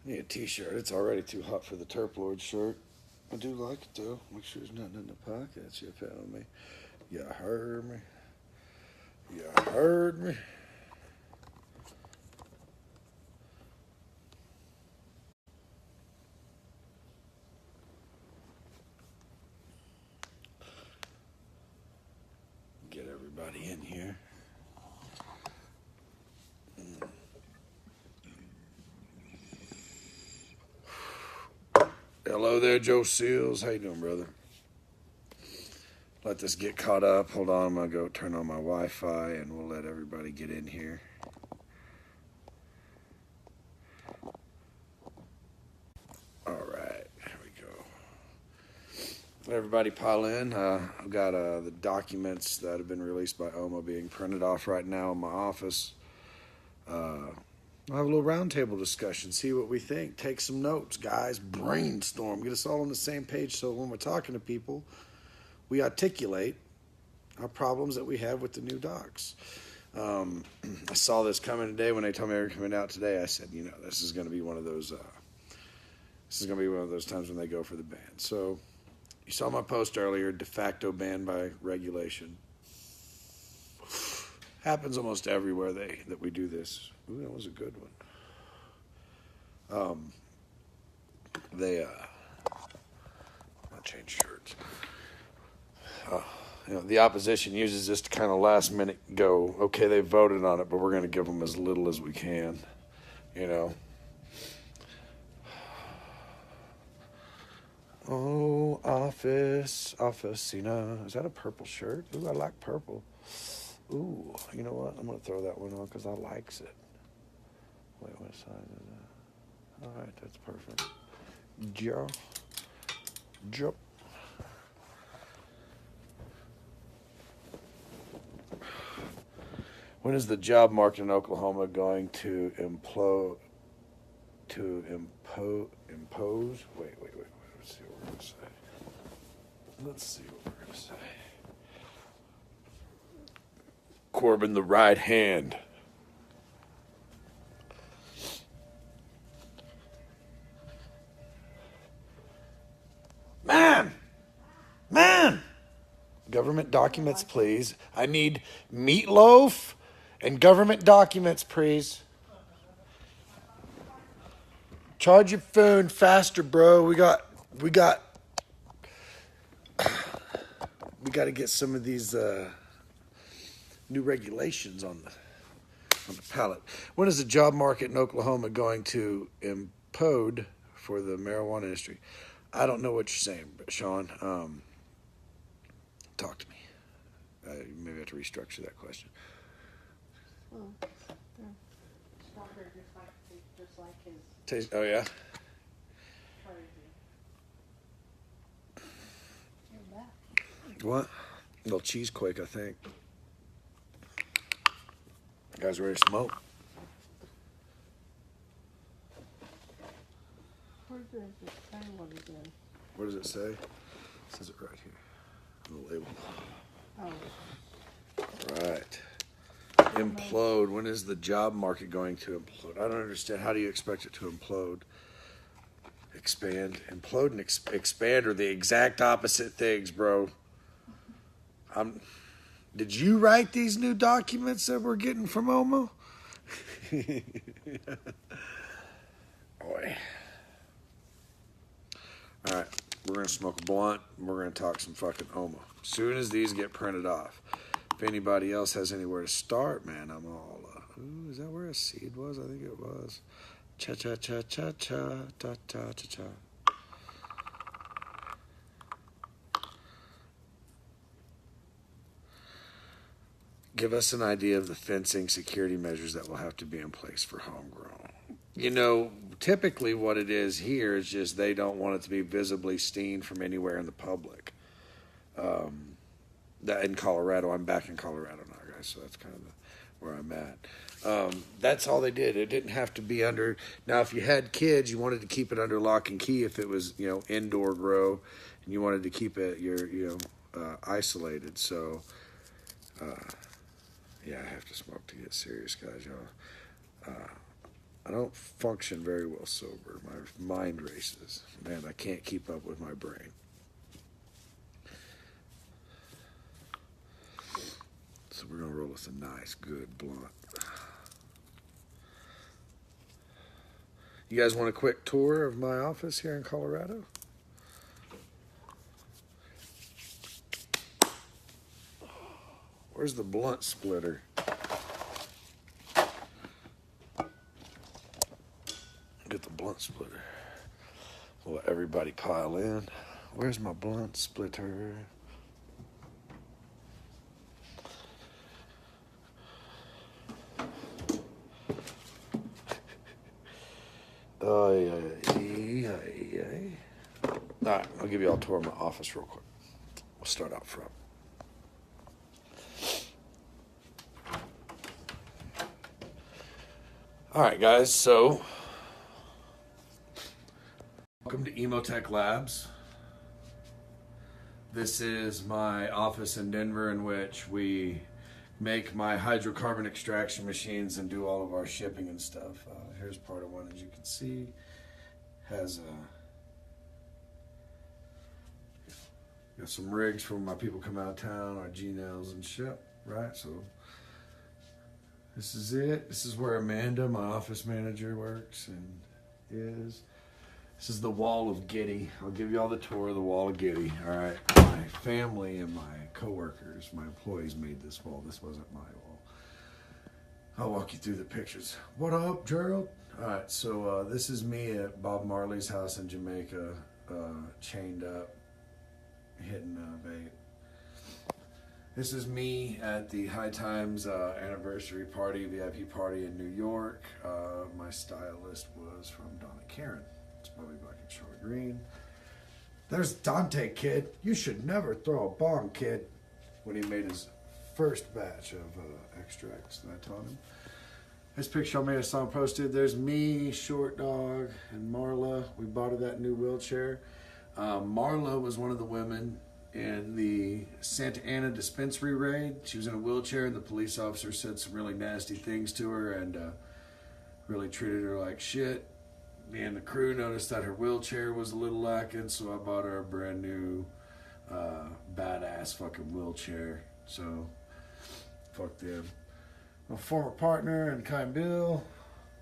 Need a t-shirt. It's already too hot for the Terp Lord shirt. I do like it though. Make sure there's nothing in the pockets. You found me. You heard me. You heard me. Get everybody in here. Hello there, Joe Seals. How you doing, brother? Let this get caught up. Hold on, I'm going to go turn on my Wi-Fi and we'll let everybody get in here. All right, here we go. Let everybody pile in. I've got the documents that have been released by OMA being printed off right now in my office. I'll have a little roundtable discussion, see what we think, take some notes, guys, brainstorm, get us all on the same page so when we're talking to people, we articulate our problems that we have with the new docs. I saw this coming today when they told me they were coming out today. I said, you know, this is going to be one of those. This is going to be one of those times when they go for the ban. So, you saw my post earlier. De facto ban by regulation. Happens almost everywhere that we do this. Ooh, that was a good one. I'll change shirts. You know, the opposition uses this to kind of last minute go, okay, they voted on it, but we're going to give them as little as we can, you know. Oh, officina. Is that a purple shirt? Ooh, I like purple. Ooh, you know what? I'm going to throw that one on because I likes it. Wait, what size is that? All right, that's perfect. Jump. When is the job market in Oklahoma going to implode? To impose? Wait. Let's see what we're going to say. Corbin, the right hand. Man! Government documents, please. I need meatloaf and government documents, please. Charge your phone faster, bro. We got to get some of these new regulations on the pallet. When is the job market in Oklahoma going to implode for the marijuana industry? I don't know what you're saying, Sean. Talk to me. Maybe I have to restructure that question. Well, they're stronger, just like his. Taste. Oh yeah. What? A little cheese quake, I think. You guys ready to smoke? Where does it say what it is? What does it say? It says it right here on the label. Oh. Right. Implode. When is the job market going to implode? I don't understand. How do you expect it to implode? Expand. Implode and expand are the exact opposite things, bro. Did you write these new documents that we're getting from OMA? Boy. All right. We're going to smoke a blunt and we're going to talk some fucking OMA. As soon as these get printed off. If anybody else has anywhere to start, man, I'm all, ooh, is that where a seed was? I think it was. Cha-cha-cha-cha-cha, Give us an idea of the fencing security measures that will have to be in place for homegrown. You know, typically what it is here is just they don't want it to be visibly seen from anywhere in the public. That in Colorado, I'm back in Colorado now, guys, so that's kind of where I'm at. That's all they did. It didn't have to be under. Now, if you had kids, you wanted to keep it under lock and key. If it was, you know, indoor grow, and you wanted to keep it, isolated. So, yeah, I have to smoke to get serious, guys. Y'all. I don't function very well sober. My mind races. Man, I can't keep up with my brain. So we're going to roll us a nice, good blunt. You guys want a quick tour of my office here in Colorado? Where's the blunt splitter? Get the blunt splitter. We'll let everybody pile in. Where's my blunt splitter? All right, I'll give you all a tour of my office real quick. We'll start out front. All right, guys, so welcome to Emotech Labs. This is my office in Denver in which we make my hydrocarbon extraction machines and do all of our shipping and stuff. Here's part of one, as you can see. Has got some rigs for when my people come out of town, our G-nails and shit, right? So this is it. This is where Amanda, my office manager, works and is. This is the wall of Giddy. I'll give you all the tour of the wall of Giddy. All right. My family and my coworkers, my employees made this wall. This wasn't my wall. I'll walk you through the pictures. What up, Gerald? All right. So this is me at Bob Marley's house in Jamaica, chained up, hitting vape. This is me at the High Times anniversary party, VIP party in New York. My stylist was from Donna Karen. It's probably black and short green. There's Dante, kid. You should never throw a bomb, kid. When he made his first batch of extracts that I taught him. This picture I made a song posted. There's me, Short Dog, and Marla. We bought her that new wheelchair. Marla was one of the women in the Santa Ana dispensary raid. She was in a wheelchair and the police officer said some really nasty things to her and really treated her like shit. Me and the crew noticed that her wheelchair was a little lacking, so I bought her a brand new badass fucking wheelchair. So fuck them. My former partner and Kai Bill,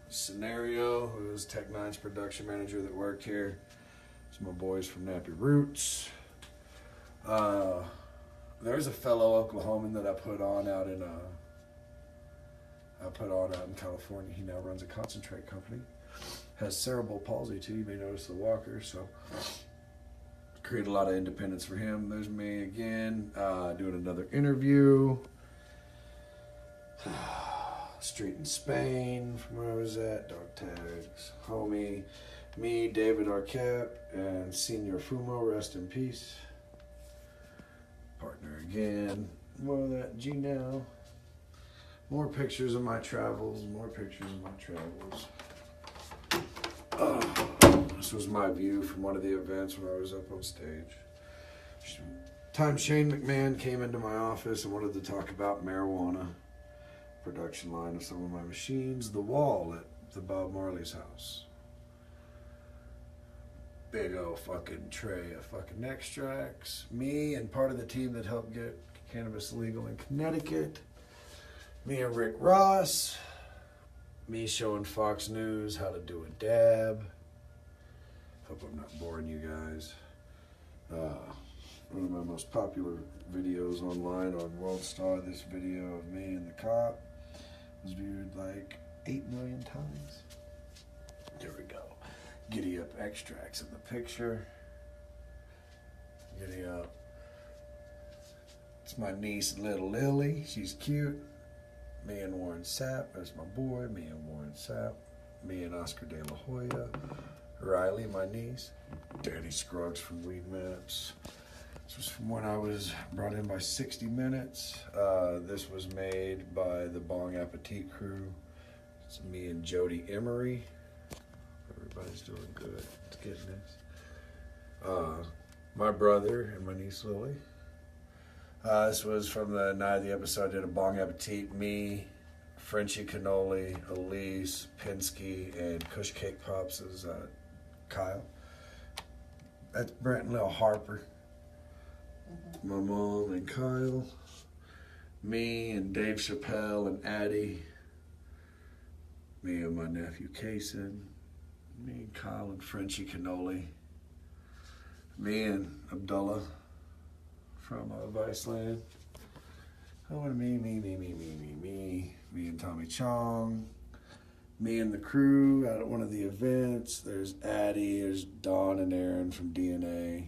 Scenario, who was Tech Nine's production manager that worked here. It's my boys from Nappy Roots. There's a fellow Oklahoman that I put on out in California. He now runs a concentrate company. Has cerebral palsy too. You may notice the walker. So create a lot of independence for him. There's me again, doing another interview. Street in Spain, from where I was at. Dog tags, homie. Me, David Arquette, and Senior Fumo, rest in peace. Partner again. More of that G now. More pictures of my travels. This was my view from one of the events when I was up on stage. Time Shane McMahon came into my office and wanted to talk about marijuana. Production line of some of my machines. The wall at the Bob Marley's house. Big old fucking tray of fucking extracts. Me and part of the team that helped get cannabis legal in Connecticut. Me and Rick Ross. Me showing Fox News how to do a dab. Hope I'm not boring you guys. One of my most popular videos online on WorldStar, this video of me and the cop was viewed like 8 million times. There we go. GiddyUp extracts in the picture. GiddyUp. It's my niece, little Lily. She's cute. Me and Warren Sapp. That's my boy. Me and Warren Sapp. Me and Oscar De La Hoya. Riley, my niece. Danny Scruggs from Weed Maps. This was from when I was brought in by 60 Minutes. This was made by the Bong Appetit crew. It's me and Jody Emery. Everybody's doing good. It's getting this. My brother and my niece Lily. This was from the night of the episode I did a Bong Appetit. Me, Frenchie Cannoli, Elise, Pinsky, and Kush Cake Pops is Kyle. That's Brent and Lil Harper. My mom and Kyle. Me and Dave Chappelle and Addie. Me and my nephew Kason. Me and Kyle and Frenchie Cannoli. Me and Abdullah from Viceland. Oh, and me. Me and Tommy Chong. Me and the crew out at one of the events. There's Addie, there's Dawn and Aaron from DNA.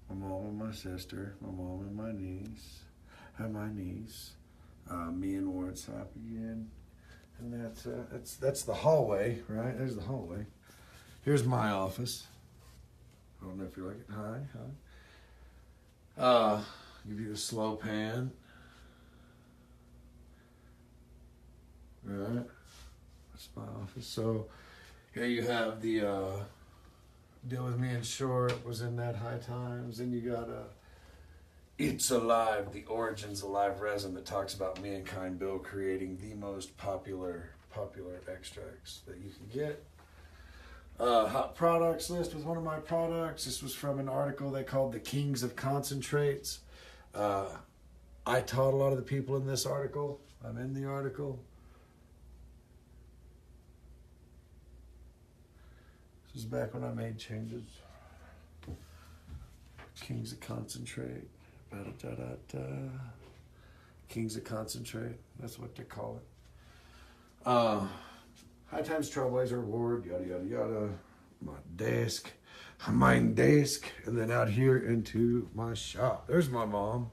My mom and my sister. My mom and my niece. And my niece. Me and Warren Sapp again. And that's the hallway, right? There's the hallway. Here's my office. I don't know if you like it. Hi. Give you a slow pan. Right. That's my office. So here you have the Deal With Me and Short was in that High Times. Then you got It's Alive, The Origins of Live Resin that talks about me and Kind Bill creating the most popular extracts that you can get. Hot products list was one of my products. This was from an article they called The Kings of Concentrates. I taught a lot of the people in this article. I'm in the article. This is back when I made changes. Kings of Concentrate. Kings of Concentrate. That's what they call it. High Times Trailblazer Award. Yada, yada, yada. My desk. My desk. And then out here into my shop. There's my mom.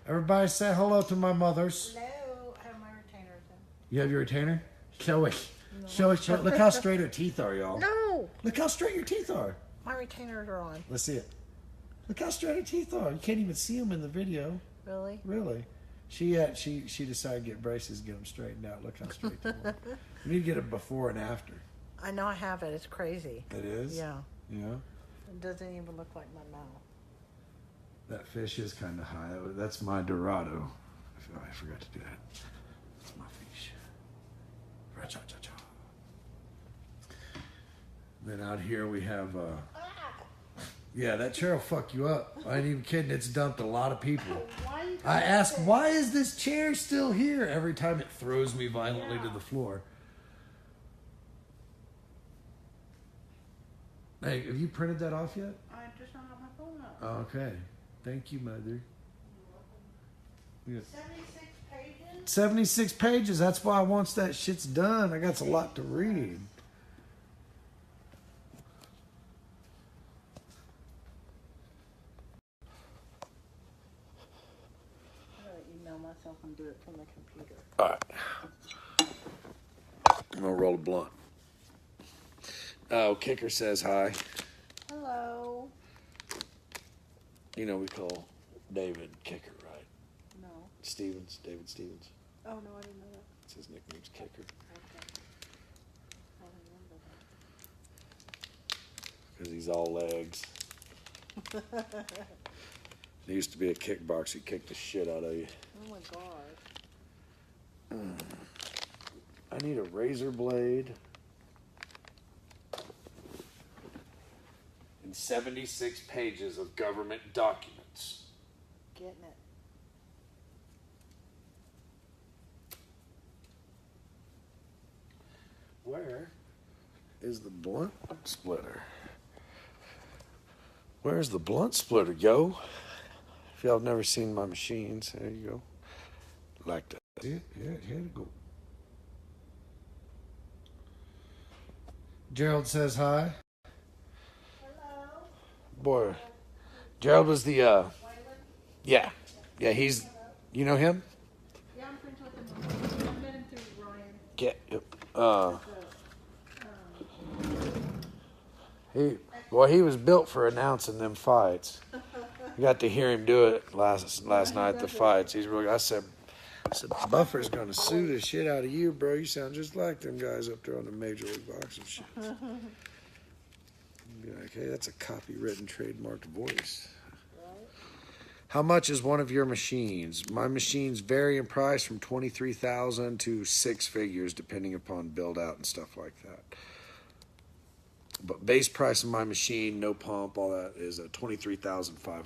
Everybody say hello to my mothers. Hello. I have my retainers in. You have your retainer? Show it. No. Show it. Look how straight her teeth are, y'all. No. Look how straight your teeth are. My retainers are on. Let's see it. Look how straight her teeth are. You can't even see them in the video. Really? Really. She decided to get braces, get them straightened out. Look how straight they are. You need to get a before and after. I know I have it. It's crazy. It is? Yeah. Yeah. It doesn't even look like my mouth. That fish is kind of high. That's my Dorado. I forgot to do that. That's my fish. Ra-cha-cha-cha. Then out here we have, yeah, that chair will fuck you up. I ain't even kidding. It's dumped a lot of people. I ask, why is this chair still here? Every time it throws me violently to the floor. Hey, have you printed that off yet? I just don't have my phone up. Oh, okay. Thank you, Mother. Yeah. 76 pages? 76 pages. That's why once that shit's done, I got a lot to read. Myself and do it from the computer. All right. I'm going to roll a blunt. Oh, Kicker says hi. Hello. You know we call David Kicker, right? No. Stevens, David Stevens. Oh, no, I didn't know that. It's his nickname's Kicker. Okay. I remember that. Because he's all legs. He used to be a kickboxer. He kicked the shit out of you. Oh, my God. I need a razor blade. And 76 pages of government documents. Getting it. Where is the blunt splitter? Where's the blunt splitter, yo? If y'all have never seen my machines, there you go. Like that. Yeah, here you go. Gerald says hi. Hello. Boy, Gerald was the, yeah, he's, you know him? Yeah, I'm friends with him. I met him through Ryan. He was built for announcing them fights. You got to hear him do it last night, the fights. He's really, I said, Buffer's going to sue the shit out of you, bro. You sound just like them guys up there on the Major League Boxing shit. Be like, hey, that's a copywritten, trademarked voice. How much is one of your machines? My machines vary in price from $23,000 to six figures, depending upon build out and stuff like that. But base price of my machine, no pump, all that is $23,500.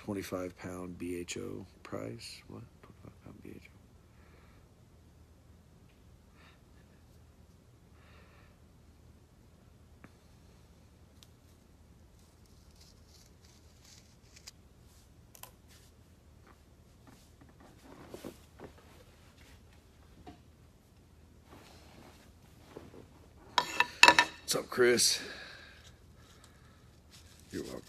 25-pound BHO price. What? 25-pound BHO. What's up, Chris? You're welcome.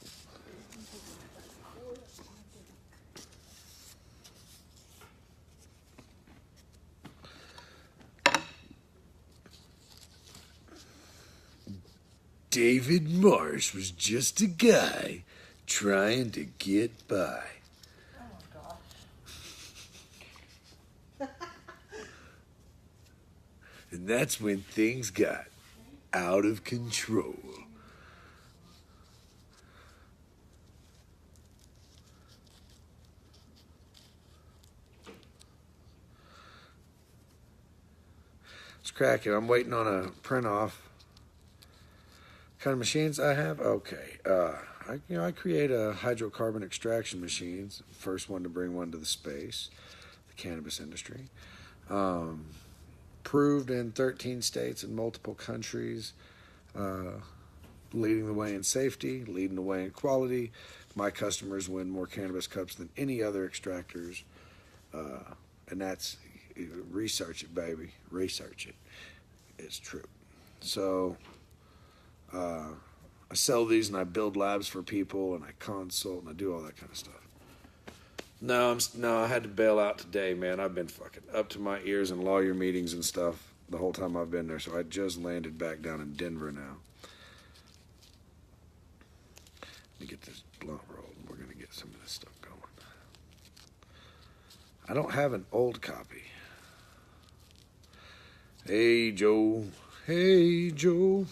David Marsh was just a guy trying to get by. Oh gosh. And that's when things got out of control. It's cracking. I'm waiting on a print off. Kind of machines I have? Okay. I create hydrocarbon extraction machines. First one to bring one to the space, the cannabis industry. Proved in 13 states and multiple countries. Leading the way in safety, leading the way in quality. My customers win more cannabis cups than any other extractors. And that's, research it, baby. Research it. It's true. So, I sell these and I build labs for people and I consult and I do all that kind of stuff. No, I had to bail out today, man. I've been fucking up to my ears in lawyer meetings and stuff the whole time I've been there. So I just landed back down in Denver now. Let me get this blunt rolled and we're going to get some of this stuff going. I don't have an old copy. Hey, Joe. Hey, Joe.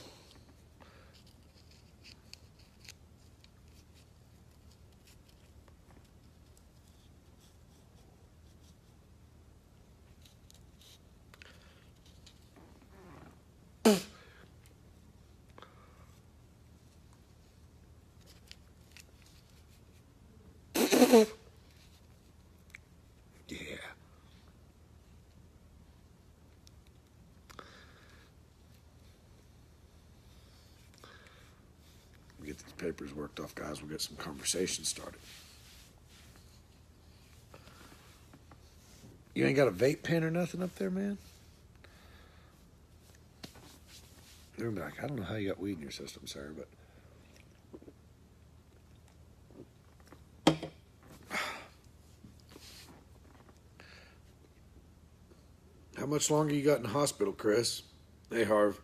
Yeah. We get these papers worked off, guys. We'll get some conversation started. You ain't got a vape pen or nothing up there, man? They're gonna be like, I don't know how you got weed in your system, sir, but how much longer you got in the hospital, Chris? Hey, Harv.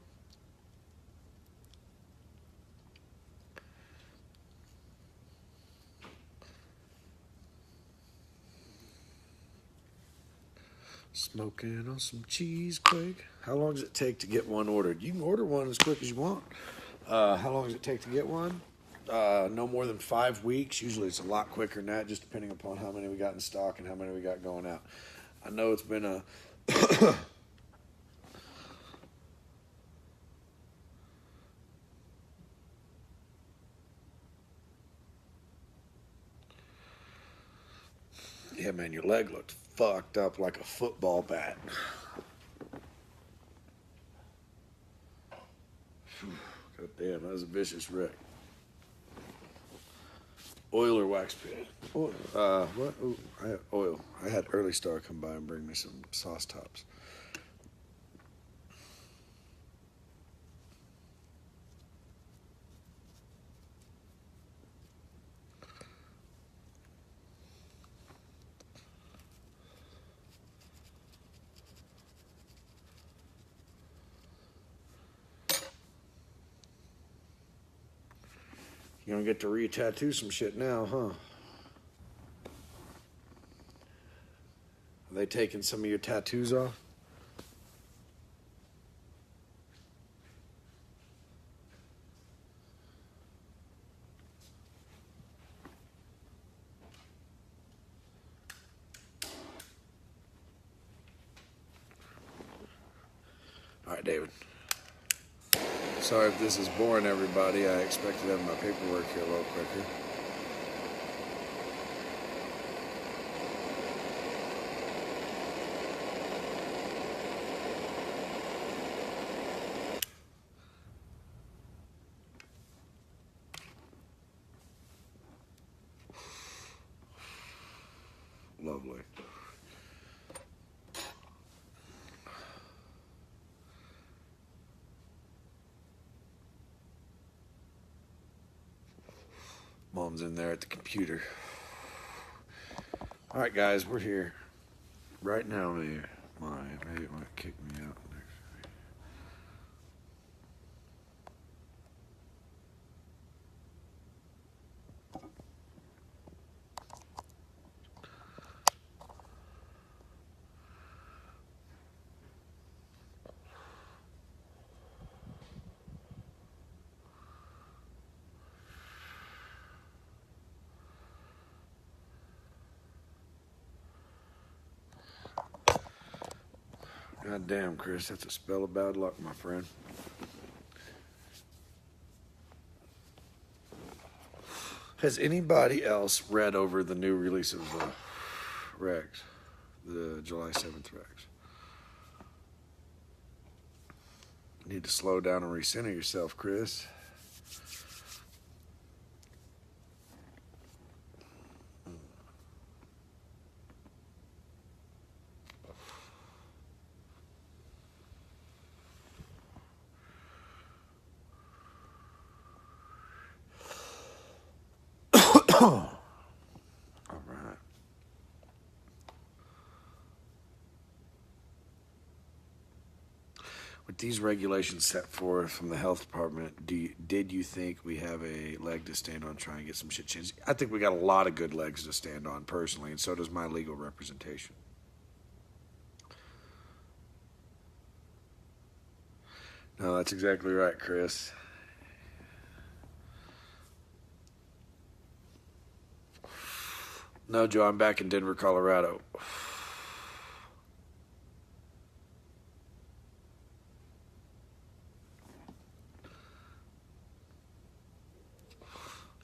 Smoking on some cheese quick. How long does it take to get one ordered? You can order one as quick as you want. How long does it take to get one? No more than 5 weeks. Usually it's a lot quicker than that, just depending upon how many we got in stock and how many we got going out. I know it's been a yeah, man, your leg looked fucked up like a football bat. God damn, that was a vicious wreck. Oil or wax pit? Oil. What? Ooh, I had oil. I had Early Star come by and bring me some sauce tops. You're gonna get to re-tattoo some shit now, huh? Are they taking some of your tattoos off? right, David. Sorry if this is boring, everybody. I expected to have my paperwork here a little quicker. Lovely. Mom's in there at the computer. All right, guys, we're here right now. Maybe it might kick me out next week. God damn, Chris, that's a spell of bad luck, my friend. Has anybody else read over the new release of Regs, the July 7th Regs? You need to slow down and recenter yourself, Chris. All right. With these regulations set forth from the health department, did you think we have a leg to stand on trying to get some shit changed? I think we got a lot of good legs to stand on personally, and so does my legal representation. No, that's exactly right, Chris. No, Joe, I'm back in Denver, Colorado.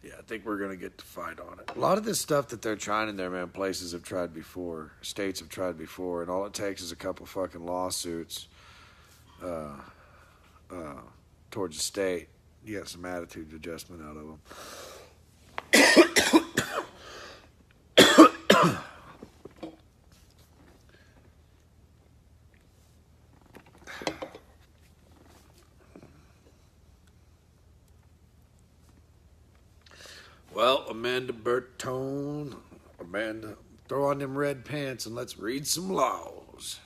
Yeah, I think we're going to get to fight on it. A lot of this stuff that they're trying in there, man, places have tried before. States have tried before, and all it takes is a couple fucking lawsuits towards the state. You get some attitude adjustment out of them. Well, Amanda Bertone, Amanda, throw on them red pants and let's read some laws.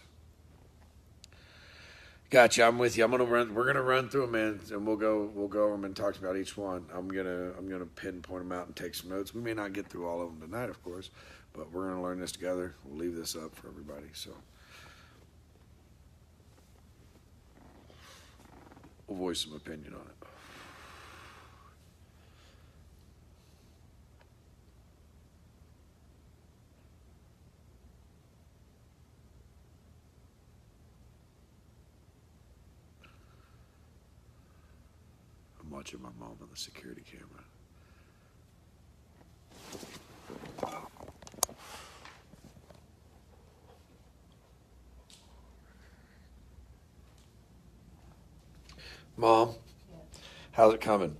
Gotcha, I'm with you. We're gonna run through them, man, and we'll go over them and talk about each one. I'm gonna pinpoint them out and take some notes. We may not get through all of them tonight, of course, but we're gonna learn this together. We'll leave this up for everybody. So we'll voice some opinion on it. I'm watching my mom on the security camera. Mom, how's it coming?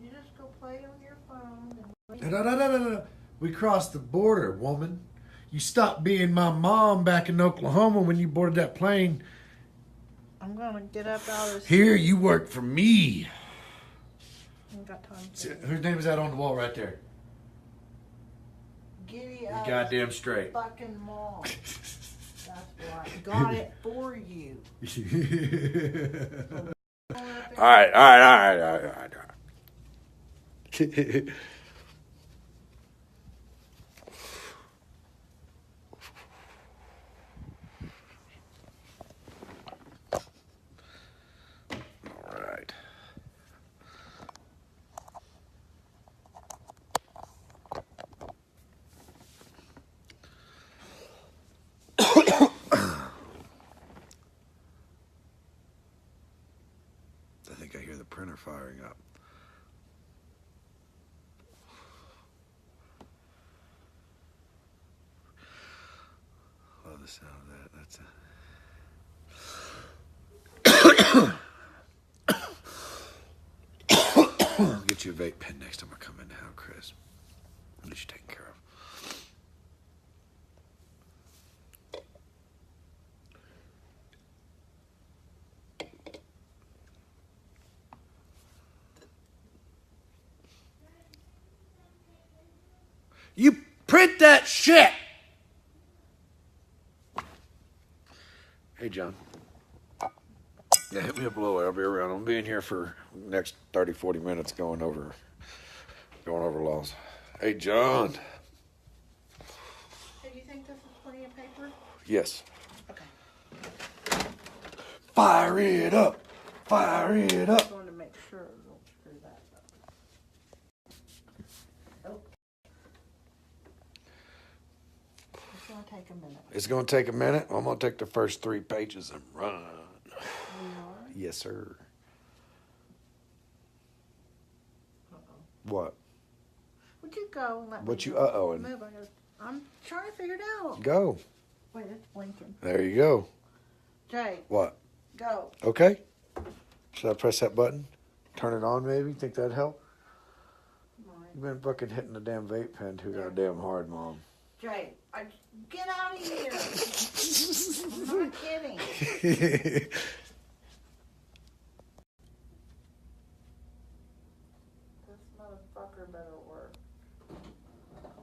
You just go play on your phone. No. We crossed the border, woman. You stopped being my mom back in Oklahoma when you boarded that plane. I'm gonna get up out of this. Here, you work for me. I ain't got time for it. Whose name is that on the wall right there? GiddyUp. Goddamn straight. Fucking mom. That's why I got it for you. All right. are firing up. Love the sound of that. I'll get you a vape pen next time I come in town, Chris. At least you're taken care of. You print that shit! Hey, John. Yeah, hit me up a little. I'll be around. I'm being here for the next 30, 40 minutes going over laws. Hey, John. Hey, do you think this is plenty of paper? Yes. Okay. Fire it up. Fire it up. I wanted to make sure it won't screw that up. Oh. It's going to take a minute. It's going to take a minute. I'm going to take the first 3 pages and run. We are? Yes, sir. Uh-oh. What? Would you go and let me What you go? uh-ohing? Move, I'm trying to figure it out. Go. Wait, it's blinking. There you go. Jay, What? go. Okay. Should I press that button? Turn it on, maybe? Think that'd help? Come on. You've been fucking hitting the damn vape pen too goddamn hard, Mom. Jay, get out of here. I'm not kidding. This motherfucker better work.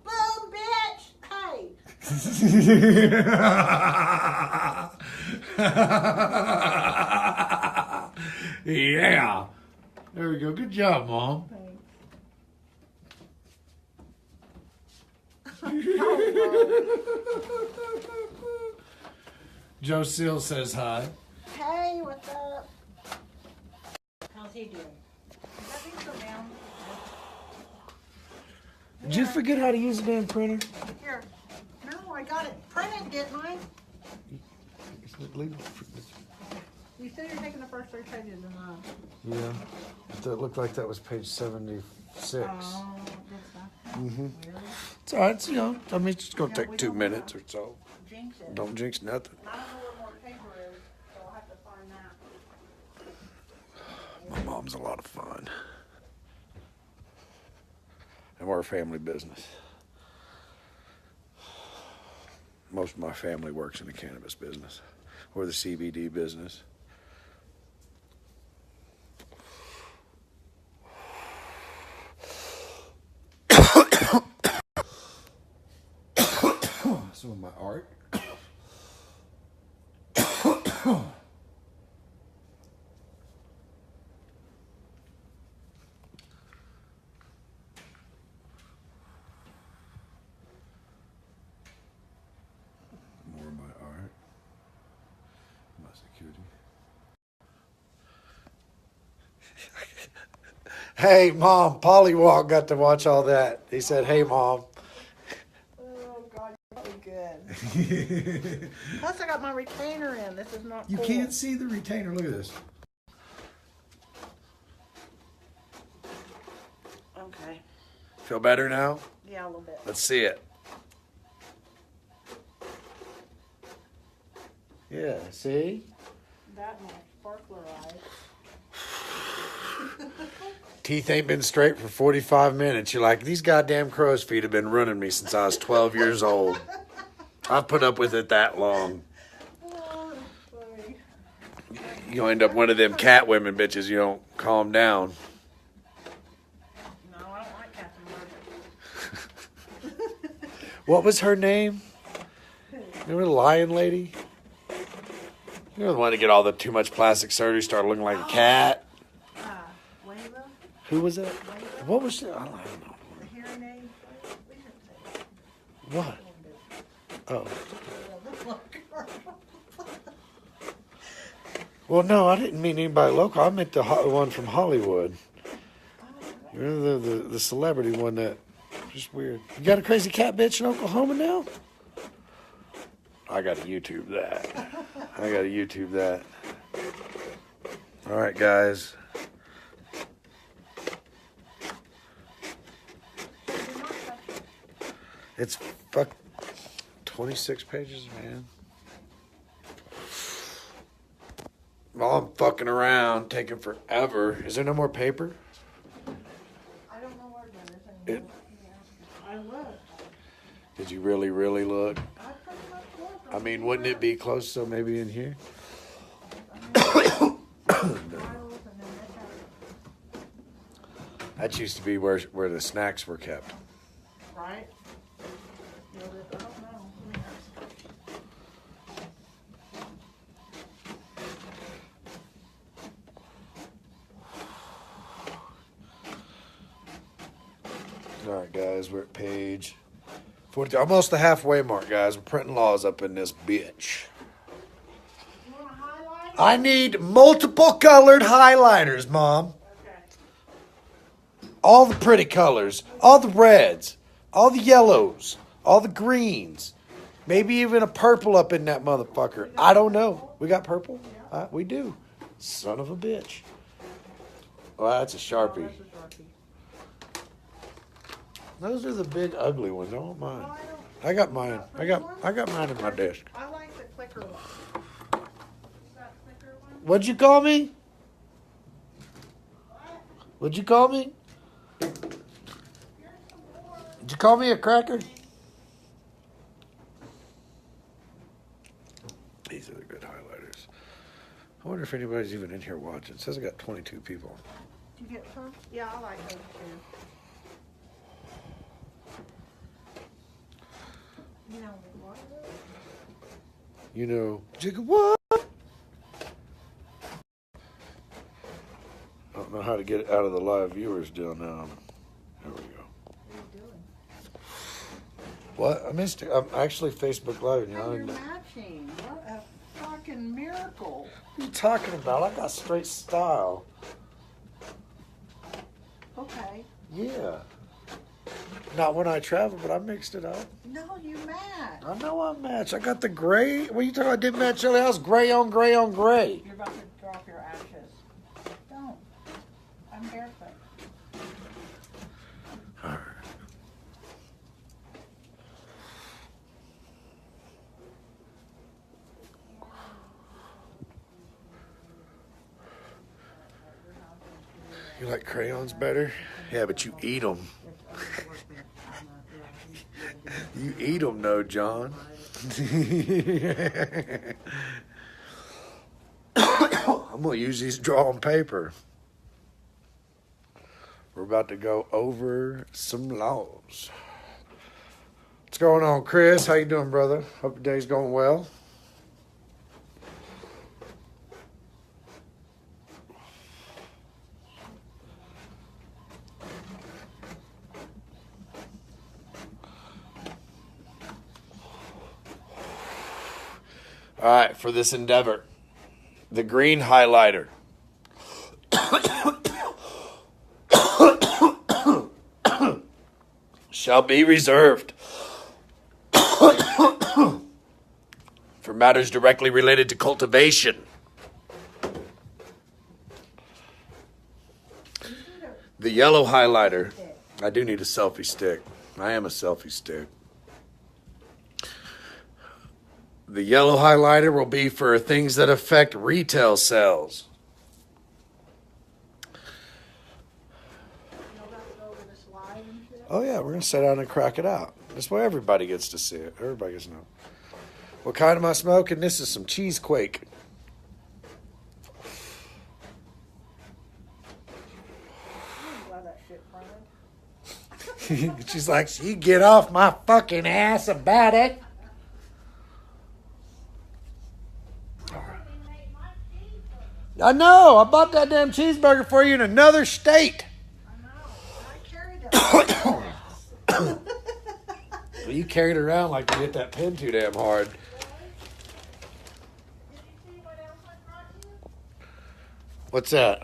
Boom, bitch! Hey! Yeah. There we go. Good job, Mom. Joe Seal says hi. Hey, what's up? How's he doing? Let me go down. Did you forget how to use the damn printer? Here. No, I got it printed, didn't I? You said you're taking the first 3 pages and Yeah. That looked like that was page 76. oh, that's Mm-hmm. weird. It's all right. It's, I mean, it's going to Yeah, take we 2 don't minutes wanna or so. Jinx it. Don't jinx nothing. I don't know where more paper is, so I'll have to find that. My mom's a lot of fun. And we're a family business. Most of my family works in the cannabis business or the CBD business. Some of my art. More of my art. My security. Hey, Mom, Pollywog got to watch all that. He said, hey, Mom. Oh, God, you're really good. Plus, I got my retainer in. This is not You cool. can't see the retainer. Look at this. Okay. Feel better now? Yeah, a little bit. Let's see it. Yeah, see? That and my sparkler eyes. Teeth ain't been straight for 45 minutes. You're like, these goddamn crow's feet have been running me since I was 12 years old. I've put up with it that long. Oh, that's funny. You'll end up one of them cat women bitches. You don't calm down. No, I don't like Captain Marvel. What was her name? Remember the lion lady? You're the one to get all the too much plastic surgery, started looking like a cat. Layla? Who was that? Layla? What was she? I don't know. The hearing aid? We didn't say that. What? Oh. Well, no, I didn't mean anybody local. I meant the one from Hollywood. You know, the celebrity one that just weird. You got a crazy cat bitch in Oklahoma now? I got to YouTube that. All right, guys. It's fuck 26 pages, man. While I'm fucking around, taking forever. Is there no more paper? I don't know where there is anymore. I looked. Did you really, really look? I pretty much looked. I mean, wouldn't it be close to maybe in here? That used to be where the snacks were kept. Right? I don't know. Let me ask. All right, guys, we're at page 40, almost the halfway mark, guys. We're printing laws up in this bitch. You want to highlight? I need multiple colored highlighters, Mom. All the pretty colors, all the reds, all the yellows, all the greens, maybe even a purple up in that motherfucker. I don't know. We got purple? We do. Son of a bitch. Well, that's a Sharpie. Those are the big ugly ones. I don't mind. I got mine. I got mine in my desk. I like the clicker one. Is that clicker one? What'd you call me? What'd you call me? Did you call me a cracker? These are the good highlighters. I wonder if anybody's even in here watching. It says I got 22 people. Did you get some? Yeah, I like those too. You know what? You know, Jigga what? I don't know how to get it out of the live viewers deal now. There we go. What are you doing? What? I missed it. I'm actually Facebook Live. You know. Oh, you're matching. What a fucking miracle. What are you talking about? I got straight style. Okay. Yeah. Not when I travel, but I mixed it up. No, you match. I know I match. I got the gray. What are you talking about? I didn't match anything else. Gray on gray on gray. You're about to drop your ashes. Don't. I'm barefoot. All right. You like crayons better? Yeah, but you eat them. You eat them, though, John. I'm going to use these drawing paper. We're about to go over some laws. What's going on, Chris? How you doing, brother? Hope your day's going well. All right, for this endeavor, the green highlighter. Shall be reserved for matters directly related to cultivation. The yellow highlighter. I do need a selfie stick. I am a selfie stick. The yellow highlighter will be for things that affect retail sales. Oh, yeah, we're going to sit down and crack it out. This way everybody gets to see it. Everybody gets to know. What kind am I smoking? This is some cheesequake. She's like, she get off my fucking ass about it. I know. I bought that damn cheeseburger for you in another state. I know. I carried it. Well, you carried it around like you hit that pin too damn hard. Did you see what else I brought you? What's that?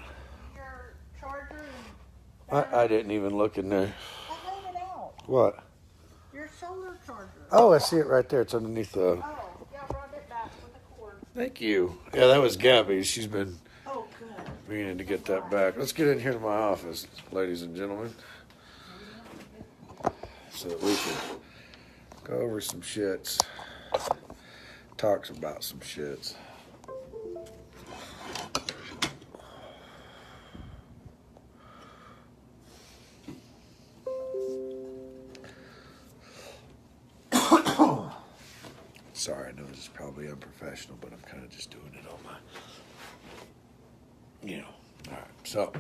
Your charger I didn't even look in there. I laid it out. What? Your solar charger. Oh, I see it right there. It's underneath the... Oh, yeah, I brought it back with the cord. Thank you. Yeah, that was Gabby. She's been Oh, good. meaning to get that back. Let's get in here to my office, ladies and gentlemen. So that we can Go over some shits. Talks about some shits. Sorry, I know this is probably unprofessional, but I'm kind of just doing it on my, All right, so.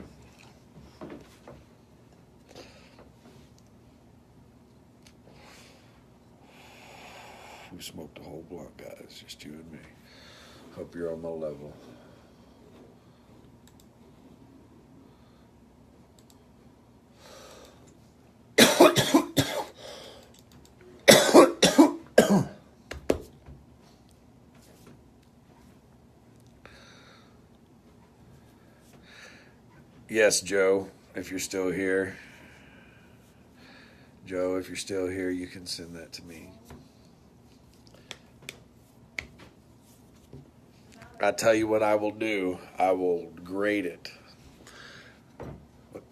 We smoked a whole blunt, guys, just you and me. Hope you're on my level. Yes, Joe, if you're still here. Joe, if you're still here, you can send that to me. I tell you what I will do. I will grade it.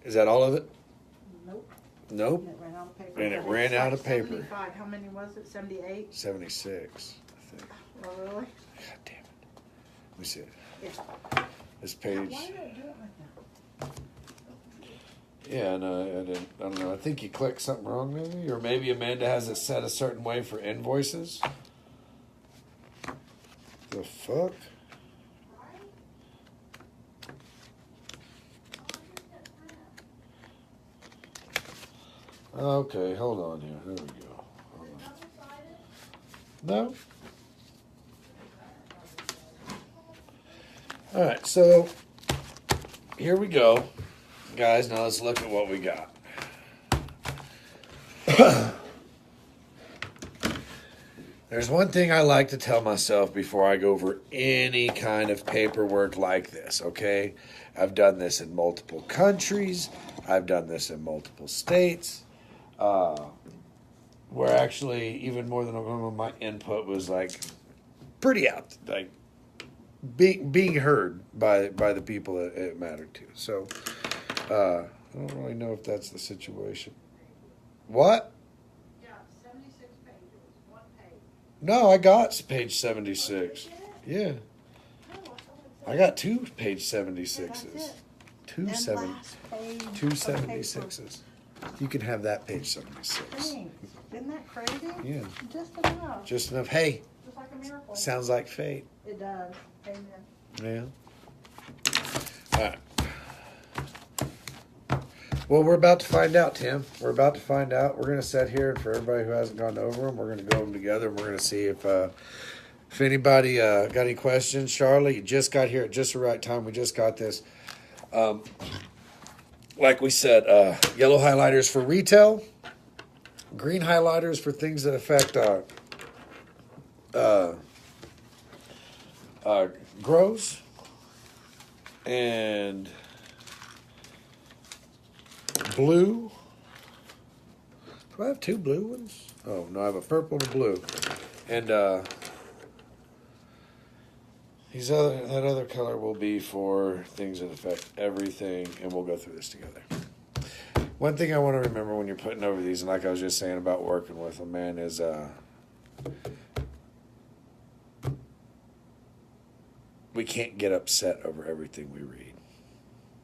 Is that all of it? Nope. Nope. It ran out of paper. And it ran out of paper. 75. How many was it? 78? 76, I think. Oh, really? God damn it. Let me see it. Yeah. This page. Why did I do it like that? Yeah, no, I don't know. I think you clicked something wrong, maybe, or maybe Amanda has it set a certain way for invoices. The fuck? Okay, hold on here. There we go. No. All right, so here we go, guys. Now let's look at what we got. There's one thing I like to tell myself before I go over any kind of paperwork like this, okay? I've done this in multiple countries. I've done this in multiple states. Where actually, even more than Oklahoma, my input was like pretty out, like being heard by the people that it mattered to. So I don't really know if that's the situation. What? Yeah, 76 pages. One page. No, I got page 76. Yeah, I got 2 page 76s. Two 76s. You can have that page 76. Thanks. Isn't that crazy? Yeah. Just enough. Just enough. Hey, Just like a miracle. sounds like fate. It does. Amen. Yeah. All right. Well, we're about to find out, Tim. We're about to find out. We're going to sit here, and for everybody who hasn't gone over them, we're going to go over them together, and we're going to see if anybody got any questions. Charlie, you just got here at just the right time. We just got this. Like we said, yellow highlighters for retail, green highlighters for things that affect grows, and blue. Do I have 2 blue ones? Oh, no, I have a purple and a blue. And that other color will be for things that affect everything, and we'll go through this together. One thing I want to remember when you're putting over these, and like I was just saying about working with them, man, is we can't get upset over everything we read.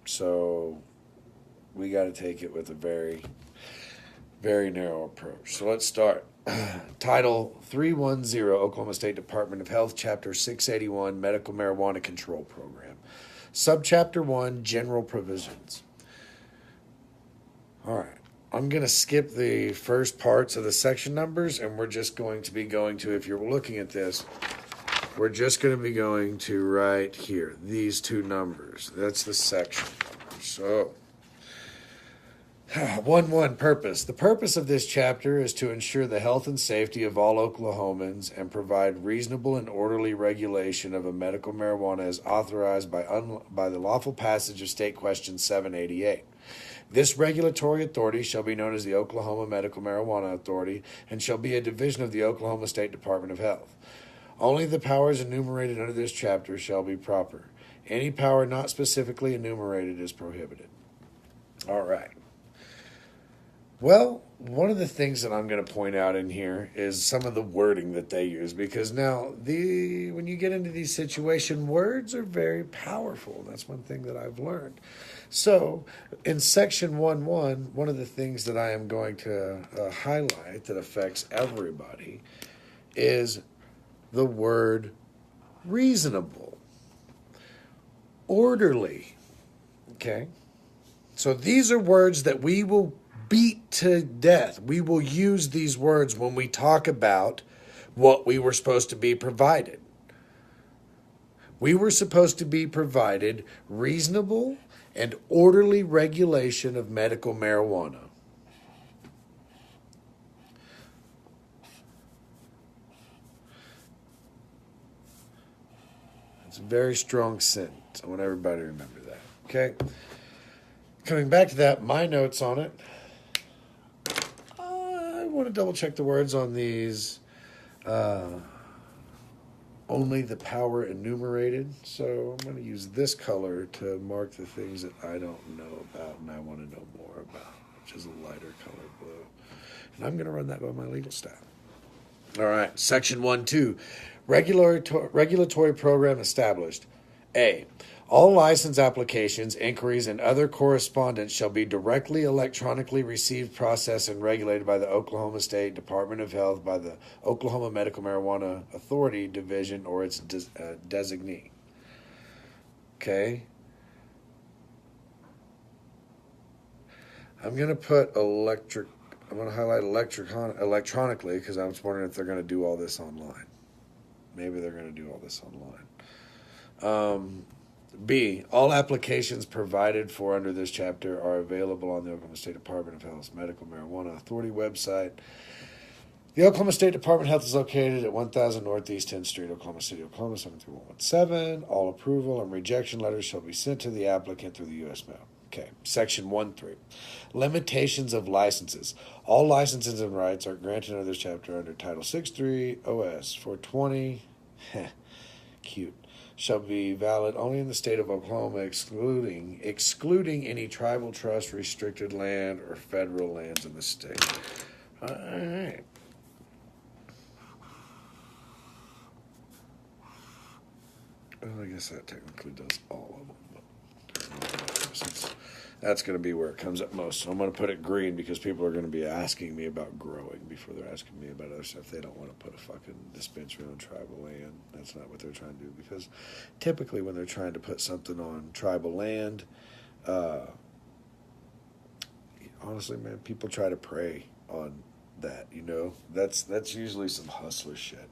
So we got to take it with a very, very narrow approach. So let's start. Title 310, Oklahoma State Department of Health, Chapter 681, Medical Marijuana Control Program. Subchapter 1, General Provisions. All right. I'm going to skip the first parts of the section numbers, and we're just going to be going to, if you're looking at this, we're just going to be going to right here, these 2 numbers. That's the section number. So 1.1 Purpose. The purpose of this chapter is to ensure the health and safety of all Oklahomans and provide reasonable and orderly regulation of a medical marijuana as authorized by the lawful passage of State Question 788. This regulatory authority shall be known as the Oklahoma Medical Marijuana Authority and shall be a division of the Oklahoma State Department of Health. Only the powers enumerated under this chapter shall be proper. Any power not specifically enumerated is prohibited. All right. Well, one of the things that I'm going to point out in here is some of the wording that they use, because now when you get into these situations, words are very powerful. That's one thing that I've learned. So, in section 1.1, one of the things that I am going to highlight that affects everybody is the word reasonable, orderly. Okay? So these are words that we will beat to death. We will use these words when we talk about what we were supposed to be provided. We were supposed to be provided reasonable and orderly regulation of medical marijuana. It's a very strong sentence. I want everybody to remember that. Okay? Coming back to that, my notes on it. I want to double check the words on these. Only the power enumerated. So I'm going to use this color to mark the things that I don't know about and I want to know more about, which is a lighter color blue. And I'm going to run that by my legal staff. All right, section 1.2. Regulatory program established. A. All license applications, inquiries, and other correspondence shall be directly electronically received, processed, and regulated by the Oklahoma State Department of Health, by the Oklahoma Medical Marijuana Authority Division, or its designee. Okay? I'm going to put I'm going to highlight electronically because I was wondering if they're going to do all this online. Maybe they're going to do all this online. B, all applications provided for under this chapter are available on the Oklahoma State Department of Health's Medical Marijuana Authority website. The Oklahoma State Department of Health is located at 1000 Northeast 10th Street, Oklahoma City, Oklahoma 73117. All approval and rejection letters shall be sent to the applicant through the U.S. mail. Okay, section 1.3. Limitations of licenses. All licenses and rights are granted under this chapter under Title 6.3 OS 420. Cute. Shall be valid only in the state of Oklahoma, excluding any tribal trust, restricted land, or federal lands in the state. All right. Well, I guess that technically does all of them. But that's going to be where it comes up most. So I'm going to put it green because people are going to be asking me about growing before they're asking me about other stuff. They don't want to put a fucking dispensary on tribal land. That's not what they're trying to do, because typically when they're trying to put something on tribal land, honestly, man, people try to prey on that, you know? That's usually some hustler shit.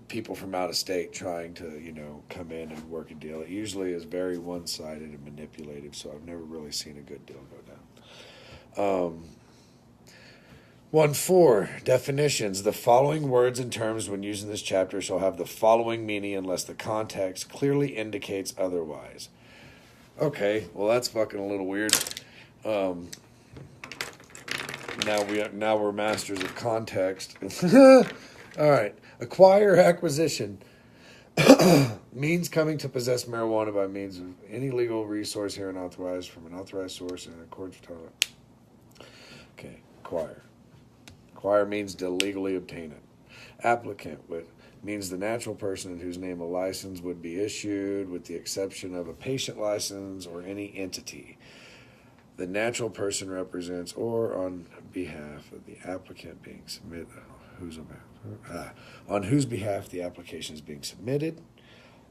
People from out of state trying to, come in and work a deal. It usually is very one-sided and manipulative, so I've never really seen a good deal go down. 1.4, definitions. The following words and terms when using this chapter shall have the following meaning unless the context clearly indicates otherwise. Okay, well that's fucking a little weird. Now we're masters of context. All right. Acquire, acquisition means coming to possess marijuana by means of any legal resource herein authorized from an authorized source in accordance with Okay, acquire. Acquire means to legally obtain it. Applicant means the natural person in whose name a license would be issued, with the exception of a patient license or any entity. The natural person represents or on behalf of the applicant being submitted. On whose behalf the application is being submitted.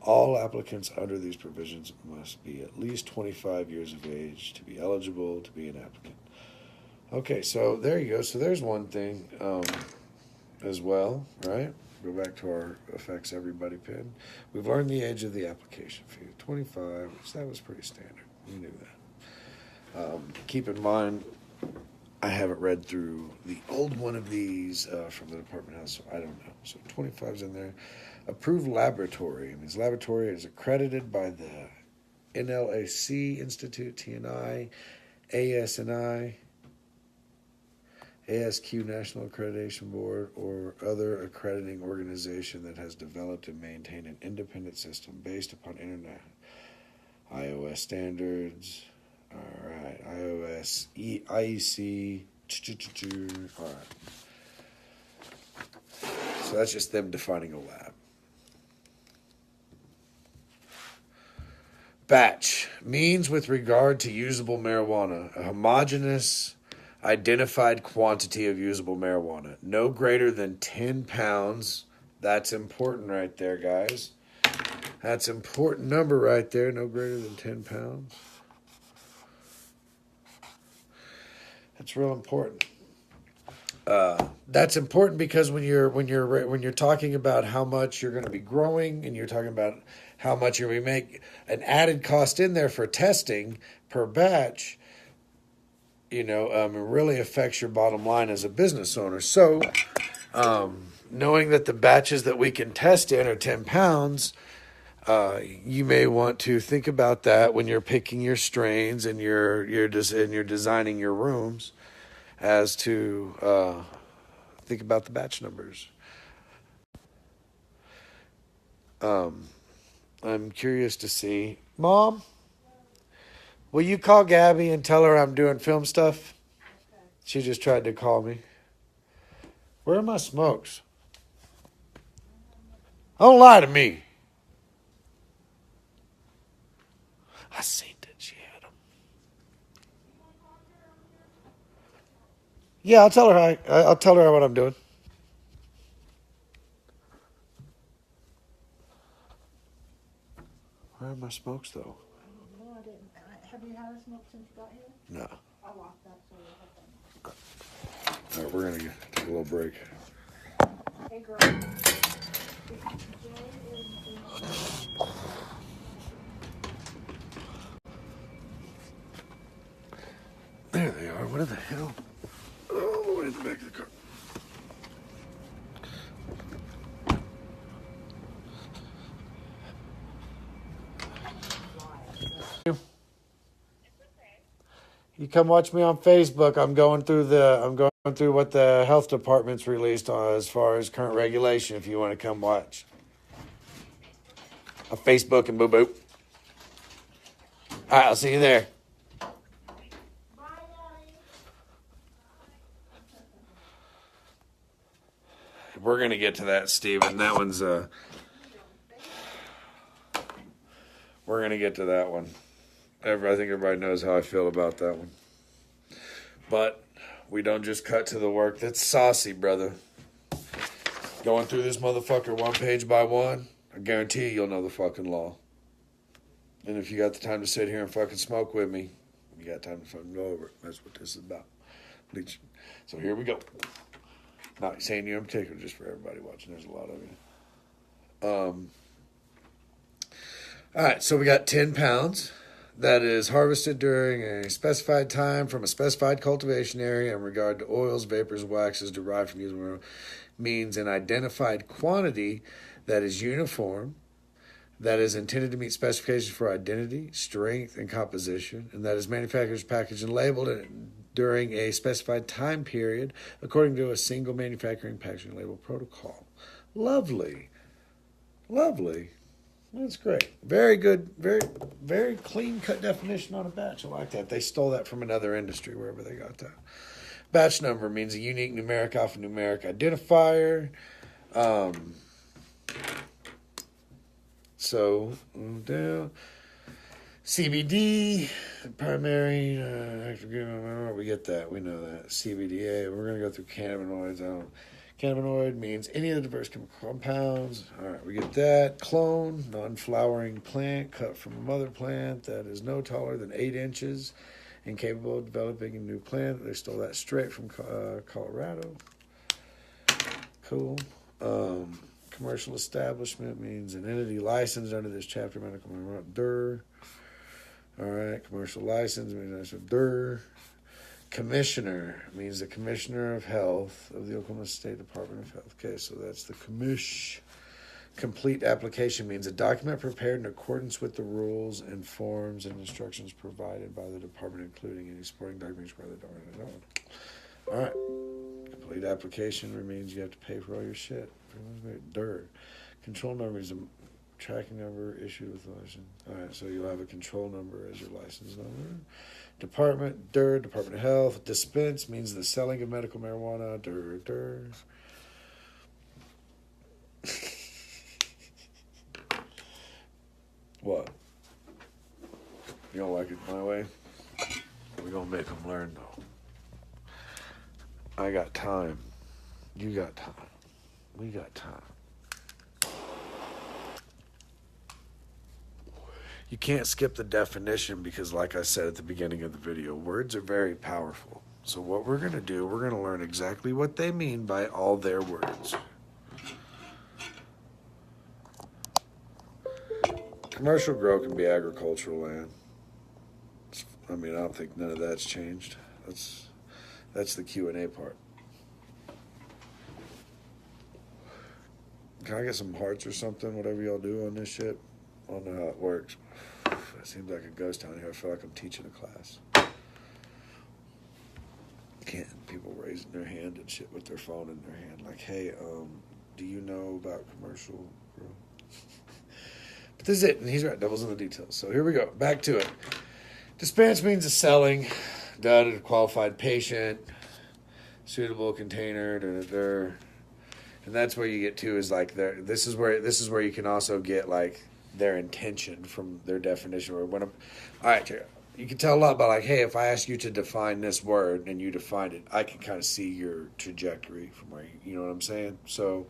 All applicants under these provisions must be at least 25 years of age to be eligible to be an applicant. Okay, so there you go. So there's one thing as well, right? Go back to our affects everybody pin. We've learned the age of the application fee, 25, which that was pretty standard. We knew that. Keep in mind, I haven't read through the old one of these from the Department of Health, so I don't know. So 25's in there. Approved laboratory. And this laboratory is accredited by the NLAC Institute, TNI, ASNI, ASQ National Accreditation Board, or other accrediting organization that has developed and maintained an independent system based upon internet iOS standards, All right, iOS, IEC. All right. So that's just them defining a lab. Batch means with regard to usable marijuana, a homogeneous identified quantity of usable marijuana, no greater than 10 pounds. That's important right there, guys. That's an important number right there, no greater than 10 pounds. That's real important. That's important because when you're talking about how much you're going to be growing, and you're talking about how much you make an added cost in there for testing per batch, it really affects your bottom line as a business owner. So, knowing that the batches that we can test in are 10 pounds, you may want to think about that when you're picking your strains and you're designing your rooms, as to think about the batch numbers. I'm curious to see. Mom, will you call Gabby and tell her I'm doing film stuff? Okay. She just tried to call me. Where are my smokes? Don't lie to me. I seen that she had them. Yeah, I'll tell her I'll tell her what I'm doing. Where are my smokes, though? No, I didn't. Have you had a smoke since you got here? No. I locked that so you'll have them. All right, we're going to take a little break. Hey, girl. There they are. What the hell? Oh, the way in the back of the car. You come watch me on Facebook. I'm going through what the health department's released on as far as current regulation. If you want to come watch, on Facebook and boo boo. All right, I'll see you there. We're gonna get to that, Steven. That one's we're gonna get to that one. I think everybody knows how I feel about that one. But we don't just cut to the work. That's saucy, brother. Going through this motherfucker one page by one, I guarantee you'll know the fucking law. And if you got the time to sit here and fucking smoke with me, you got time to fucking go over it. That's what this is about. So here we go. Not saying you in particular, just for everybody watching. There's a lot of you. All right, so we got 10 pounds. That is harvested during a specified time from a specified cultivation area in regard to oils, vapors, waxes derived from using marijuana, means an identified quantity that is uniform, that is intended to meet specifications for identity, strength, and composition, and that is manufactured, packaged, and labeled during a specified time period according to a single manufacturing, packaging, label protocol. Lovely. Lovely. That's great. Very good. Very, very clean-cut definition on a batch. I like that. They stole that from another industry, wherever they got that. Batch number means a unique numeric alphanumeric identifier. So, down. CBD, primary, we get that. We know that. CBDA. We're going to go through cannabinoids. Cannabinoid means any of the diverse chemical compounds. All right, we get that. Clone, non-flowering plant cut from a mother plant that is no taller than 8 inches and capable of developing a new plant. They stole that straight from Colorado. Cool. Commercial establishment means an entity licensed under this chapter medical marijuana. DUR. All right, commercial license means DUR. Commissioner means the Commissioner of Health of the Oklahoma State Department of Health. Okay, so that's the commish. Complete application means a document prepared in accordance with the rules and forms and instructions provided by the department, including any supporting documents by the department. All right. Complete application means you have to pay for all your shit. DUR. Control number tracking number issued with license. All right, so you'll have a control number as your license number. Department, Department of Health. Dispense means the selling of medical marijuana. What? You don't like it my way? We're going to make them learn, though. I got time. You got time. We got time. You can't skip the definition because, like I said at the beginning of the video, words are very powerful. So what we're going to do, we're going to learn exactly what they mean by all their words. Commercial grow can be agricultural land. I mean, I don't think none of that's changed. That's the Q&A part. Can I get some hearts or something, whatever y'all do on this shit? I don't know how it works. It seems like a ghost town here. I feel like I'm teaching a class. Can't people raising their hand and shit with their phone in their hand. Like, hey, do you know about commercial grow? But this is it. And he's right. Devil's in the details. So here we go. Back to it. Dispense means a selling done at a qualified patient, suitable container, and that's where you get to is like this is where you can also get like their intention from their definition. Or all right, you can tell a lot about like, hey, if I ask you to define this word and you define it, I can kind of see your trajectory from where you know what I'm saying. So.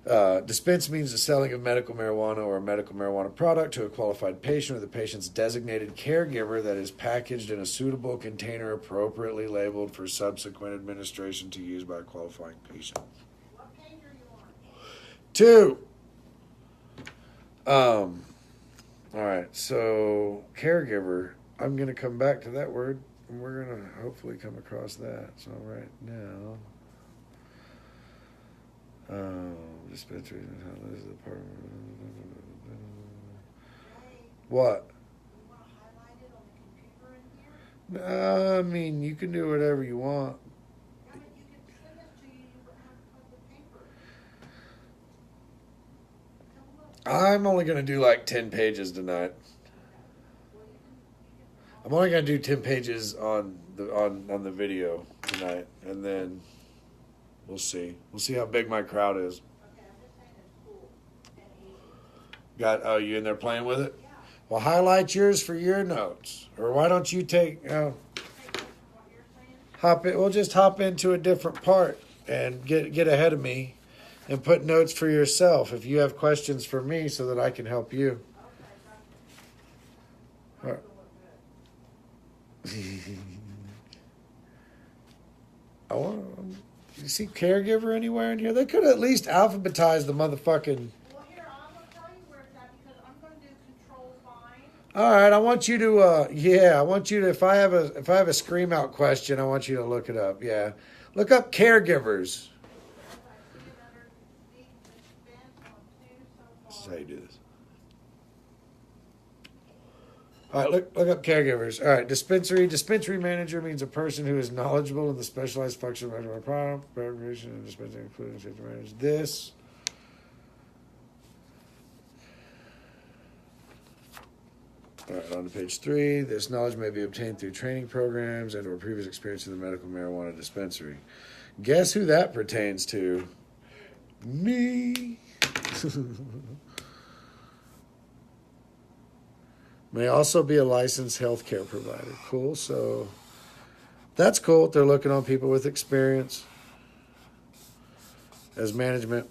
Dispense means the selling of medical marijuana or a medical marijuana product to a qualified patient or the patient's designated caregiver that is packaged in a suitable container appropriately labeled for subsequent administration to use by a qualifying patient. What page are you on? 2. All right, so caregiver, I'm going to come back to that word, and we're going to hopefully come across that. So right now... dispensary. This is the part. What? You want to highlight it on the computer in here? I mean, you can do whatever you want. Yeah, but you can send this to you. You wouldn't have to put the paper. Come look. I'm only going to do like 10 pages tonight. Well, I'm only going to do 10 pages on the video tonight, and then we'll see. We'll see how big my crowd is. Okay, I'm just saying it's cool and easy. You in there playing with it? Yeah. Well, highlight yours for your notes, or why don't you take Take what you're saying. hop in? We'll just hop into a different part and get ahead of me, and put notes for yourself if you have questions for me, so that I can help you. Okay, All right. I want. You see caregiver anywhere in here? They could at least alphabetize the motherfucking. Well, here, I'm going to tell you where it's at because I'm going to do control find. All right, I want you to. I want you to. If I have a scream out question, I want you to look it up. Yeah, look up caregivers. I see it under the dispense on 2 so far. This is how you do this. All right, look up caregivers. All right, dispensary. Dispensary manager means a person who is knowledgeable in the specialized function of a product, preparation, and dispensing, including safety manage this. All right, on to page 3. This knowledge may be obtained through training programs and or previous experience in the medical marijuana dispensary. Guess who that pertains to? Me. May also be a licensed healthcare provider. Cool. So that's cool. They're looking on people with experience as management.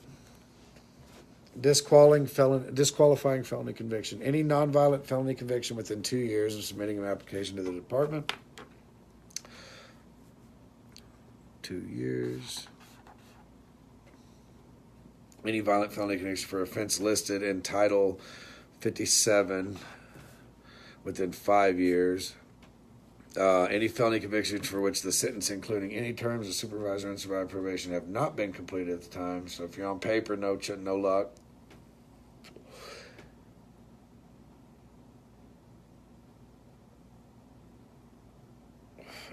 Disqualifying felony conviction. Any nonviolent felony conviction within 2 years of submitting an application to the department. 2 years. Any violent felony conviction for offense listed in Title 57 within 5 years. Any felony convictions for which the sentence, including any terms of supervisor and survived probation, have not been completed at the time. So if you're on paper, no luck.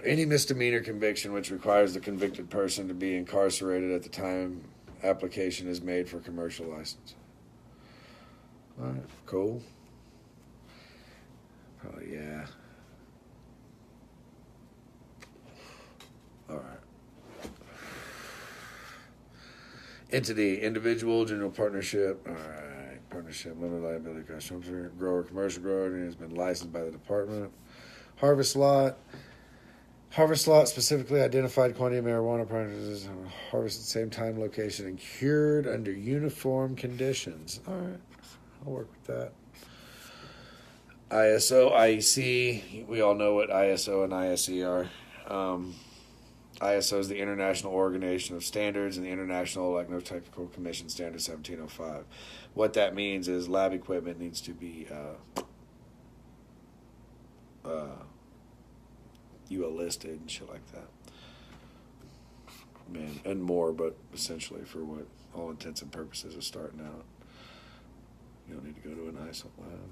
Any misdemeanor conviction which requires the convicted person to be incarcerated at the time application is made for commercial license. All right, cool. Probably, yeah. All right. Entity, individual, general partnership. All right. Partnership, limited liability, customer, grower, commercial grower, and has been licensed by the department. Harvest lot. Harvest lot, specifically identified quantity of marijuana products harvested at the same time, location, and cured under uniform conditions. All right. I'll work with that. ISO, IEC. We all know what ISO and ISE are. ISO is the International Organization of Standards and the International Electrotechnical Commission Standard 1705. What that means is lab equipment needs to be UL listed and shit like that. Man, and more, but essentially for what all intents and purposes is starting out. You don't need to go to an ISO lab.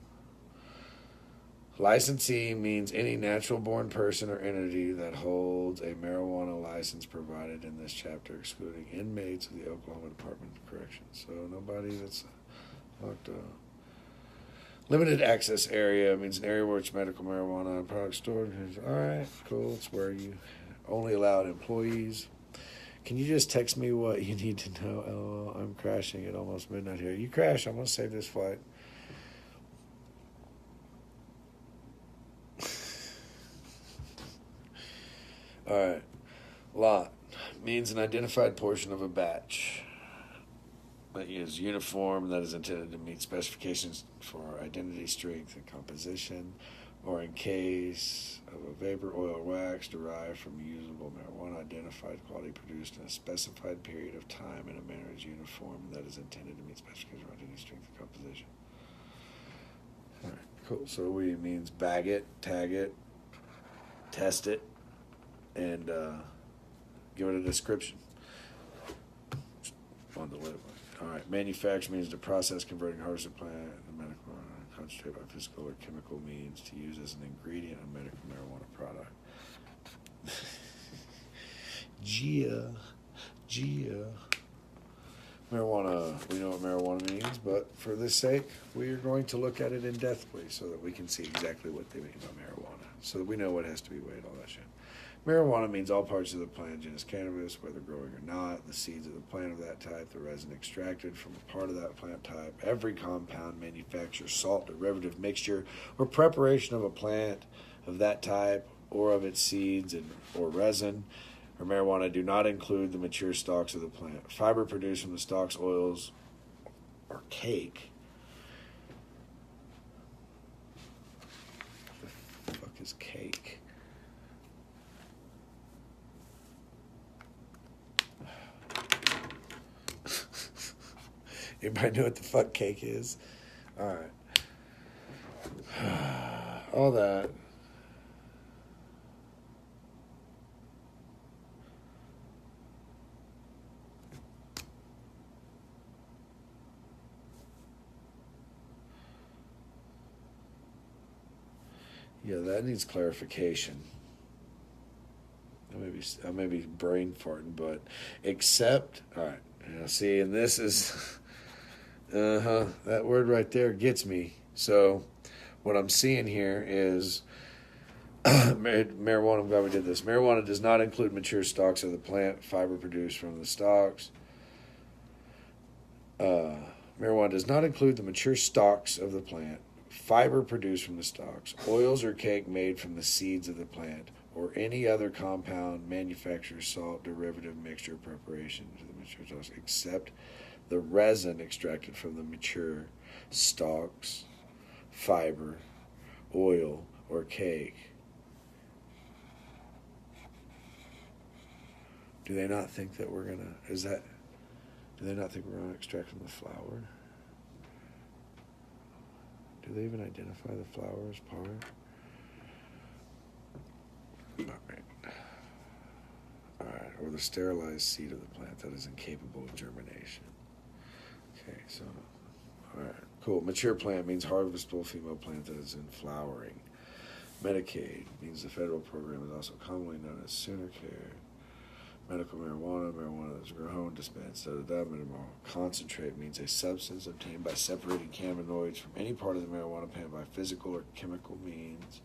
Licensee means any natural-born person or entity that holds a marijuana license provided in this chapter, excluding inmates of the Oklahoma Department of Corrections. So nobody that's locked up. Limited access area means an area where it's medical marijuana products stored. All right, cool. It's where you only allowed employees. Can you just text me what you need to know? LOL, I'm crashing at almost midnight here. You crash, I'm going to save this flight. All right. Lot means an identified portion of a batch that is uniform, that is intended to meet specifications for identity, strength, and composition, or in case of a vapor, oil, wax derived from usable marijuana, identified quality produced in a specified period of time in a manner is uniform, that is intended to meet specifications for identity, strength, and composition. All right, cool. So we means bag it, tag it, test it, and give it a description on the label. All right, manufacture means the process converting harvested plant and medical marijuana concentrate by physical or chemical means to use as an ingredient of medical marijuana product. Gia. Marijuana, we know what marijuana means, but for this sake, we are going to look at it in-depthly so that we can see exactly what they mean by marijuana, so that we know what has to be weighed, all that shit. Marijuana means all parts of the plant genus cannabis, whether growing or not, the seeds of the plant of that type, the resin extracted from a part of that plant type, every compound, manufacture, salt, derivative, mixture, or preparation of a plant of that type or of its seeds and or resin or marijuana do not include the mature stalks of the plant. Fiber produced from the stalks, oils, or cake. What the fuck is cake? Anybody know what the fuck cake is? All right. All that. Yeah, that needs clarification. I may be brain farting, but except, all right. Now see, and this is, that word right there gets me. So what I'm seeing here is marijuana, I'm glad we did this. Marijuana does not include mature stalks of the plant, fiber produced from the stalks. Marijuana does not include the mature stalks of the plant, fiber produced from the stalks, oils or cake made from the seeds of the plant, or any other compound, manufacturer, salt, derivative, mixture, preparation to the mature stalks, except the resin extracted from the mature stalks, fiber, oil, or cake. Do they not think that we're gonna? Do they not think we're gonna extract from the flower? Do they even identify the flower as part? All right. Or the sterilized seed of the plant that is incapable of germination. Okay, so, all right, cool. Mature plant means harvestable female plant that is in flowering. Medicaid means the federal program is also commonly known as Sooner Care. Medical marijuana, marijuana that's grown, dispensed, medical concentrate means a substance obtained by separating cannabinoids from any part of the marijuana plant by physical or chemical means.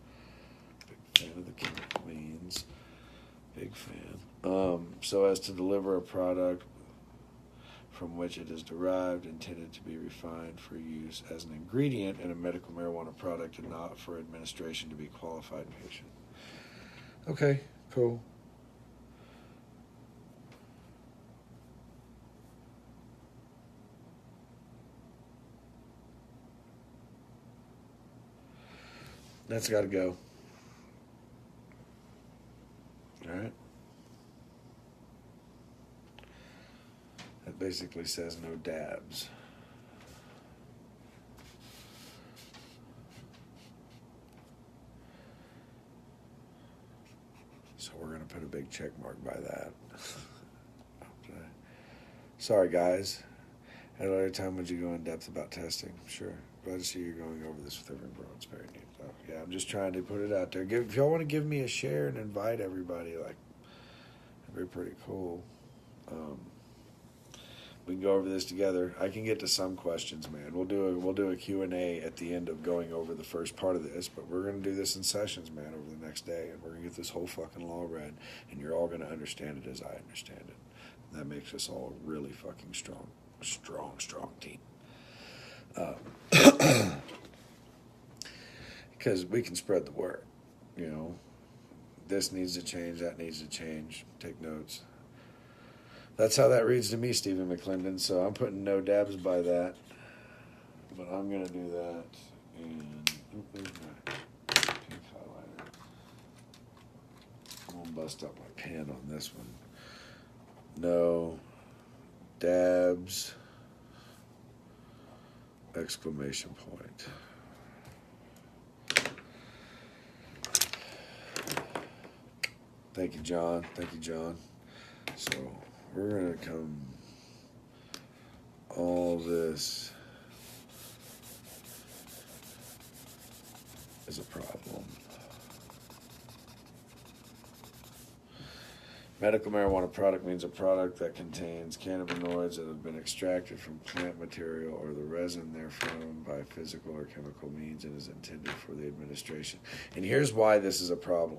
Big fan of the chemical means. Big fan. So as to deliver a product from which it is derived, intended to be refined for use as an ingredient in a medical marijuana product and not for administration to be qualified patient. Okay, cool. That's got to go. All right. That basically says no dabs. So we're going to put a big check mark by that. Okay. Sorry, guys. At a later time, would you go in depth about testing? Sure. Glad to see you're going over this with everyone, bro. It's very neat. So, yeah, I'm just trying to put it out there. If y'all want to give me a share and invite everybody, like, it'd be pretty cool. We can go over this together. I can get to some questions, man. We'll do a Q&A at the end of going over the first part of this, but we're going to do this in sessions, man, over the next day, and we're going to get this whole fucking law read, and you're all going to understand it as I understand it. And that makes us all a really fucking strong team. Because we can spread the word, you know. This needs to change, that needs to change. Take notes. That's how that reads to me, Stephen McClendon. So I'm putting no dabs by that. But I'm going to do that. And there's my pink highlighter. I'm going to bust up my pen on this one. No dabs. Exclamation point. Thank you, John. Thank you, John. So we're going to come all this is a problem. Medical marijuana product means a product that contains cannabinoids that have been extracted from plant material or the resin therefrom by physical or chemical means and is intended for the administration. And here's why this is a problem.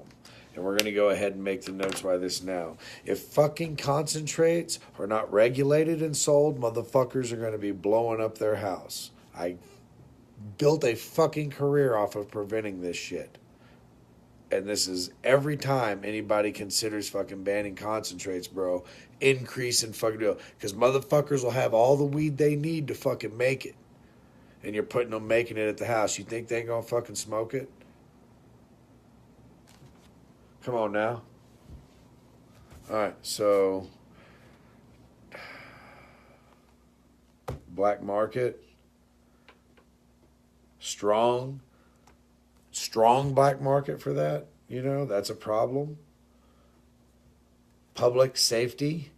And we're going to go ahead and make the notes why this now. If fucking concentrates are not regulated and sold, motherfuckers are going to be blowing up their house. I built a fucking career off of preventing this shit. And this is every time anybody considers fucking banning concentrates, bro, increase in fucking deal. Because motherfuckers will have all the weed they need to fucking make it. And you're putting them making it at the house. You think they ain't gonna fucking smoke it? Come on now. Alright, so black market. Strong black market for that. You know, that's a problem. Public safety.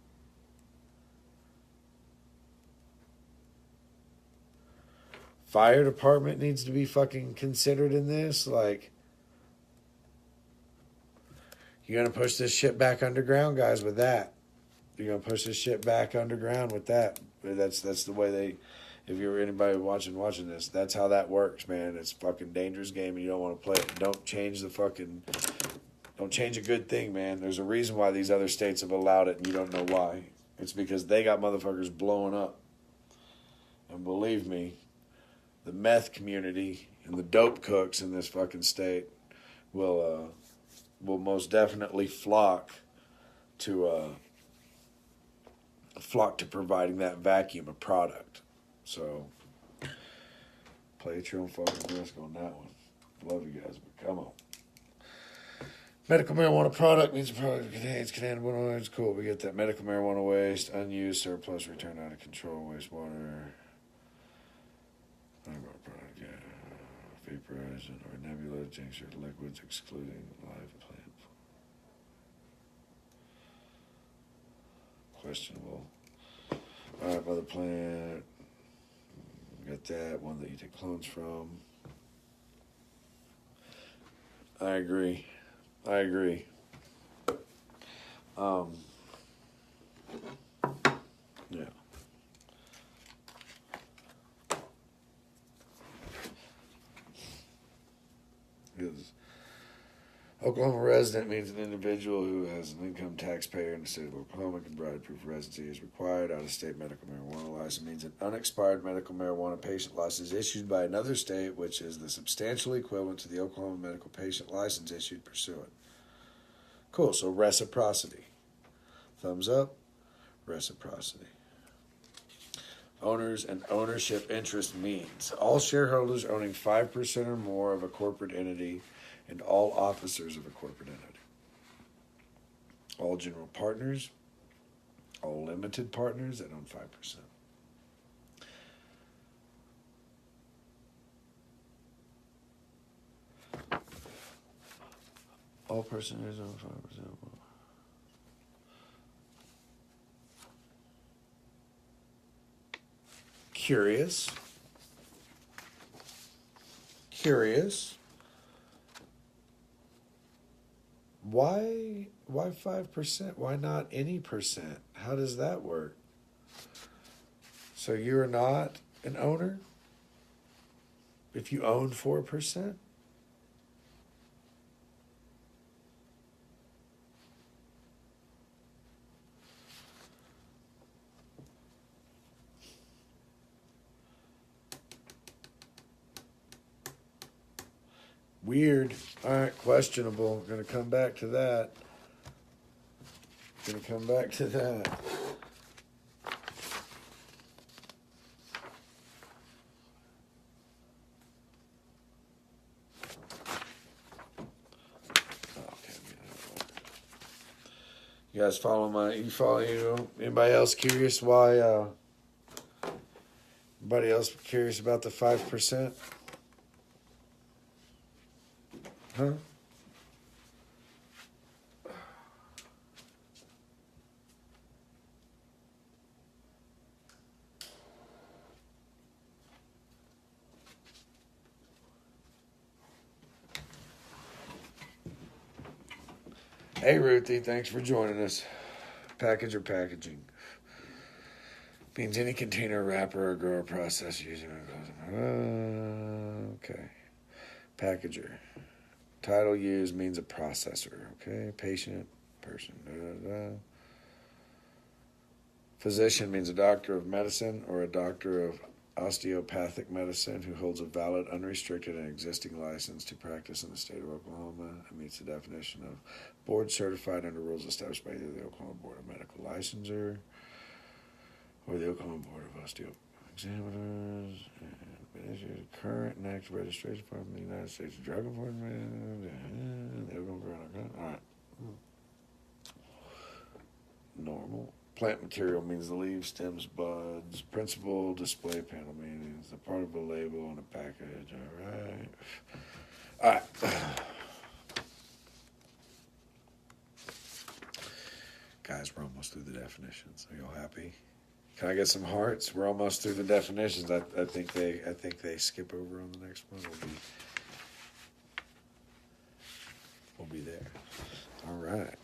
Fire department needs to be fucking considered in this. Like, you're going to push this shit back underground, guys, with that. You're going to push this shit back underground with that. That's the way they... If you're anybody watching this, that's how that works, man. It's a fucking dangerous game and you don't want to play it. Don't change a good thing, man. There's a reason why these other states have allowed it and you don't know why. It's because they got motherfuckers blowing up. And believe me, the meth community and the dope cooks in this fucking state will most definitely flock to providing that vacuum of product. So, play at your own fucking risk on that one. Love you guys, but come on. Medical marijuana product means a product that contains cannabinoids. Cool, we get that. Medical marijuana waste, unused surplus, return out of control, wastewater. Product, yeah. Vaporizing or nebula tincture liquids excluding live plant. Questionable. Alright, mother plant. Got that one that you take clones from. I agree. Oklahoma resident means an individual who has an income taxpayer in the state of Oklahoma can provide proof of residency as required. Out-of-state medical marijuana license means an unexpired medical marijuana patient license issued by another state, which is the substantial equivalent to the Oklahoma medical patient license issued pursuant. Cool, so reciprocity. Thumbs up, reciprocity. Owners and ownership interest means all shareholders owning 5% or more of a corporate entity and all officers of a corporate entity. All general partners, all limited partners that own 5%. All personages own 5%. Curious. Why 5%? Why not any percent? How does that work? So you're not an owner if you own 4%? Weird. All right, questionable. Going to come back to that. You guys anybody else curious why, anybody else curious about the 5%? Huh? Hey Ruthie, thanks for joining us. Package or packaging means any container, wrapper, or grower process using. Okay. Packager. Title used means a processor. Okay. Patient, person. Physician means a doctor of medicine or a doctor of osteopathic medicine who holds a valid, unrestricted, and existing license to practice in the state of Oklahoma. It meets the definition of board certified under rules established by either the Oklahoma Board of Medical Licensure or the Oklahoma Board of Osteo Examiners. Been issued current and active registration from the United States Drug Enforcement. All right. Normal. Plant material means the leaves, stems, buds. Principal display panel means the part of a label and a package. All right. Guys, we're almost through the definitions. Are y'all happy? Can I get some hearts? We're almost through the definitions. I think they skip over on the next one. We'll be there. All right.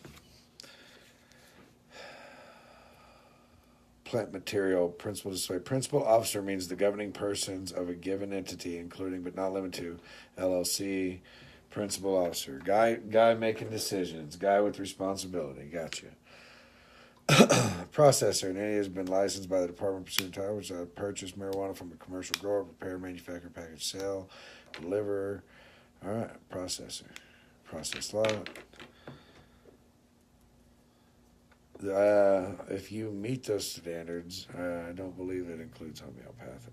Plant material, principal display. Principal officer means the governing persons of a given entity, including but not limited to LLC. Principal officer, guy making decisions, guy with responsibility. Gotcha. Processor, an entity has been licensed by the Department of Pursuit Title, which purchase marijuana from a commercial grower, prepare, manufacture, package, sell, deliver. All right, processor, process lot. If you meet those standards, I don't believe it includes homeopathic.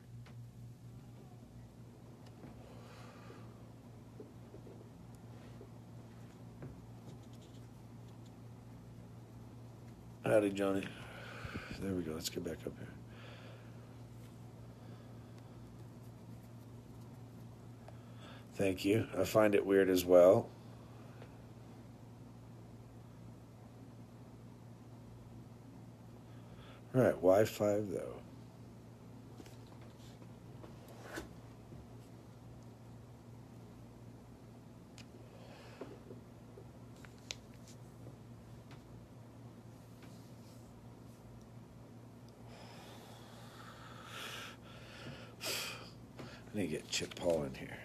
Howdy, Johnny. There we go. Let's get back up here. Thank you. I find it weird as well. All right, why 5 though? I need to get Chip Paul in here.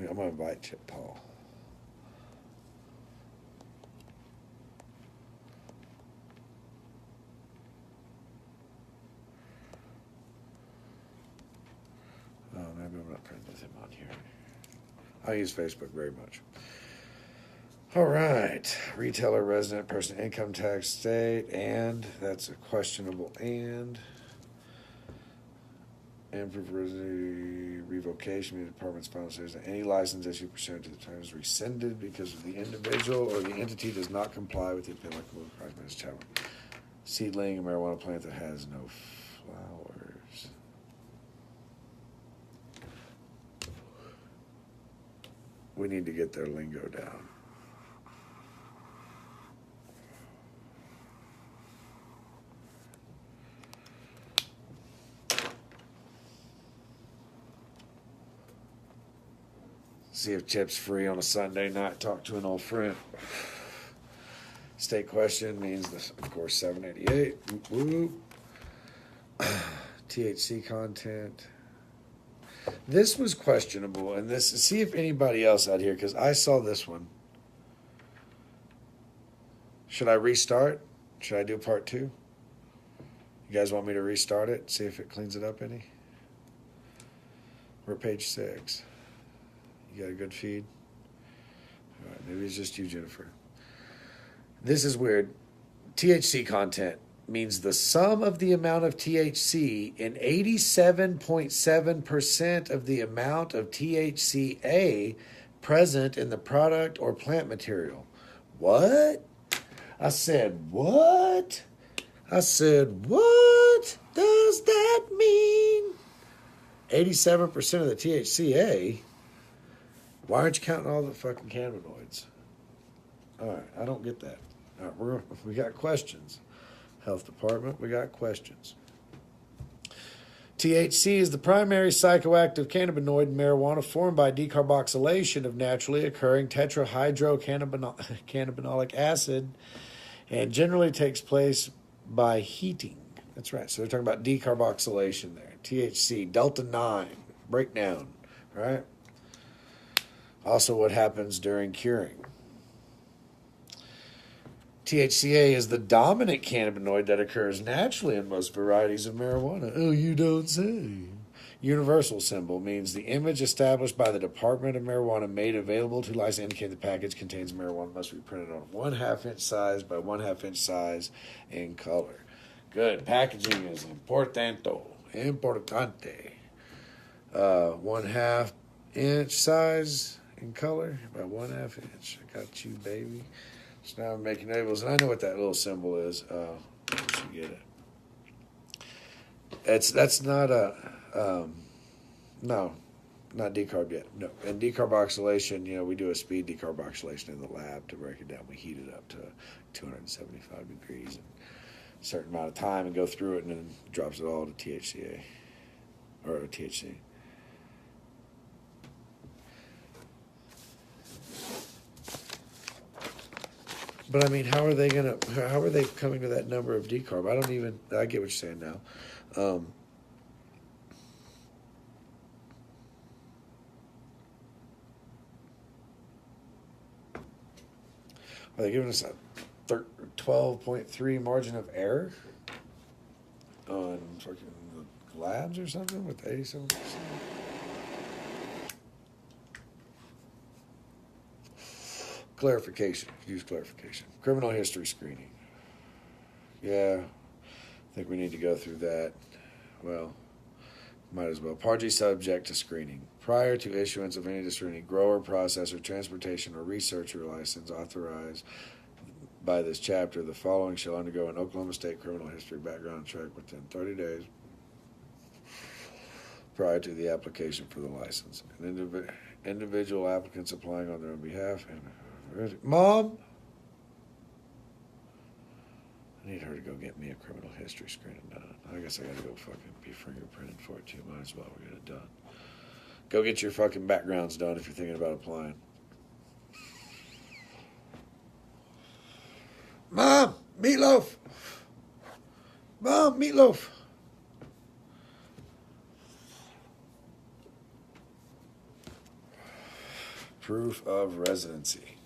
I'm going to invite Chip Paul. Oh, maybe I'm not friends with him on here. I use Facebook very much. All right. Retailer, resident, person, income tax, state, and that's a questionable and for revocation, the department's final says that any license issued pursuant to the terms is rescinded because of the individual or the entity does not comply with the applicable requirements. Challenge. Seedling, a marijuana plant that has no flowers. We need to get their lingo down. See if Chip's free on a Sunday night. Talk to an old friend. State question means, this, of course, 788. Woo. THC content. This was questionable, and this. See if anybody else out here, because I saw this one. Should I restart? Should I do part 2? You guys want me to restart it? See if it cleans it up any? We're at page 6. You got a good feed? All right, maybe it's just you, Jennifer. This is weird. THC content means the sum of the amount of THC in 87.7% of the amount of THCA present in the product or plant material. What? I said, what? I said, what does that mean? 87% of the THCA? Why aren't you counting all the fucking cannabinoids? All right, I don't get that. All right, we got questions. Health Department, we got questions. THC is the primary psychoactive cannabinoid in marijuana formed by decarboxylation of naturally occurring tetrahydrocannabinolic acid and generally takes place by heating. That's right. So they're talking about decarboxylation there. THC, delta 9, breakdown, right? Also what happens during curing. THCA is the dominant cannabinoid that occurs naturally in most varieties of marijuana. Oh, you don't say. Universal symbol means the image established by the Department of Marijuana made available to license indicate the package contains marijuana must be printed on 1/2 inch size by 1/2 inch size in color. Good. Packaging is importante. 1/2 inch size in color by 1/2 inch. I got you, baby. So now I'm making labels, and I know what that little symbol is. You should get it. That's not a no, not decarb yet. No, and decarboxylation. We do a speed decarboxylation in the lab to break it down. We heat it up to 275 degrees in a certain amount of time and go through it, and then drops it all to THCA or THC. But I mean, how are they coming to that number of decarb? I get what you're saying now. Are they giving us a 12.3 margin of error on fucking labs or something with 87%? Clarification. Use clarification. Criminal history screening. Yeah, I think we need to go through that. Well, might as well. Party subject to screening. Prior to issuance of any discerning grower, processor, transportation, or researcher license authorized by this chapter, the following shall undergo an Oklahoma State criminal history background check within 30 days prior to the application for the license. An individual applicants applying on their own behalf. Mom, I need her to go get me a criminal history screening done. I guess I gotta go fucking be fingerprinted for it too. Might as well get it done. Go get your fucking backgrounds done if you're thinking about applying. Mom, meatloaf. Mom, meatloaf. Proof of residency.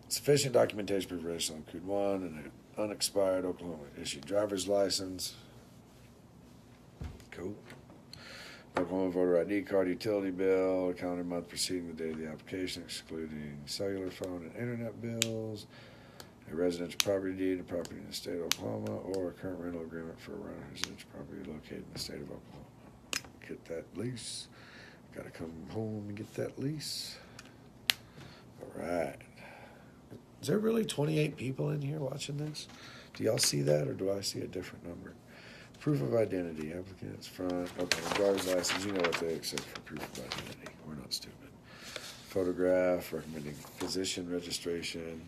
Sufficient documentation proof of residency will include one, an unexpired Oklahoma issued driver's license. Cool. Oklahoma voter ID card, utility bill, calendar month preceding the date of the application, excluding cellular phone and internet bills, a residential property deed, a property in the state of Oklahoma, or a current rental agreement for a rental residential property located in the state of Oklahoma. Get that lease. Got to come home and get that lease. All right. Is there really 28 people in here watching this? Do y'all see that, or do I see a different number? Proof of identity, applicant's front, okay, driver's license, you know what they accept for proof of identity. We're not stupid. Photograph, recommending physician registration.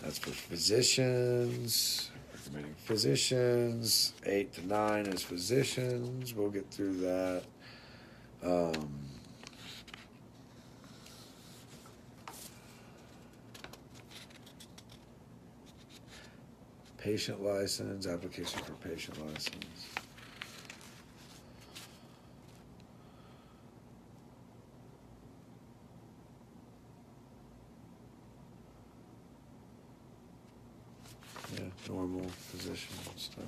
That's for physicians. Recommending physicians. 8 to 9 is physicians. We'll get through that. Patient license, application for patient license. Yeah, normal physician stuff.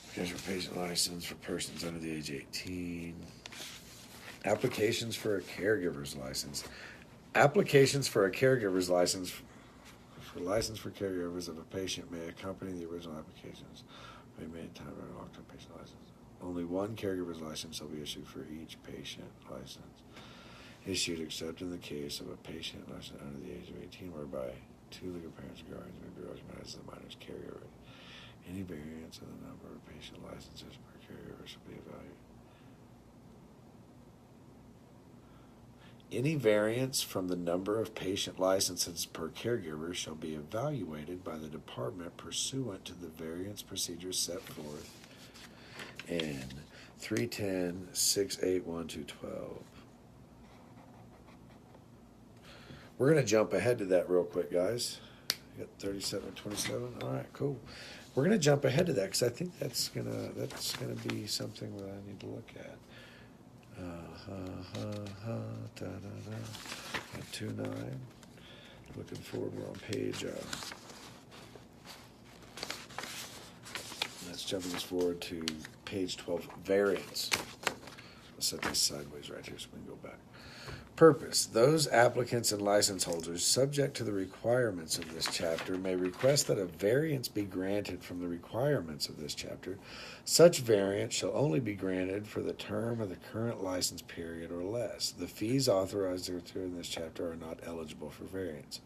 Application for patient license for persons under the age of 18. Applications for a caregiver's license. Applications for a caregiver's license. For license for caregivers of a patient may accompany the original applications. May be made in time for a long-term patient license. Only one caregiver's license shall be issued for each patient license. Issued except in the case of a patient license under the age of 18, whereby two legal parents or guardians may be recognized as the minor's caregiver. Any variance of the number of patient licenses per caregiver shall be evaluated. Any variance from the number of patient licenses per caregiver shall be evaluated by the department pursuant to the variance procedures set forth in 310-681-12. We're going to jump ahead to that real quick, guys. You got 37-27. All right, cool. We're going to jump ahead to that because I think that's gonna be something that I need to look at. 29. Looking forward, we're on page. Let's jump this forward to page 12. Variance. Let's set this sideways right here so we can go back. Purpose. Those applicants and license holders subject to the requirements of this chapter may request that a variance be granted from the requirements of this chapter. Such variance shall only be granted for the term of the current license period or less. The fees authorized in this chapter are not eligible for variance.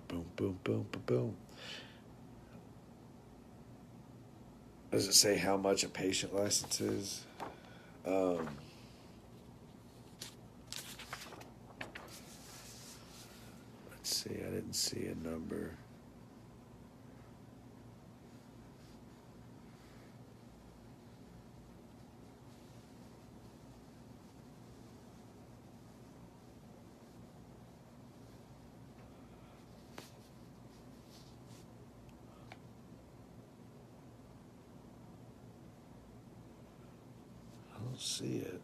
Boom, boom, boom, boom, boom. Does it say how much a patient license is? Let's see, I didn't see a number. I don't see it.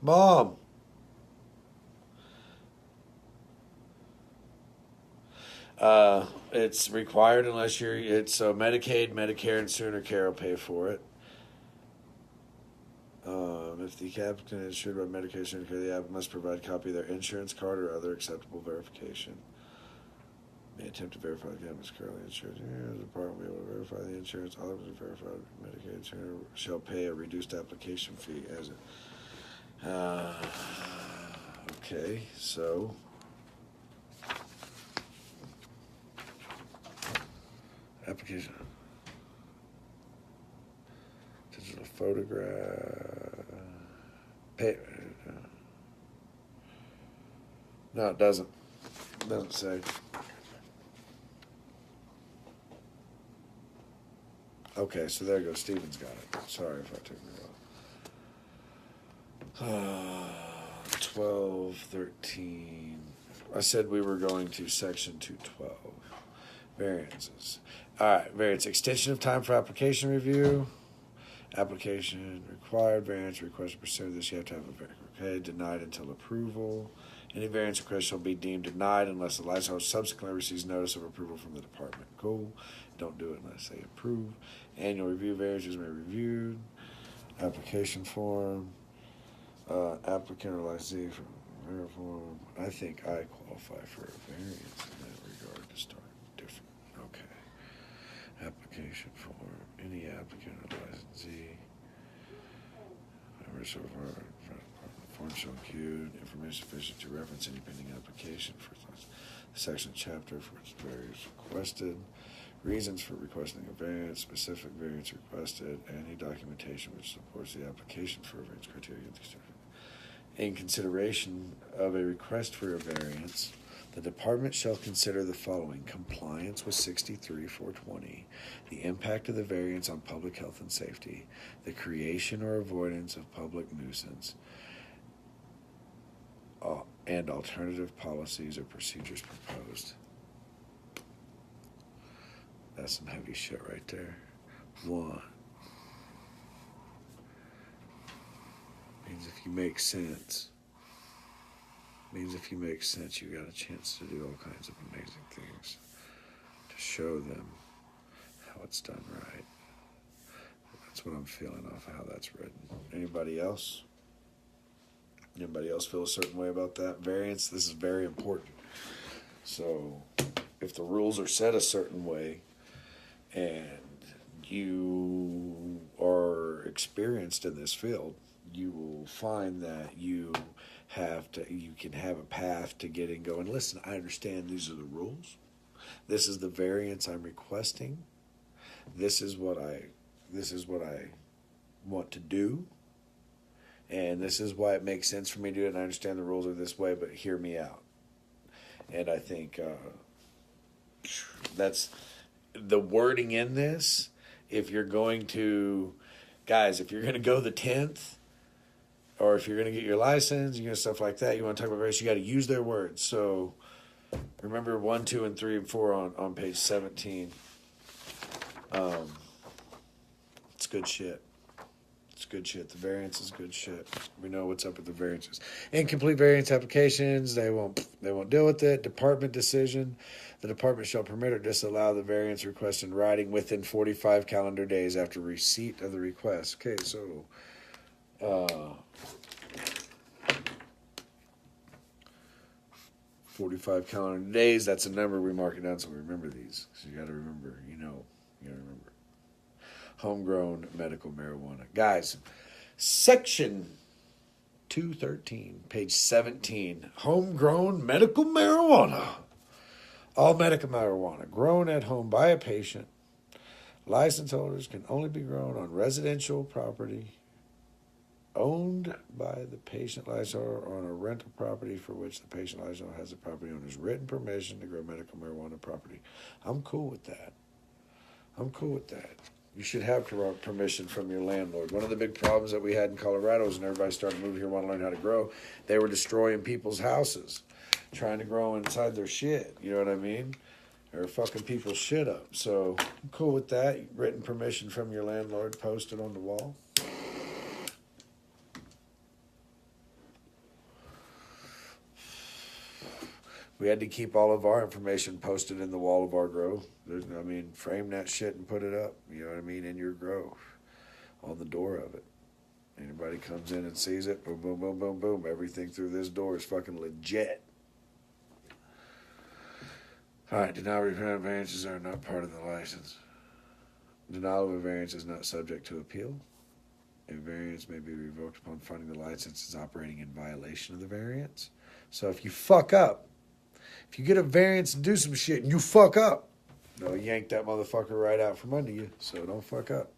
Mom. It's required unless it's Medicaid, Medicare, and Sooner Care will pay for it. If the applicant is insured by Medicare, Sooner Care, the applicant must provide a copy of their insurance card or other acceptable verification. May attempt to verify the applicant is currently insured. The department will be able to verify the insurance. All of it verified Medicaid Sooner shall pay a reduced application fee as it. Okay, so application, digital photograph, pay. No, it doesn't. It doesn't say. Okay, so there you go. Steven's got it. Sorry if I took it wrong. 1213. I said we were going to section 212. Variances. All right, variance. Extension of time for application review. Application required. Variance request to pursue this. You have to have a variance. Okay, denied until approval. Any variance request shall be deemed denied unless the license holder subsequently receives notice of approval from the department. Cool. Don't do it unless they approve. Annual review variances may be reviewed. Application form. Applicant or licensee from form. I think I qualify for a variance in that regard to start different. Okay. Application form. Any applicant or licensee. Form shall include information sufficient to reference any pending application for the section chapter for its variance requested. Reasons for requesting a variance, specific variance requested, any documentation which supports the application for a variance criteria. In consideration of a request for a variance, the department shall consider the following: compliance with 63-420, the impact of the variance on public health and safety, the creation or avoidance of public nuisance, and alternative policies or procedures proposed. That's some heavy shit right there. One. Means if you make sense. Means if you make sense, you got a chance to do all kinds of amazing things. To show them how it's done right. That's what I'm feeling off of how that's written. Anybody else? Anybody else feel a certain way about that? Variance, this is very important. So, if the rules are set a certain way, and you are experienced in this field, you will find that you can have a path to getting going. Listen, I understand these are the rules. This is the variance I'm requesting. This is what I want to do. And this is why it makes sense for me to do it. And I understand the rules are this way, but hear me out. And I think that's the wording in this. If you're going to, guys, if you're going to go the 10th, or if you're going to get your license, you know, stuff like that, you want to talk about variance, you got to use their words. So remember 1, 2, and 3, and 4 on page 17. It's good shit. It's good shit. The variance is good shit. We know what's up with the variances. Incomplete variance applications, they won't deal with it. Department decision. The department shall permit or disallow the variance request in writing within 45 calendar days after receipt of the request. Okay, so 45 calendar days, that's a number. We mark it down so we remember these. So you got to remember, you got to remember. Homegrown medical marijuana. Guys, section 213, page 17. Homegrown medical marijuana. All medical marijuana grown at home by a patient. License holders can only be grown on residential property owned by the patient license holder or on a rental property for which the patient license holder has the property owner's written permission to grow medical marijuana property. I'm cool with that. You should have permission from your landlord. One of the big problems that we had in Colorado is when everybody started moving here, wanting to learn how to grow, they were destroying people's houses, trying to grow inside their shit. You know what I mean? Or fucking people's shit up. So I'm cool with that. Written permission from your landlord posted on the wall. We had to keep all of our information posted in the wall of our grow. Frame that shit and put it up, you know what I mean, in your grow, on the door of it. Anybody comes in and sees it, boom, boom, boom, boom, boom. Everything through this door is fucking legit. All right, denial of variances are not part of the license. Denial of a variance is not subject to appeal. A variance may be revoked upon finding the license is operating in violation of the variance. So if you fuck up, if you get a variance and do some shit and you fuck up, they'll yank that motherfucker right out from under you. So don't fuck up.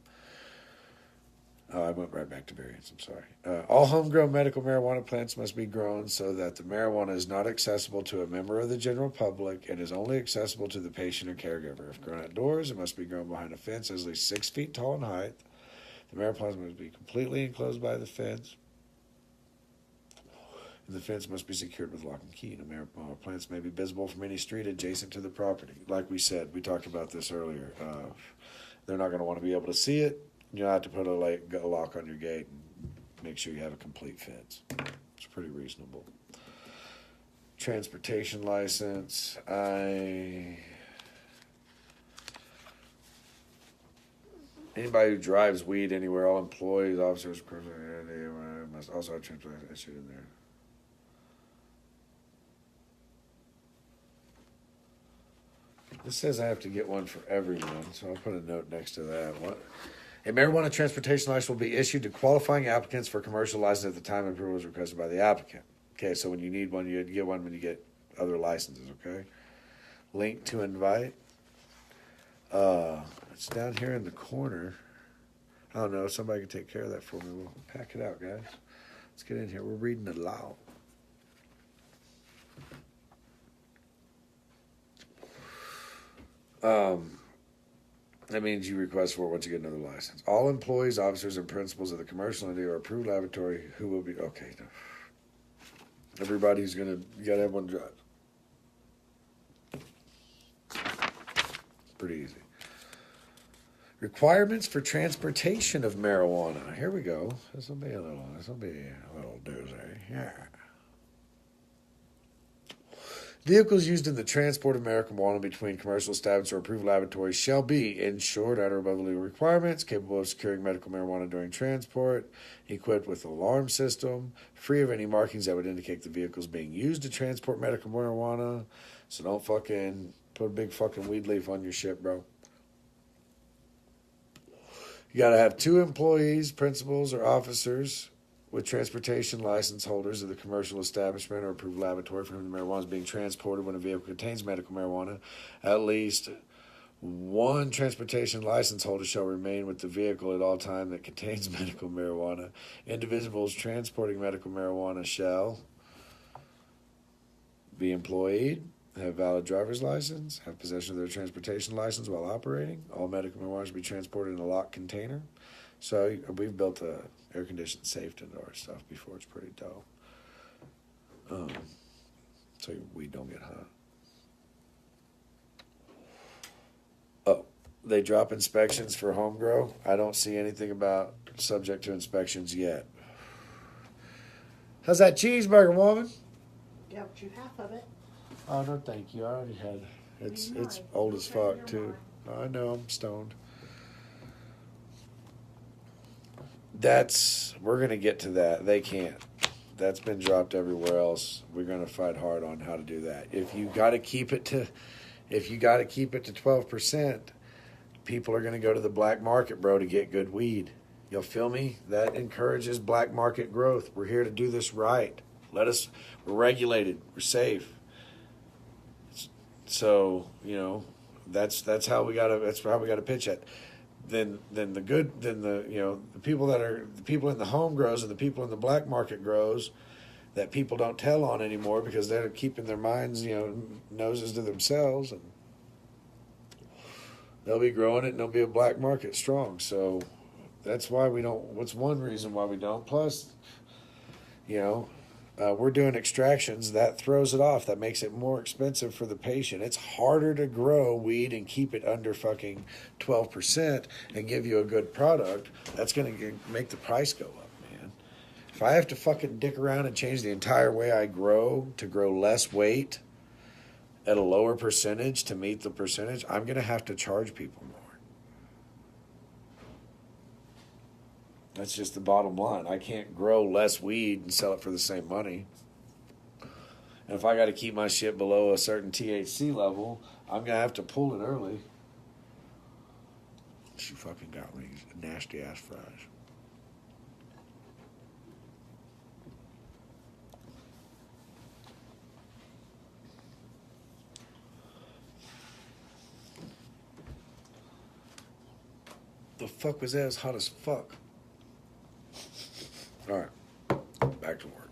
I went right back to variance. I'm sorry. All homegrown medical marijuana plants must be grown so that the marijuana is not accessible to a member of the general public and is only accessible to the patient or caregiver. If grown outdoors, it must be grown behind a fence at least 6 feet tall in height. The marijuana must be completely enclosed by the fence. The fence must be secured with lock and key. No marijuana plants may be visible from any street adjacent to the property. Like we said, we talked about this earlier. They're not going to want to be able to see it. You'll have to put a lock on your gate and make sure you have a complete fence. It's pretty reasonable. Transportation license. Anybody who drives weed anywhere, all employees, officers, they must also have transportation issued in there. This says I have to get one for everyone, so I'll put a note next to that. What? A marijuana transportation license will be issued to qualifying applicants for commercial license at the time approval is requested by the applicant. Okay, so when you need one, you get one when you get other licenses, okay? Link to invite. It's down here in the corner. I don't know. Somebody can take care of that for me. We'll pack it out, guys. Let's get in here. We're reading it loud. That means you request for it once you get another license. All employees, officers, and principals of the commercial entity or approved laboratory who will be okay. Everybody's you gotta have one drive. Pretty easy. Requirements for transportation of marijuana. Here we go. This will be a little doozy. Yeah. Vehicles used in the transport of marijuana between commercial establishments or approved laboratories shall be insured at or above the legal requirements, capable of securing medical marijuana during transport, equipped with an alarm system, free of any markings that would indicate the vehicle is being used to transport medical marijuana. So don't fucking put a big fucking weed leaf on your shit, bro. You got to have 2 employees, principals, or officers with transportation license holders of the commercial establishment or approved laboratory for whom the marijuana is being transported when a vehicle contains medical marijuana. At least 1 transportation license holder shall remain with the vehicle at all time that contains medical marijuana. Individuals transporting medical marijuana shall be employed, have valid driver's license, have possession of their transportation license while operating. All medical marijuana should be transported in a locked container. So we've built a air-conditioned safe indoor stuff before. It's pretty dope. So your weed don't get hot. Oh, they drop inspections for home grow. I don't see anything about subject to inspections yet. How's that cheeseburger, woman? Yeah, but you half of it. Oh, no, thank you. I already had it. It's Mine. old as fuck, You're too. mine. I know, I'm stoned. We're going to get to that. They can't. That's been dropped everywhere else. We're going to fight hard on how to do that. If you got to keep it to 12%, people are going to go to the black market, bro, to get good weed. You'll feel me? That encourages black market growth. We're here to do this right. We're regulated. We're safe. So, that's how we got to pitch it. Then the people in the home grows and the people in the black market grows that people don't tell on anymore because they're keeping their minds, noses to themselves, and they'll be growing it and there'll be a black market strong. So that's why we don't. What's one reason why we don't? Plus, we're doing extractions. That throws it off. That makes it more expensive for the patient. It's harder to grow weed and keep it under fucking 12% and give you a good product. That's going to make the price go up, man. If I have to fucking dick around and change the entire way I grow to grow less weight at a lower percentage to meet the percentage, I'm going to have to charge people more. That's just the bottom line. I can't grow less weed and sell it for the same money. And if I got to keep my shit below a certain THC level, I'm going to have to pull it early. She fucking got me nasty ass fries. The fuck was that? It was hot as fuck. All right, back to work.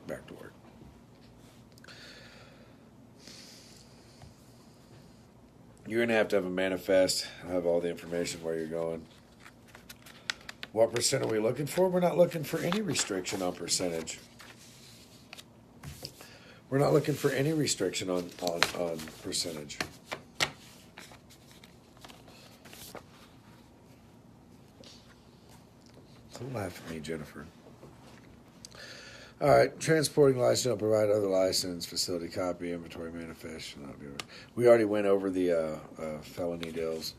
You're going to have a manifest, have all the information where you're going. What percent are we looking for? We're not looking for any restriction on percentage. We're not looking for any restriction on percentage. Don't laugh at me, Jennifer. All right, transporting license, shall provide other license, facility copy, inventory manifest. Shall not be. We already went over the felony deals.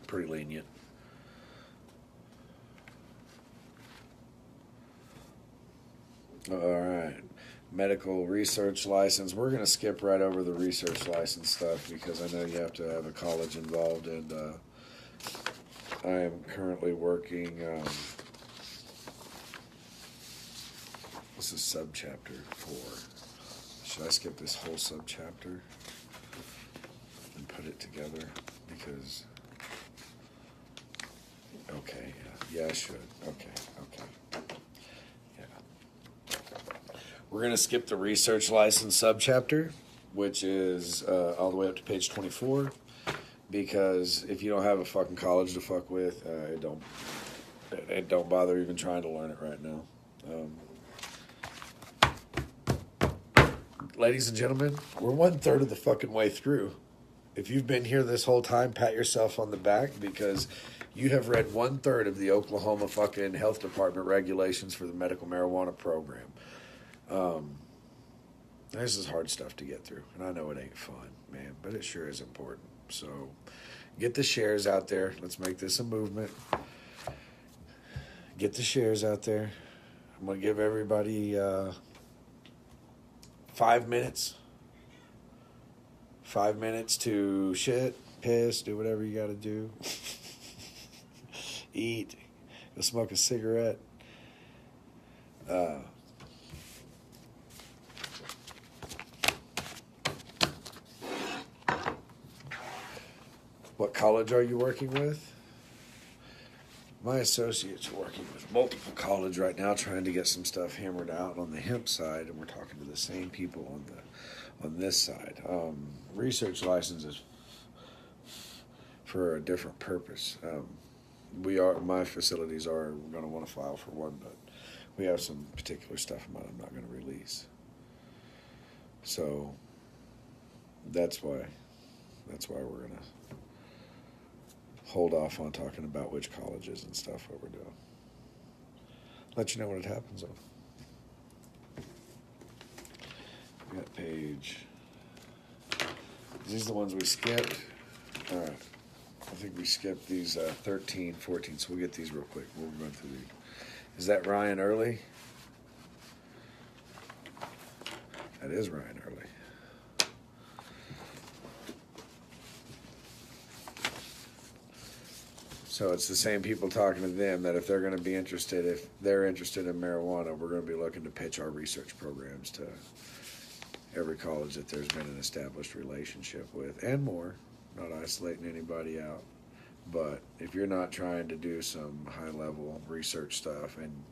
Pretty lenient. All right, medical research license. We're going to skip right over the research license stuff because I know you have to have a college involved, and I am currently working. This is subchapter 4. Should I skip this whole subchapter and put it together? Because, okay, yeah, I should. Okay. Yeah. We're going to skip the research license subchapter, which is all the way up to page 24, because if you don't have a fucking college to fuck with, it don't bother even trying to learn it right now. Ladies and gentlemen, we're 1/3 of the fucking way through. If you've been here this whole time, pat yourself on the back because you have read 1/3 of the Oklahoma fucking health department regulations for the medical marijuana program. This is hard stuff to get through, and I know it ain't fun, man, but it sure is important. So get the shares out there. Let's make this a movement. Get the shares out there. I'm going to give everybody 5 minutes. 5 minutes to shit, piss, do whatever you got to do. Eat, go smoke a cigarette. What college are you working with? My associates are working with multiple colleges right now, trying to get some stuff hammered out on the hemp side, and we're talking to the same people on this side. Research for a different purpose. My facilities are going to want to file for one, but we have some particular stuff in mind I'm not going to release. So that's why we're going to hold off on talking about which colleges and stuff, what we're doing. Let you know when it happens, though. We got page. These are the ones we skipped. All right. I think we skipped these 13, 14, so we'll get these real quick. We'll run through these. Is that Ryan Early? That is Ryan Early. So it's the same people talking to them that if they're going to be interested, if they're interested in marijuana, we're going to be looking to pitch our research programs to every college that there's been an established relationship with, and more, not isolating anybody out. But if you're not trying to do some high-level research stuff, and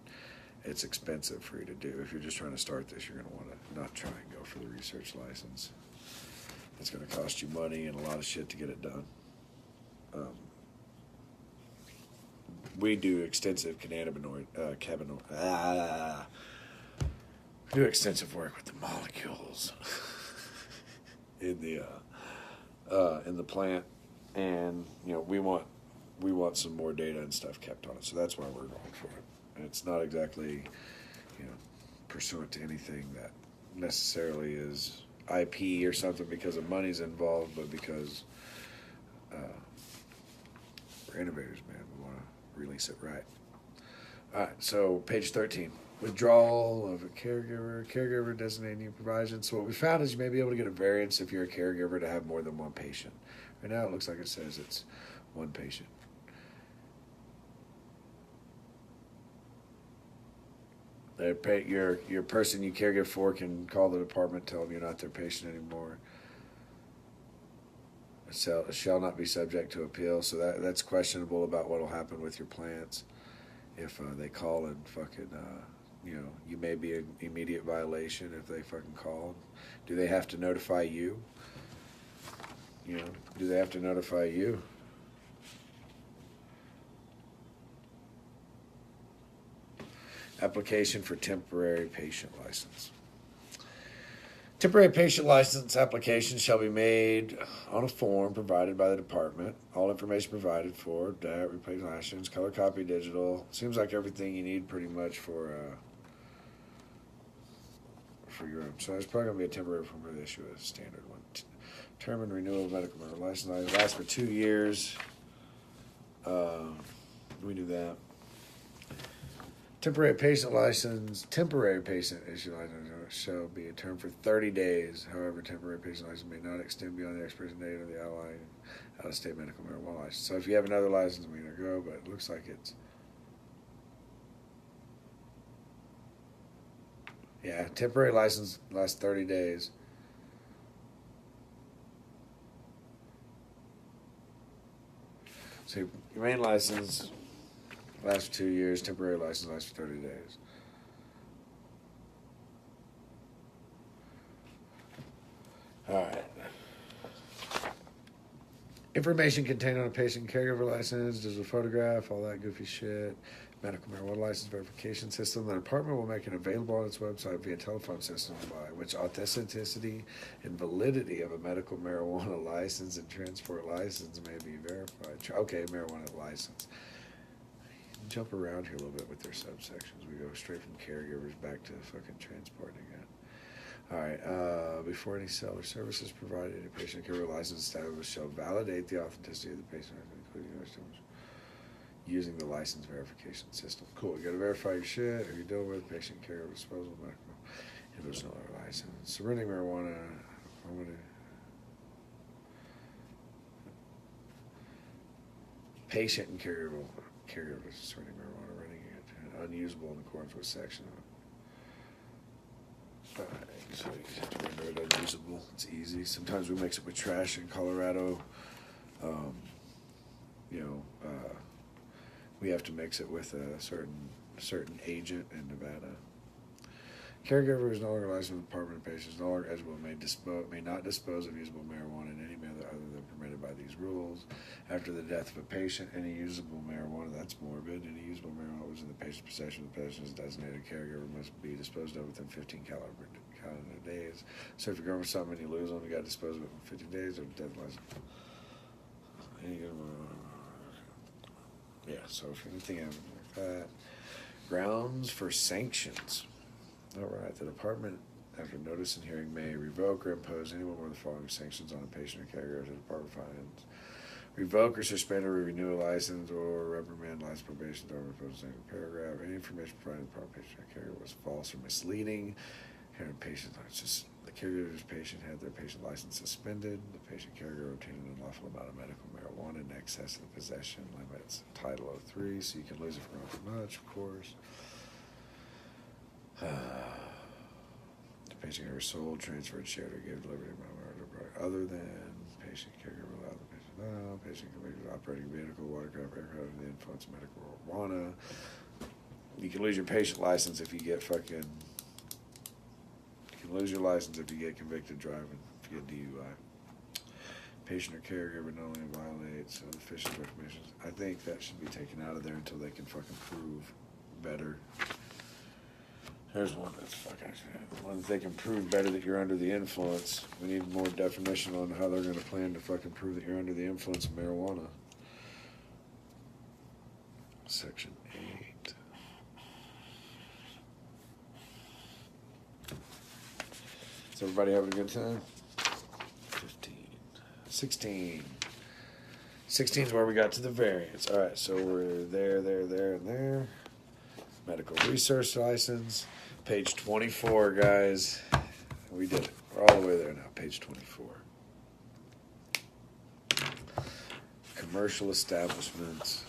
it's expensive for you to do, if you're just trying to start this, you're going to want to not try and go for the research license. It's going to cost you money and a lot of shit to get it done. We do extensive do extensive work with the molecules in the plant, and we want some more data and stuff kept on it. So that's why we're going for it. And it's not exactly pursuant to anything that necessarily is IP or something because of money's involved, but because we're innovators, man. We want to release it right. All right, so page 13. Withdrawal of a caregiver designating provision. So what we found is you may be able to get a variance if you're a caregiver to have more than one patient. Right now it looks like it says it's one patient. Your person you caregiver for can call the department, tell them you're not their patient anymore. Shall not be subject to appeal. So that's questionable about what will happen with your plants if they call and fucking you may be an immediate violation if they fucking call. Do they have to notify you? Do they have to notify you? Application for temporary patient license. Temporary patient license applications shall be made on a form provided by the department. All information provided for that replace license, color copy, digital. Seems like everything you need pretty much for your own. So it's probably gonna be a temporary form to issue a standard one. Term and renewal of medical marijuana license lasts for 2 years. We do that. Temporary patient issue license shall be a term for 30 days. However, temporary patient license may not extend beyond the expiration date of the out-of-state medical marijuana license. So if you have another license, we can go, but it looks like it's... Yeah, temporary license lasts 30 days. So your main license lasts for 2 years, temporary license lasts for 30 days. All right. Information contained on a patient caregiver license, digital photograph, all that goofy shit. Medical marijuana license verification system. The department will make it available on its website via telephone system by which authenticity and validity of a medical marijuana license and transport license may be verified. Okay, marijuana license. Jump around here a little bit with their subsections. We go straight from caregivers back to fucking transporting it. All right. Before any sale or service is provided, a patient caregiver license established shall validate the authenticity of the patient, including using the license verification system. Cool. You got to verify your shit. Who you deal with? Patient caregiver disposal medical. If there's no other license, surrendering marijuana. Patient and caregiver surrendering marijuana, renting it unusable in accordance with section. So you just have to render it unusable. It's easy. Sometimes we mix it with trash in Colorado. We have to mix it with a certain agent in Nevada. Caregiver is no longer licensed with the Department of Patients, no longer eligible, may not dispose of usable marijuana in any manner other than permitted by these rules. After the death of a patient, any usable marijuana, that's morbid, any usable marijuana was in the patient's possession, the patient's designated caregiver must be disposed of within 15 calendar days. So if you're going for something and you lose them, you got to dispose of it in 15 days or death license. Yeah, so if anything happens like that. Grounds for sanctions. All right, the department, after notice and hearing, may revoke or impose any one of the following sanctions on a patient or caregiver. The department finds revoke or suspend or renew a license or reprimand license probation or impose a sanction paragraph. Any information provided by the patient or caregiver was false or misleading. And patient, it's just the caregiver's patient had their patient license suspended. The patient caregiver obtained an unlawful amount of medical marijuana in excess of the possession limits. Title 03, so you can lose it for not too much, of course. The patient caregiver sold, transferred, shared, or gave delivery of marijuana other than patient caregiver allowed the patient. No, patient caregiver operating vehicle, watercraft, aircraft, under the influence of medical marijuana. You can lose your patient license if you get fucking. You can lose your license if you get convicted driving, if you get DUI. Patient or caregiver not only violates official recommendations. I think that should be taken out of there until they can fucking prove better. There's one that's fucking. One they can prove better that you're under the influence. We need more definition on how they're going to plan to fucking prove that you're under the influence of marijuana. Section 8. Is everybody having a good time? 15. 16. 16 is where we got to the variance. All right, so we're there, and there. Medical research license. Page 24, guys. We did it. We're all the way there now. Page 24. Commercial establishments.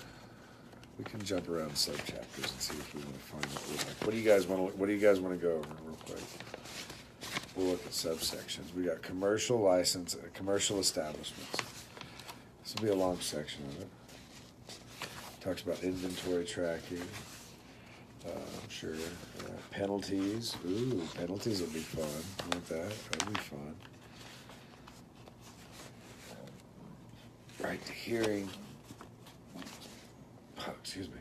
We can jump around subchapters and see if we want to find what we like. What do you guys want to go over real quick? We'll look at subsections. We got commercial license, commercial establishments. This will be a long section of it. Talks about inventory tracking. Sure. Penalties. Ooh, penalties will be fun. I want that. That'll be fun. Right to hearing. Oh, excuse me.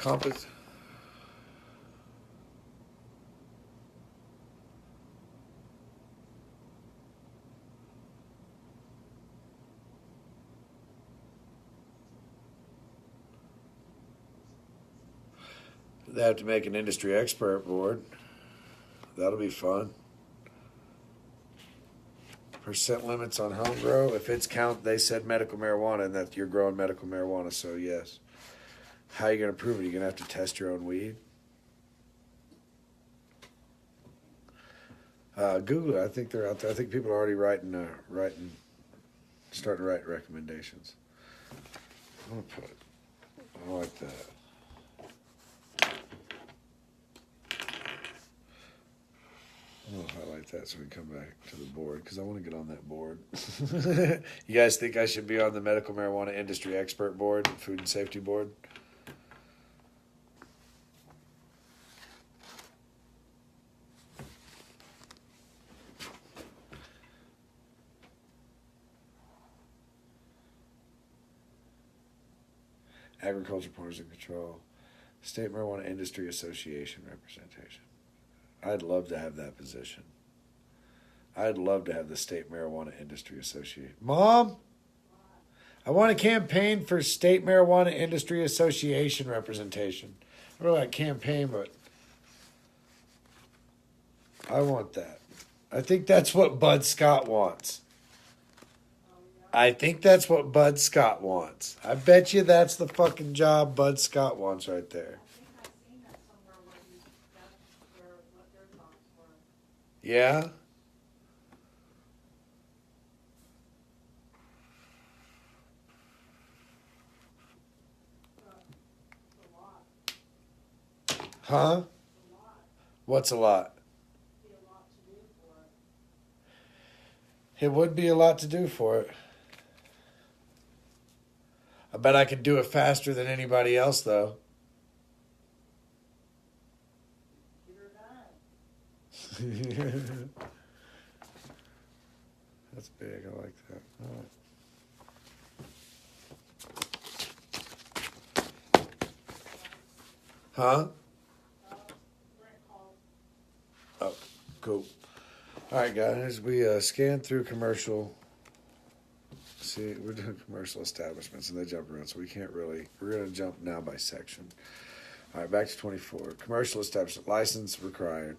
Compass. They have to make an industry expert board. That'll be fun. Percent limits on home grow. If it's count, they said medical marijuana and that you're growing medical marijuana, so yes. How are you going to prove it? You're going to have to test your own weed? Google it. I think they're out there. I think people are already starting to write recommendations. I'm going to put, I like that. I'll highlight that so we can come back to the board because I want to get on that board. You guys think I should be on the medical marijuana industry expert board, food and safety board? Agriculture Partners in Control, State Marijuana Industry Association representation. I'd love to have that position. I'd love to have the State Marijuana Industry Association. Mom, I want a campaign for State Marijuana Industry Association representation. I really like campaign, but I want that. I think that's what Bud Scott wants. I think that's what Bud Scott wants. I bet you that's the fucking job Bud Scott wants right there. Yeah? Huh? What's a lot? It would be a lot to do for it. I bet I could do it faster than anybody else, though. That's big. I like that. All right. Huh? Oh, cool. All right, guys. We scanned through commercial. See, we're doing commercial establishments, and they jump around, so we can't really. We're going to jump now by section. All right, back to 24. Commercial establishment. License required.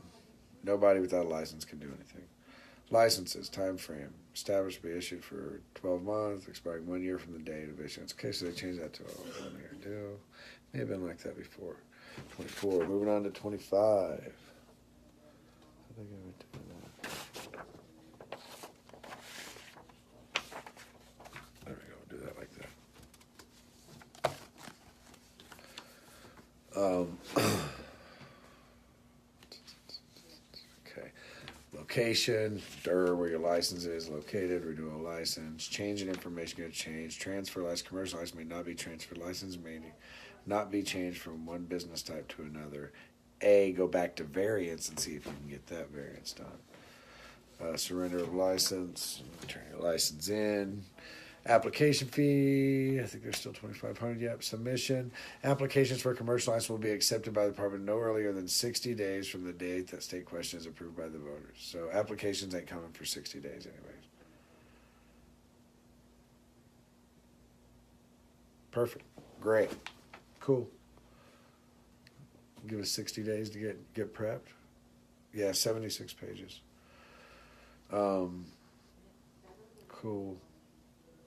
Nobody without a license can do anything. Licenses, time frame. Established to be issued for 12 months, expiring 1 year from the date of issuance. Okay, so they changed that to a 1 year deal. May have been like that before. 24. Moving on to 25. I think I went to that. There we go. Do that like that. Okay. Location, where your license is located, renewal license, change in information going to change, transfer license, commercial license may not be transferred, license may not be changed from one business type to another. Go back to variance and see if you can get that variance done. Surrender of license, turn your license in. Application fee, I think there's still $2,500. Yep. Submission. Applications for a commercial license will be accepted by the department no earlier than 60 days from the date that state question is approved by the voters. So applications ain't coming for 60 days anyways. Perfect. Great. Cool. Give us 60 days to get prepped. Yeah, 76 pages. Cool.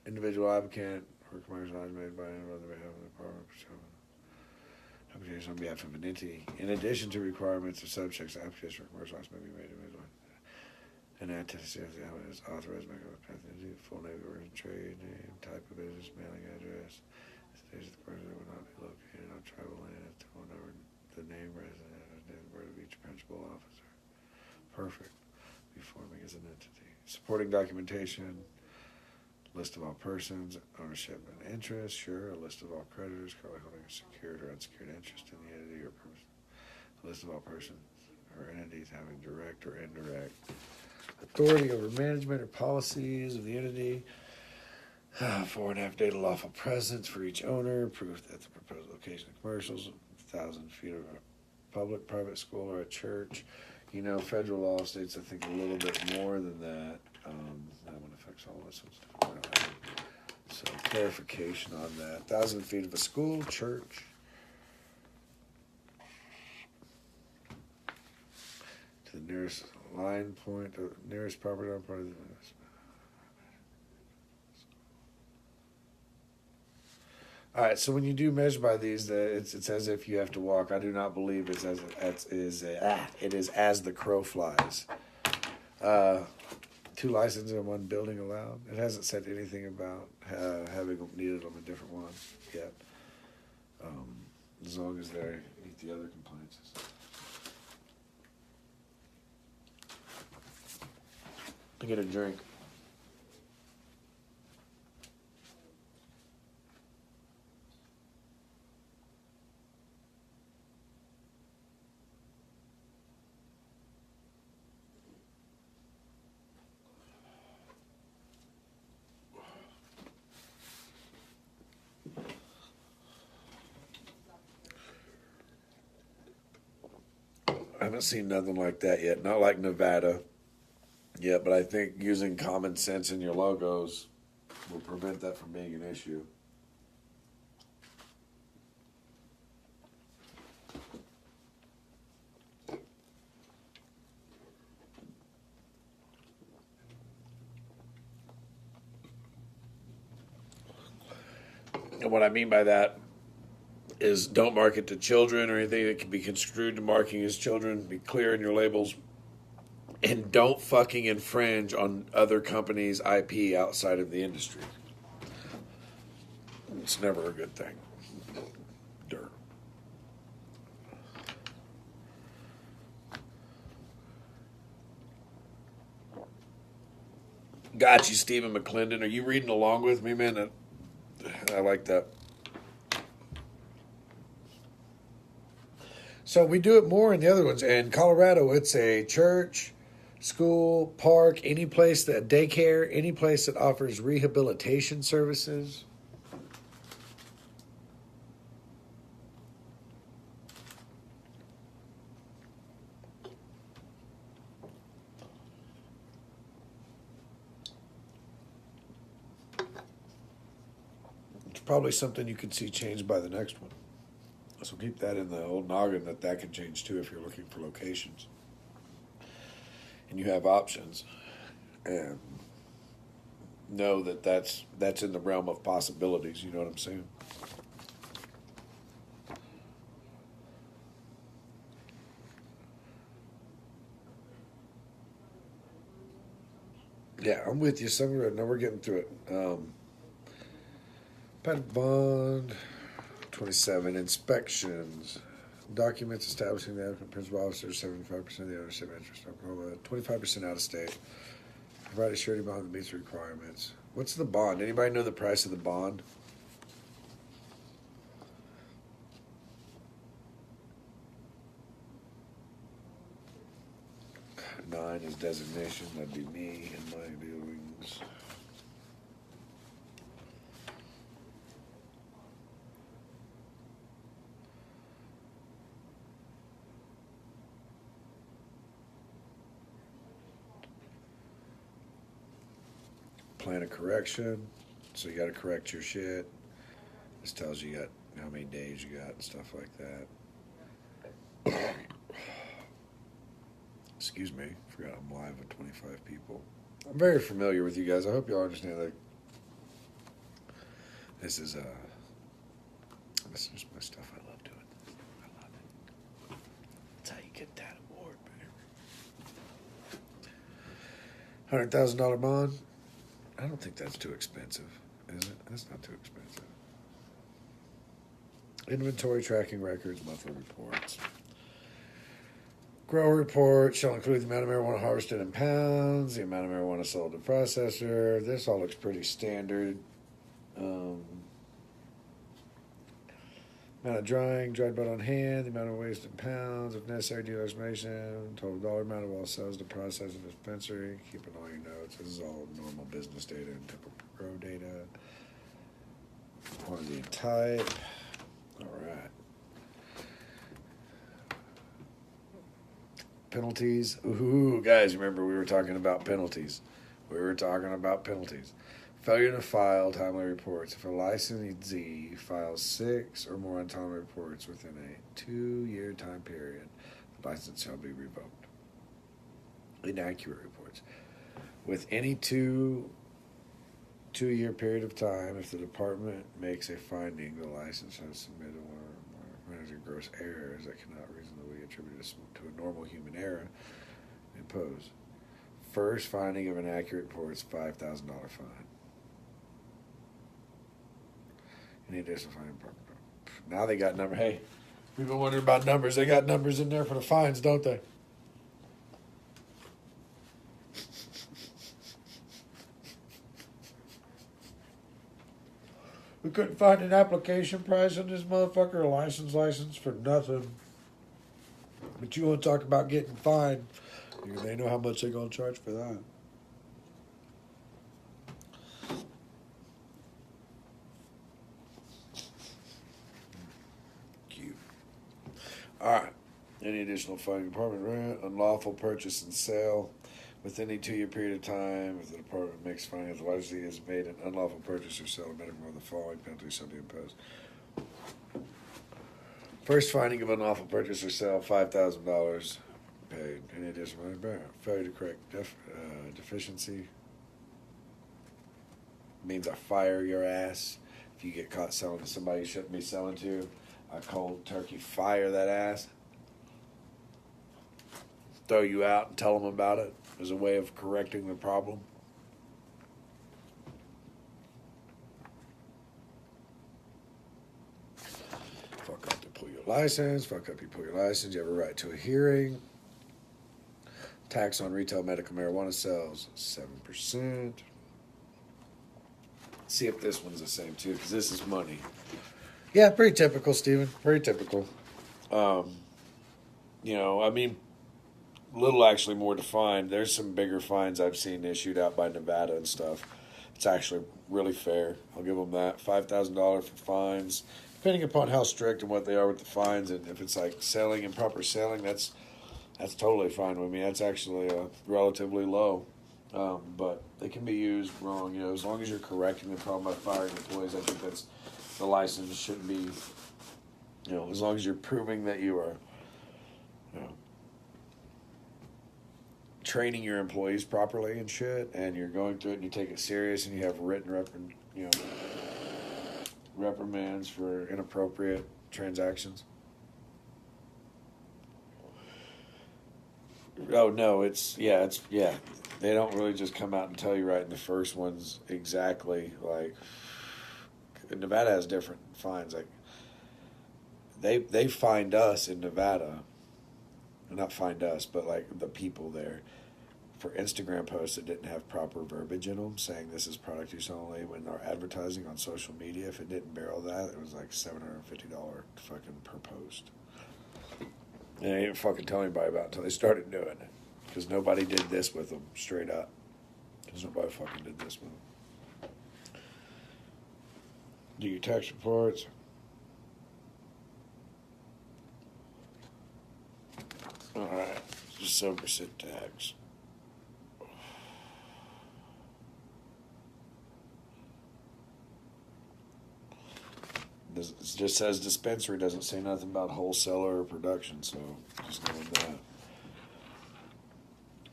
Individual applicant or commercial license made by anyone on behalf of the department. Application on behalf of an entity. In addition to requirements of subjects, application for commercial license may be made individually. An attestation of the applicant is authorized by the full name, origin, trade name, type of business, mailing address. Stage of the person will not be located on tribal land. Whenever the name, resident, and word of each principal officer. Perfect. Be forming as an entity. Supporting documentation. List of all persons, ownership and interest, sure. A list of all creditors, currently holding a secured or unsecured interest in the entity or person. A list of all persons or entities having direct or indirect authority over management or policies of the entity. 4.5 days of lawful presence for each owner. Proof that the proposed location of commercials 1,000 feet of a public, private school, or a church. You know, federal law states, I think, a little bit more than that. That one affects all this one. So clarification on that. 1,000 feet of a school, church. To the nearest line point, nearest property on part of the... All right, so when you do measure by these, it's as if you have to walk. I do not believe it is as the crow flies. 2 licenses in 1 building allowed. It hasn't said anything about having needed on a different one yet. As long as they meet the other compliances. I get a drink. I haven't seen nothing like that yet. Not like Nevada yet, but I think using common sense in your logos will prevent that from being an issue. And what I mean by that is don't market to children or anything that can be construed to marking as children. Be clear in your labels. And don't fucking infringe on other companies' IP outside of the industry. It's never a good thing. Dirt. Got you, Stephen McClendon. Are you reading along with me, man? I like that. So we do it more in the other ones. In Colorado, it's a church, school, park, any place that daycare, any place that offers rehabilitation services. It's probably something you could see changed by the next one. So keep that in the old noggin that can change too if you're looking for locations. And you have options. And know that that's in the realm of possibilities. You know what I'm saying? Yeah, I'm with you. Now we're getting through it. Patent bond, 27. Inspections. Documents establishing the applicant principal officer, 75% of the ownership interest. Oklahoma, 25% out of state. Provide a surety bond that meets the requirements. What's the bond? Anybody know the price of the bond? Nine is designation. That'd be me and my dealings. Plan of correction. So you got to correct your shit. This tells you got how many days you got and stuff like that. Excuse me. Forgot I'm live with 25 people. I'm very familiar with you guys. I hope y'all understand that this is just my stuff. I love doing this. I love it. That's how you get that award, baby. $100,000 bond. I don't think that's too expensive, is it? That's not too expensive. Inventory tracking records, monthly reports. Grow report shall include the amount of marijuana harvested in pounds, the amount of marijuana sold to processor. This all looks pretty standard. Amount of drying, dried bud on hand, the amount of waste in pounds, if necessary, dealer estimation, total dollar amount of all sales to processor dispensary. Keeping all your notes. This is all normal business data and typical grow data. Quantity and type. All right. penalties. Ooh, guys, remember we were talking about penalties. Failure to file timely reports. If a licensee files 6 or more untimely reports within a 2-year time period, the license shall be revoked. Inaccurate reports. With any two-year period of time, if the department makes a finding, the license has submitted one or more gross errors that cannot reasonably be attributed to a normal human error, impose. First finding of inaccurate reports, $5,000 fine. Any additional fine? Now they got numbers. Hey, people wondering about numbers. They got numbers in there for the fines, don't they? We couldn't find an application price on this motherfucker, a license for nothing. But you want to talk about getting fined? They know how much they're going to charge for that. Cute. All right. Any additional fine department rent, unlawful purchase and sale. Within a 2-year period of time, if the department makes findings, the licensee has made an unlawful purchase or sale, a minimum of the following penalties shall be imposed. First finding of unlawful purchase or sale, $5,000 paid. Any additional failure to correct deficiency means I fire your ass. If you get caught selling to somebody you shouldn't be selling to, I cold turkey fire that ass. Throw you out and tell them about it as a way of correcting the problem. Fuck up, you pull your license. You have a right to a hearing. Tax on retail medical marijuana sales, 7%. See if this one's the same too, because this is money. Yeah, pretty typical, Steven. Pretty typical. Little actually more defined. There's some bigger fines I've seen issued out by Nevada and stuff. It's actually really fair. I'll give them that. $5,000 for fines, depending upon how strict and what they are with the fines. And if it's like selling, improper selling, that's totally fine with me. That's actually relatively low. But they can be used wrong. As long as you're correcting the problem by firing employees, I think that's the license shouldn't be. As long as you're proving that you are. Training your employees properly and shit, and you're going through it and you take it serious and you have written reprimands for inappropriate transactions. Oh no, they don't really just come out and tell you right in the first ones exactly. Like Nevada has different fines. Like they fined us in Nevada. Not find us, but like the people there, for Instagram posts that didn't have proper verbiage in them, saying this is product use only. When our advertising on social media, if it didn't barrel that, it was like $750 fucking per post. And they didn't fucking tell anybody about it until they started doing it, because nobody did this with them, straight up. Because nobody fucking did this with them. Do your tax reports. All right, just 7% tax. It just says dispensary, doesn't say nothing about wholesaler or production, so just know that.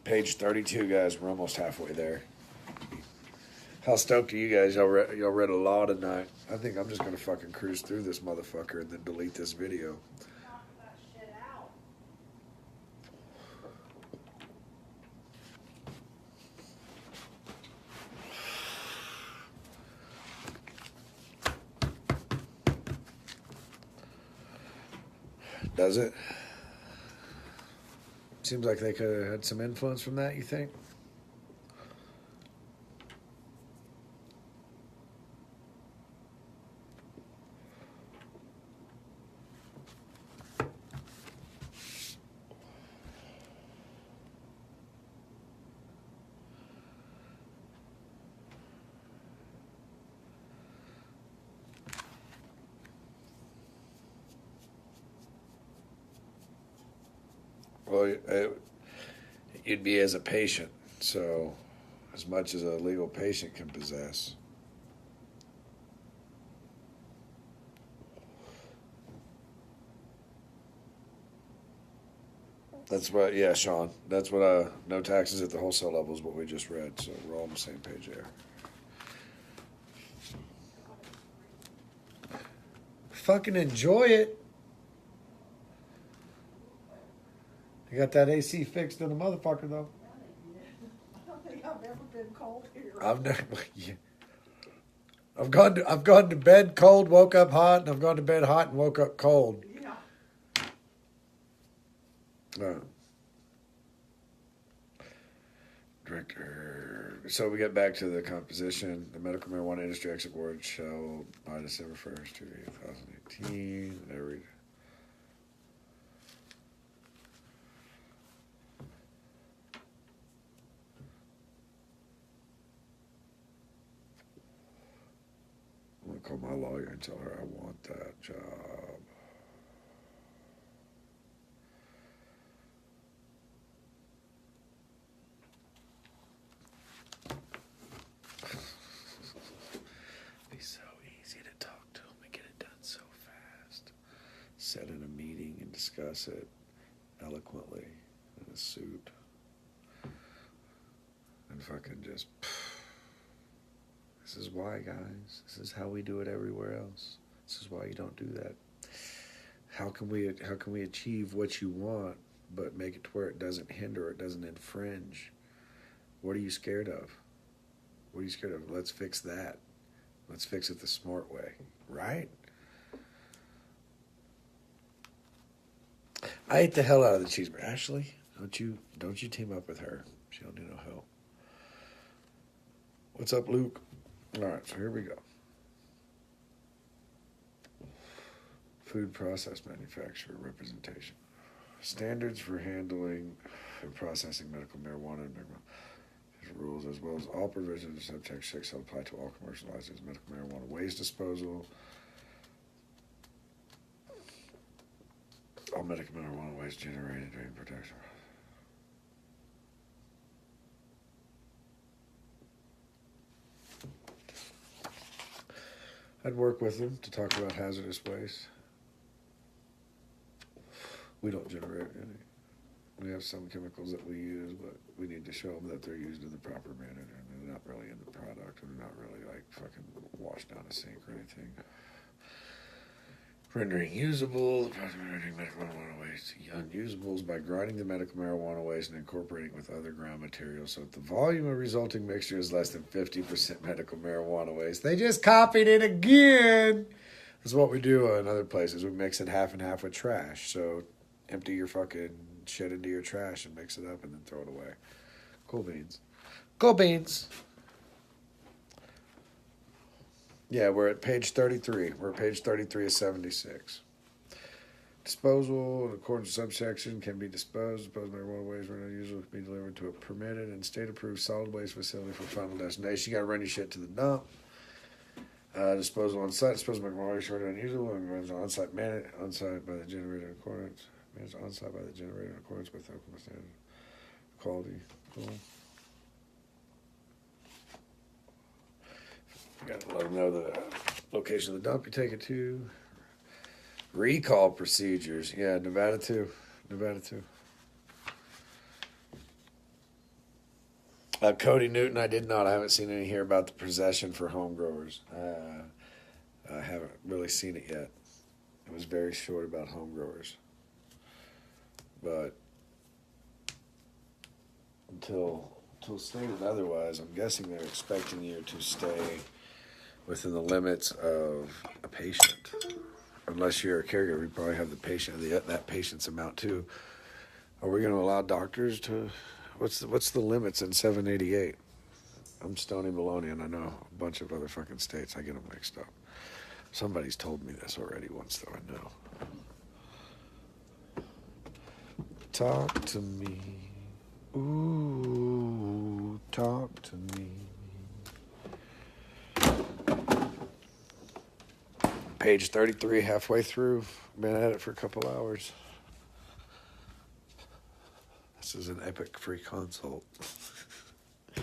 Page 32, guys, we're almost halfway there. How stoked are you guys? Y'all read a law tonight. I think I'm just going to fucking cruise through this motherfucker and then delete this video. Does it? Seems like they could have had some influence from that, you think? Well, you'd be as a patient. So as much as a legal patient can possess. That's what, yeah, Sean. That's what, no taxes at the wholesale level is what we just read. So we're all on the same page there. Fucking enjoy it. You got that AC fixed in the motherfucker, though. I don't think I've ever been cold here. I've never. Yeah. I've gone to bed cold, woke up hot, and I've gone to bed hot and woke up cold. Yeah. Director. So we get back to the composition. The medical marijuana industry exit board shall by December 1st, 2018. There we go. I'm going to call my lawyer and tell her I want that job. Be so easy to talk to him and get it done so fast. Set in a meeting and discuss it eloquently in a suit. And fucking just... This is why, guys. This is how we do it everywhere else. This is why you don't do that. How can we achieve what you want, but make it to where it doesn't hinder, it doesn't infringe? What are you scared of? What are you scared of? Let's fix that. Let's fix it the smart way, right? I ate the hell out of the cheeseburger. Ashley, don't you team up with her. She don't need no help. What's up, Luke? All right, so here we go. Food process manufacturer representation. Standards for handling and processing medical marijuana and marijuana rules, as well as all provisions of subtext 6 shall apply to all commercialized medical marijuana waste disposal. All medical marijuana waste generated during protection. I'd work with them to talk about hazardous waste. We don't generate any. We have some chemicals that we use, but we need to show them that they're used in the proper manner and they're not really in the product and they're not really like fucking washed down a sink or anything. Rendering usable, rendering medical marijuana waste unusable by grinding the medical marijuana waste and incorporating it with other ground materials so that the volume of resulting mixture is less than 50% medical marijuana waste. They just copied it again. That's what we do in other places. We mix it half and half with trash. So empty your fucking shit into your trash and mix it up and then throw it away. Cool beans. Cool beans. Yeah, we're at page 33. We're at page 33 of 76. Disposal, in accordance with subsection, can be disposed of marijuana waste when usually be delivered to a permitted and state-approved solid waste facility for final destination. You got to run your shit to the dump. Disposal on site. Disposal of marijuana waste short unusable and on-site managed on-site by the generator in accordance. Managed on-site by the generator in accordance with Oklahoma standard quality. Cool. You got to let them know the location of the dump you take it to. Recall procedures. Yeah, Nevada too. Cody Newton, I did not. I haven't seen any here about the possession for home growers. I haven't really seen it yet. It was very short about home growers. But until stated otherwise, I'm guessing they're expecting you to stay within the limits of a patient. Unless you're a caregiver, you probably have that patient's amount too. Are we going to allow doctors to? What's the limits in 788? I'm Stony Maloney, and I know a bunch of other fucking states. I get them mixed up. Somebody's told me this already once, though. I know. Talk to me. Ooh, talk to me. Page 33, halfway through. Been at it for a couple hours. This is an epic free consult. I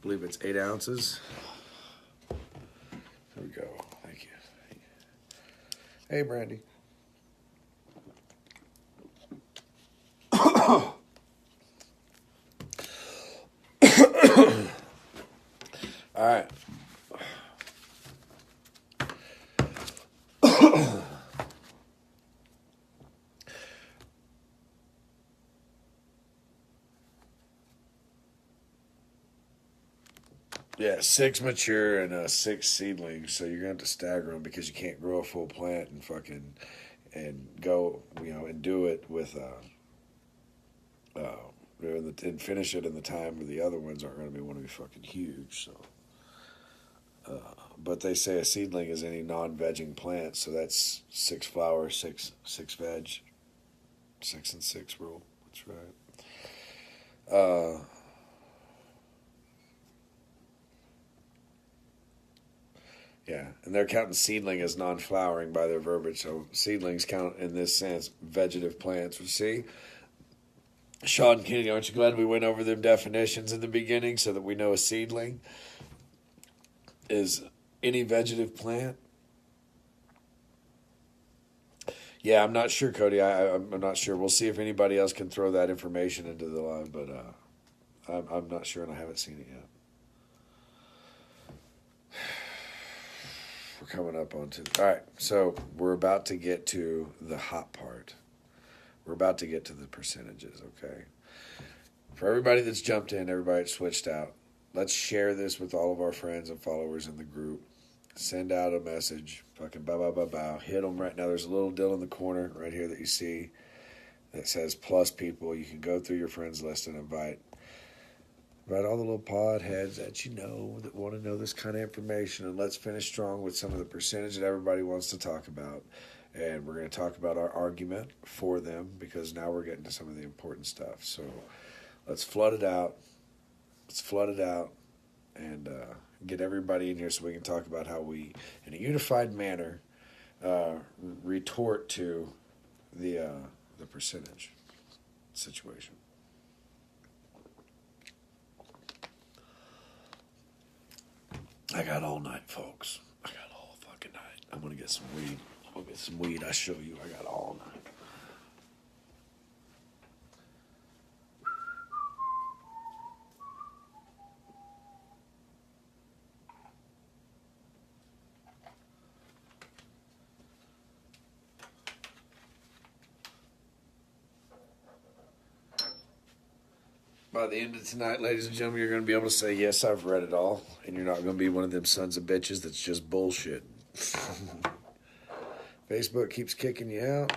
believe it's 8 ounces. There we go. Thank you. Hey, Brandy. All right. Yeah, 6 mature and 6 seedlings. So you're gonna have to stagger them because you can't grow a full plant and fucking and go, and do it with and finish it in the time where the other ones aren't going to want to be fucking huge. So, but they say a seedling is any non-vegging plant, so that's 6 flowers, 6 veg, 6 and 6 rule. That's right. Yeah, and they're counting seedling as non-flowering by their verbiage. So seedlings count in this sense vegetative plants. See, Sean and Kenny, aren't you glad we went over them definitions in the beginning so that we know a seedling is any vegetative plant? Yeah, I'm not sure, Cody. I'm not sure. We'll see if anybody else can throw that information into the line, but I'm not sure, and I haven't seen it yet. We're coming up onto... All right, so we're about to get to the hot part. We're about to get to the percentages, okay? For everybody that's jumped in, everybody that's switched out, let's share this with all of our friends and followers in the group. Send out a message. Fucking bow. Hit them right now. There's a little deal in the corner right here that you see that says plus people. You can go through your friends list and invite all the little pod heads that you know that want to know this kind of information. And let's finish strong with some of the percentage that everybody wants to talk about. And we're going to talk about our argument for them because now we're getting to some of the important stuff. So let's flood it out. And get everybody in here so we can talk about how we, in a unified manner, retort to the percentage situation. I got all night, folks. I got all fucking night. I'm going to get some weed. I'll get some weed. I show you. I got all night. By the end of tonight, ladies and gentlemen, you're going to be able to say, yes, I've read it all. And you're not going to be one of them sons of bitches that's just bullshit. Facebook keeps kicking you out.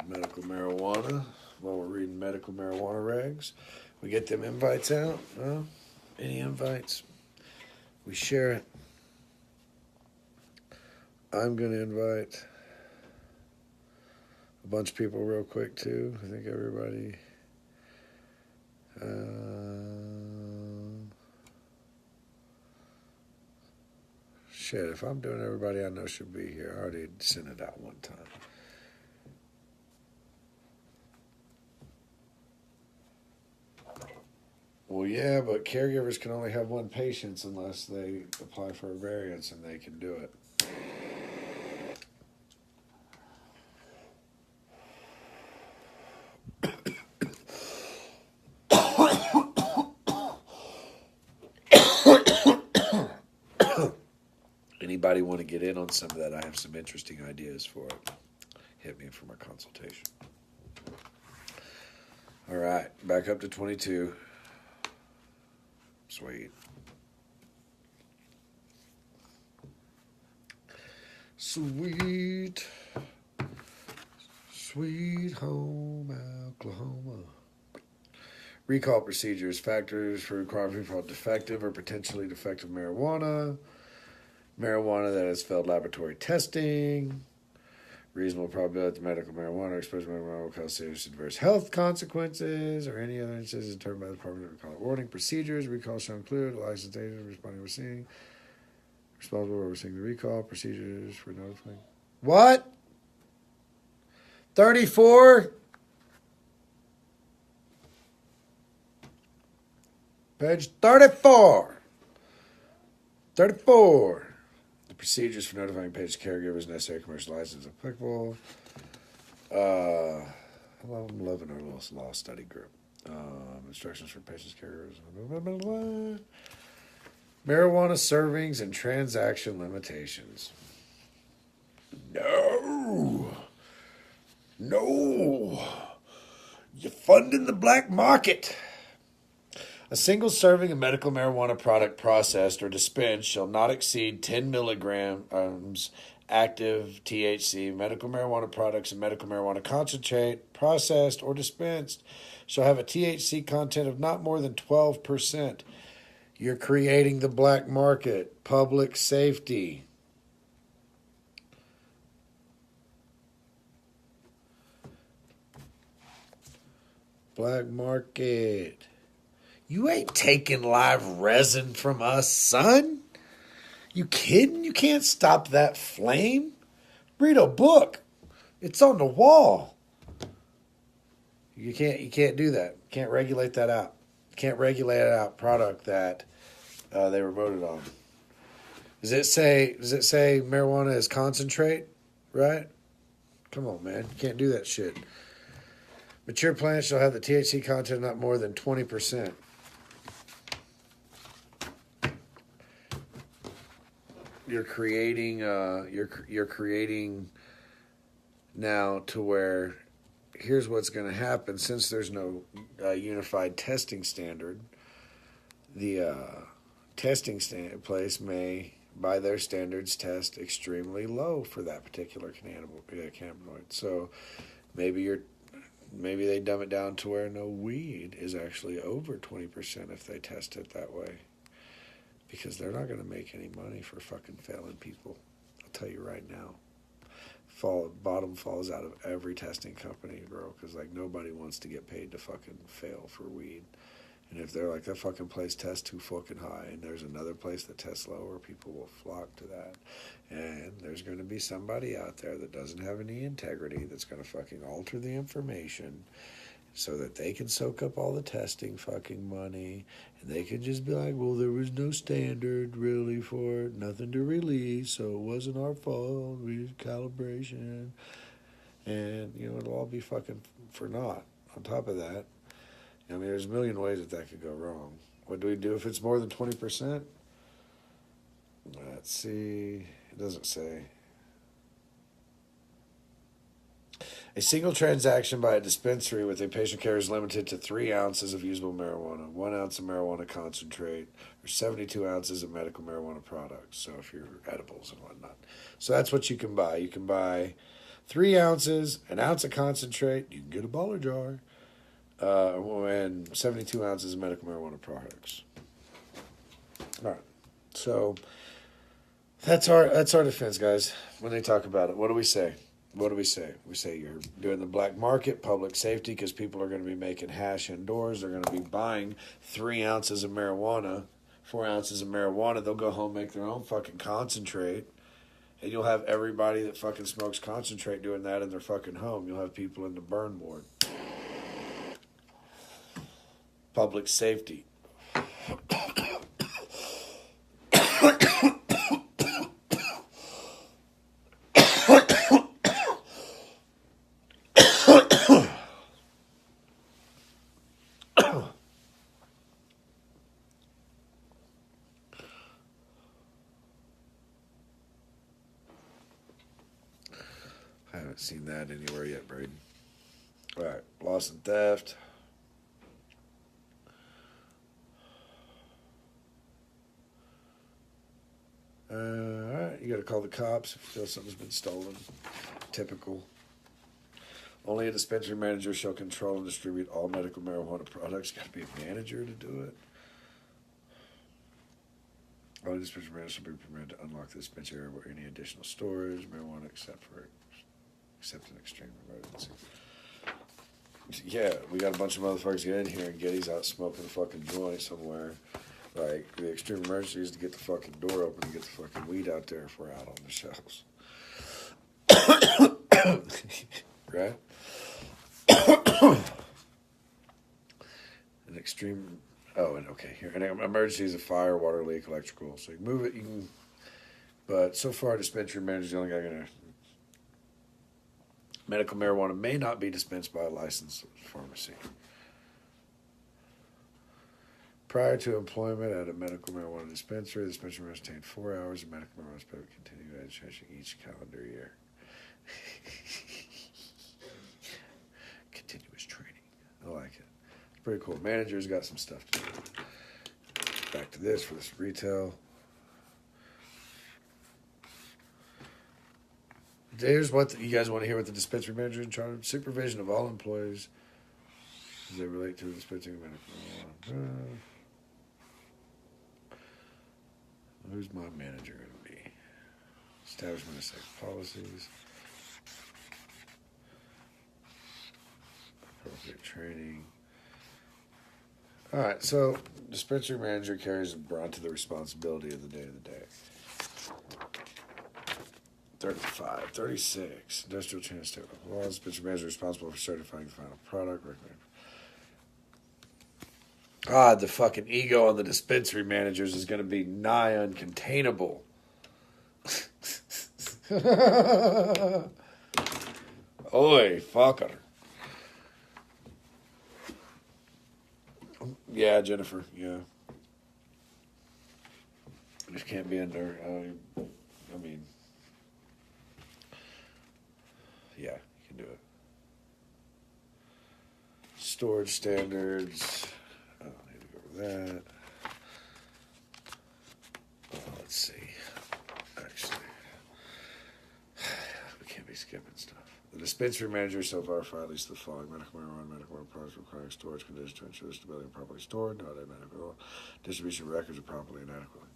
Medical marijuana. While we're reading medical marijuana regs, we get them invites out. Any invites, we share it. I'm going to invite a bunch of people real quick too. I think everybody. Shit, if I'm doing everybody I know should be here, I already sent it out one time. Well, yeah, but caregivers can only have one patient unless they apply for a variance, and they can do it. Anybody want to get in on some of that? I have some interesting ideas for it. Hit me for my consultation. All right, back up to 22. Sweet. Sweet. Sweet home Oklahoma. Recall procedures, factors for requiring recall: defective or potentially defective marijuana, marijuana that has failed laboratory testing, reasonable probability that medical marijuana or exposure to marijuana will cause serious adverse health consequences, or any other instances determined by the Department of Recall. Warning procedures, recall shall include licensed agent responding to overseeing, responsible for overseeing the recall, procedures for notifying. What? 34? Page 34. 34. The procedures for notifying patient caregivers necessary commercial license applicable. I'm loving our little law study group. Instructions for patients caregivers. Marijuana servings and transaction limitations. No. You're funding the black market. A single serving of medical marijuana product processed or dispensed shall not exceed 10 milligrams active THC. Medical marijuana products and medical marijuana concentrate processed or dispensed shall have a THC content of not more than 12%. You're creating the black market. Public safety. Black market. You ain't taking live resin from us, son. You kidding? You can't stop that flame. Read a book. It's on the wall. You can't do that. Can't regulate that out. Can't regulate out product that they were voted on. Does it say marijuana is concentrate? Right? Come on, man. You can't do that shit. Mature plants shall have the THC content not more than 20%. You're creating now to where here's what's going to happen. Since there's no unified testing standard, the testing place may, by their standards, test extremely low for that particular cannabinoid. So maybe they dumb it down to where no weed is actually over 20% if they test it that way. Because they're not going to make any money for fucking failing people. I'll tell you right now. Bottom falls out of every testing company, bro. Because like nobody wants to get paid to fucking fail for weed. And if they're like, that fucking place tests too fucking high and there's another place that tests lower, people will flock to that. And there's going to be somebody out there that doesn't have any integrity that's going to fucking alter the information so that they can soak up all the testing fucking money, and they can just be like, well, there was no standard really for it, nothing to release, so it wasn't our fault, we used calibration, and, it'll all be fucking for naught. On top of that, there's a million ways that could go wrong. What do we do if it's more than 20%? Let's see. It doesn't say. A single transaction by a dispensary with a patient care is limited to 3 ounces of usable marijuana, 1 ounce of marijuana concentrate, or 72 ounces of medical marijuana products. So if you're edibles and whatnot. So that's what you can buy. You can buy 3 ounces, an ounce of concentrate. You can get a baller jar. And 72 ounces of medical marijuana products. All right. So that's our defense, guys. When they talk about it, what do we say? We say you're doing the black market, public safety, because people are going to be making hash indoors. They're going to be buying 3 ounces of marijuana, 4 ounces of marijuana. They'll go home, make their own fucking concentrate. And you'll have everybody that fucking smokes concentrate doing that in their fucking home. You'll have people in the burn board. Public safety. I haven't seen that anywhere yet, Braden. All right, loss and theft. All right, you got to call the cops if you feel something's been stolen. Typical. Only a dispensary manager shall control and distribute all medical marijuana products. Got to be a manager to do it. Only dispensary manager shall be permitted to unlock the dispensary area where any additional storage, marijuana, except in extreme emergency. Yeah, we got a bunch of motherfuckers get in here and Giddy's out smoking a fucking joint somewhere. Like, the extreme emergency is to get the fucking door open and get the fucking weed out there if we're out on the shelves. Right? An extreme... Oh, and okay, here. An emergency is a fire, water leak, electrical. So you can move it, you can... But so far, dispensary manager is the only guy going to... Medical marijuana may not be dispensed by a licensed pharmacy. Prior to employment at a medical marijuana dispensary, the dispensary must obtain 4 hours of medical marijuana dispensary continued registration each calendar year. Continuous training. I like it. It's pretty cool. Manager's got some stuff to do. Back to this for this retail. Here's what you guys want to hear what the dispensary manager in charge of supervision of all employees as they relate to the dispensing of medical marijuana. Who's my manager going to be? Establishment of safe policies. Appropriate training. All right, so dispensary manager carries the brunt of the responsibility of the day-to-day. 35, 36. Industrial chain of state laws. Dispensary manager responsible for certifying the final product. God, the fucking ego on the dispensary managers is going to be nigh uncontainable. Oi, fucker. Yeah, Jennifer, yeah. Just can't be under, I mean, yeah, you can do it. Storage standards. I don't need to go over that. Oh, let's see. Actually, we can't be skipping stuff. The dispensary manager shall verify at least the following: medical marijuana products requiring storage conditions to ensure stability and properly stored. No other medical distribution records are properly and adequately.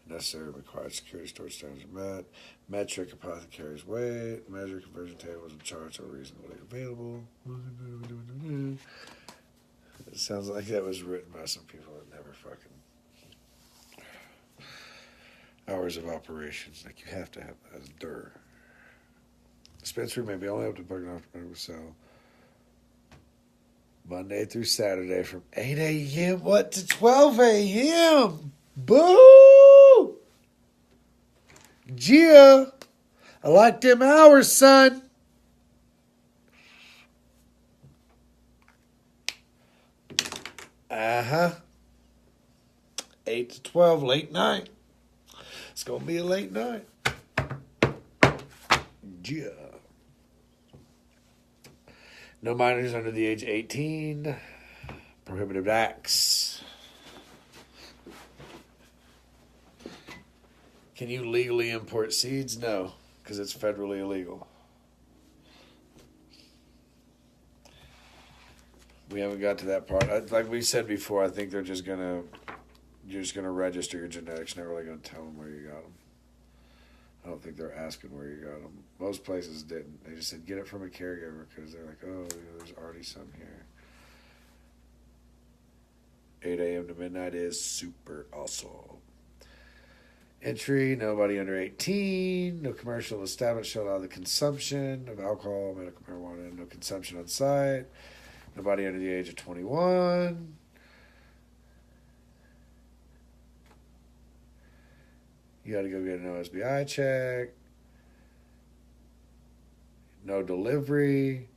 Necessary and required security storage standards are met. Metric apothecary's weight. Measure conversion tables and charts are reasonably available. It sounds like that was written by some people that never fucking... Hours of operations. Like, you have to have that as DUR. Dispensary may be only up to plug off medical sell Monday through Saturday from 8 a.m. To 12 a.m. Boo! Gia, I like them hours, son. Uh-huh. 8 to 12, late night. It's going to be a late night. Gia. No minors under the age of 18. Prohibited acts. Can you legally import seeds? No, because it's federally illegal. We haven't got to that part. Like we said before, I think you're just gonna register your genetics. Not really gonna tell them where you got them. I don't think they're asking where you got them. Most places didn't. They just said get it from a caregiver because they're like, oh, there's already some here. 8 a.m. to midnight is super awesome. Entry, nobody under 18. No commercial establishment shall allow the consumption of alcohol, medical marijuana, and no consumption on site. Nobody under the age of 21. You got to go get an OSBI check. No delivery.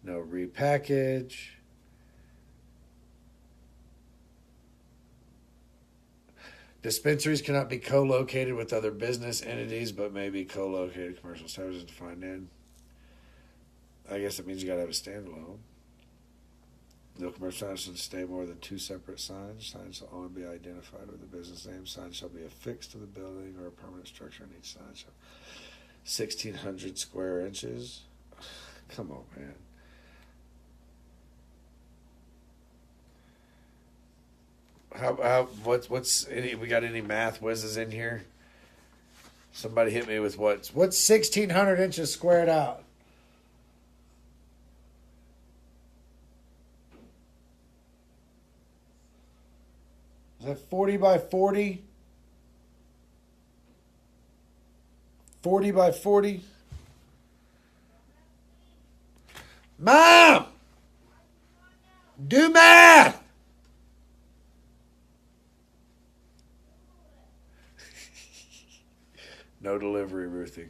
No repackage. Dispensaries cannot be co-located with other business entities, but may be co-located commercial services defined in. I guess it means you got to have a standalone. No commercial signs should stay more than 2 separate signs. Signs shall only be identified with the business name. Signs shall be affixed to the building or a permanent structure, and each sign shall 1,600 square inches. Come on, man. What's we got any math whizzes in here? Somebody hit me with what's 1,600 inches squared out? Is that 40 by 40? 40 by 40? Mom! Do math! No delivery, Ruthie.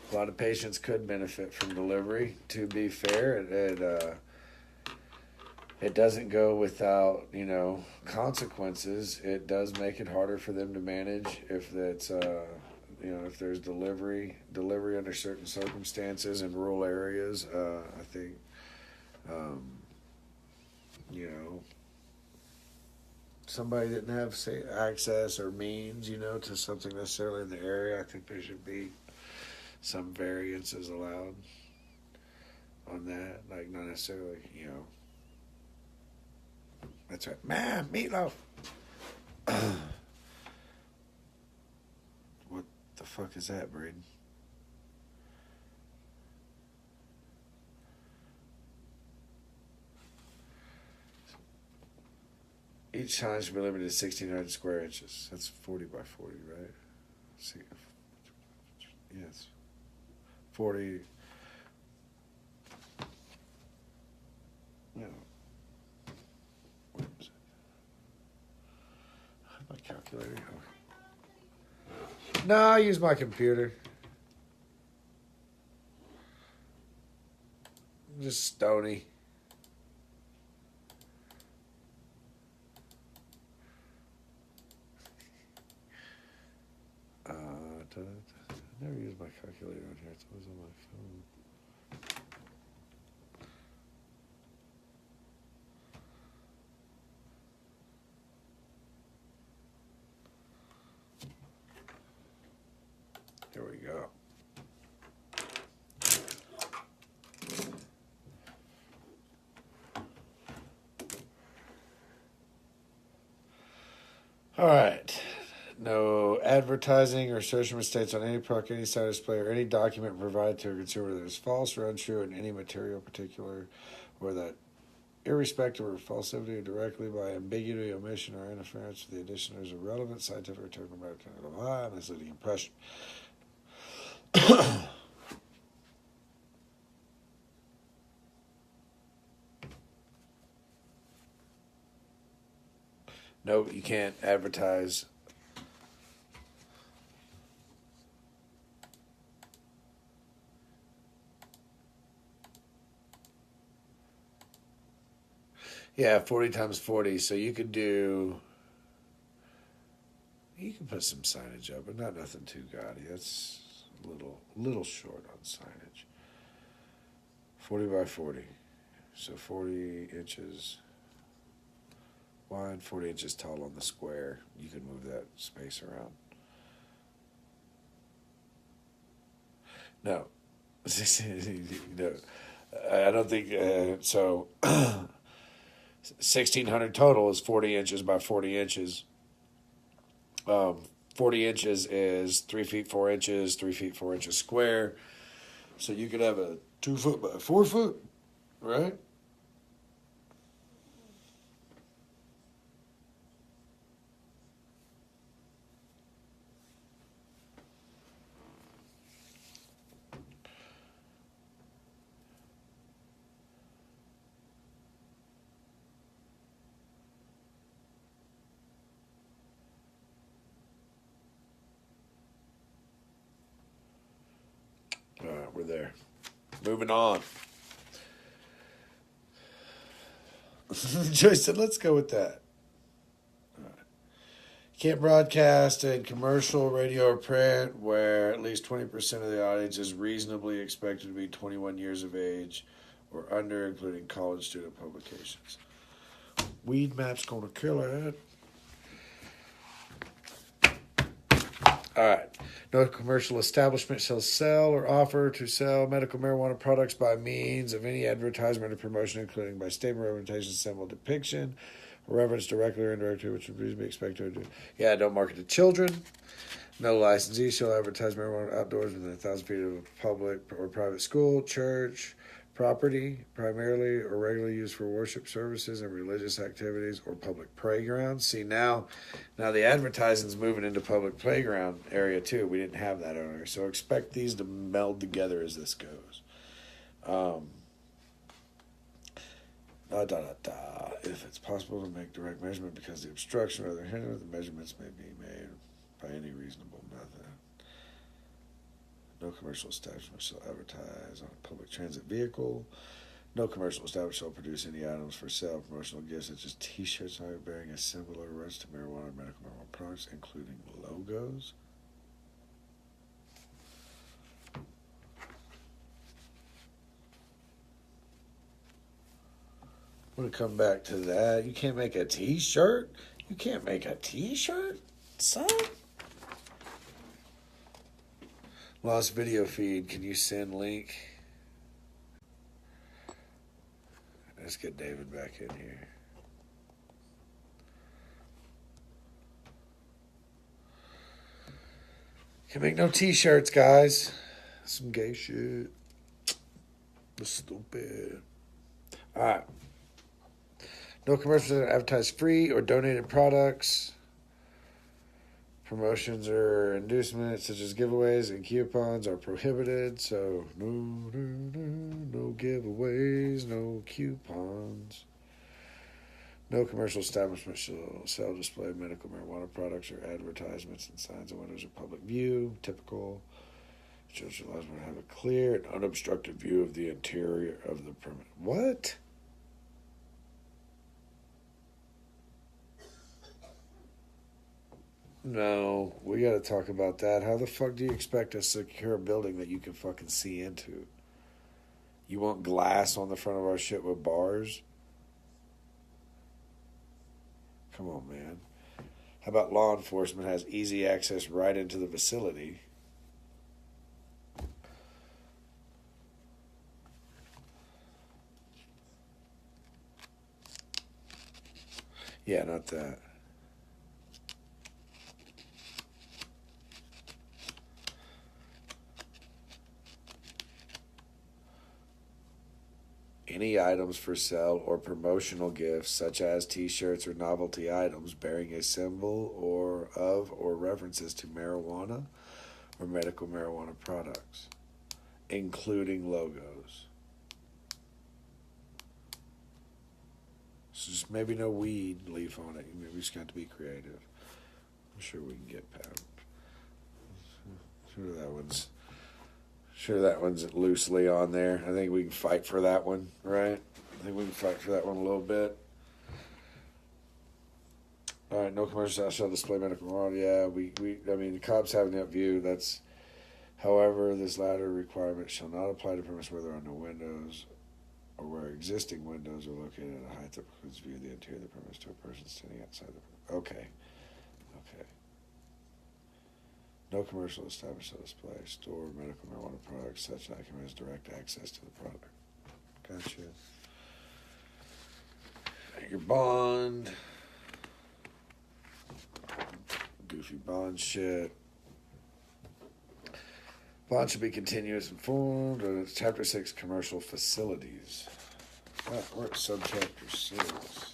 A lot of patients could benefit from delivery. To be fair, it doesn't go without, consequences. It does make it harder for them to manage if that's, if there's delivery under certain circumstances in rural areas. I think, somebody didn't have, say, access or means, to something necessarily in the area. I think there should be some variances allowed on that, like not necessarily, That's right, man. Meatloaf. What the fuck is that, Braden? Each sign should be limited to 1,600 square inches. That's 40 by 40, right? See, yes. 40. Where is it? My calculator. Okay. No, I use my computer. I'm just stony. I never use my calculator on here. It's always on my phone. There we go. All right. No advertising or social mistakes on any product, any site display, or any document provided to a consumer that is false or untrue in any material particular, or that irrespective of falsity or directly by ambiguity, omission, or interference with the addition is a relevant scientific or technical medical misleading impression. No, you can't advertise. Yeah, 40 times 40. So you could put some signage up, but not nothing too gaudy. That's a little short on signage. 40 by 40. So 40 inches wide, 40 inches tall on the square. You can move that space around. No. No. I don't think so. 1,600 total is 40 inches by 40 inches. 40 inches is 3 feet 4 inches, 3 feet 4 inches square. So you could have a 2 foot by 4 foot, right? All right, we're there. Moving on. Joyce said, let's go with that. All right. Can't broadcast in commercial, radio, or print where at least 20% of the audience is reasonably expected to be 21 years of age or under, including college student publications. Weed map's gonna kill it. All right. No commercial establishment shall sell or offer to sell medical marijuana products by means of any advertisement or promotion, including by statement, representation, symbol, depiction, or reference directly or indirectly, which would reasonably be expected to do. Yeah, don't market to children. No licensee shall advertise marijuana outdoors within 1,000 feet of a public or private school, church, property, primarily or regularly used for worship services and religious activities or public playgrounds. See, now the advertising's moving into public playground area too. We didn't have that earlier, so expect these to meld together as this goes. If it's possible to make direct measurement because the obstruction or other hindrance, the measurements may be made by any reasonable method. No commercial establishment shall advertise on a public transit vehicle. No commercial establishment shall produce any items for sale, promotional gifts such as T-shirts bearing a symbol or reference to marijuana or medical marijuana products, including logos. I'm going to come back to that. You can't make a T-shirt? You can't make a T-shirt, son? Lost video feed. Can you send link? Let's get David back in here. Can make no T-shirts, guys. Some gay shit. Stupid. All right. No commercials that advertise free or donated products. Promotions or inducements such as giveaways and coupons are prohibited. So no giveaways, no coupons. No commercial establishment shall sell, display medical marijuana products or advertisements and signs in windows of public view. Typical. Children allows to have a clear and unobstructed view of the interior of the permit. What? No, we got to talk about that. How the fuck do you expect to secure a building that you can fucking see into? You want glass on the front of our shit with bars? Come on, man. How about law enforcement has easy access right into the facility? Yeah, not that. Any items for sale or promotional gifts, such as T-shirts or novelty items bearing a symbol or references to marijuana or medical marijuana products, including logos. So just maybe no weed leaf on it. Maybe we just got to be creative. I'm sure we can get past. Sure that one's loosely on there. I think we can fight for that one, right? I think we can fight for that one a little bit. All right, no commercial shall display medical marijuana. Yeah, I mean, the cops have that view. That's, however, this latter requirement shall not apply to premises where there are no windows or where existing windows are located at a height that precludes view of the interior of the premise to a person standing outside the premise. Okay. No commercial establishment shall display, store medical marijuana products. Such document has direct access to the product. Gotcha. Your bond. Goofy bond shit. Bond should be continuous and formed. Chapter 6, commercial facilities. We're at subchapter 6.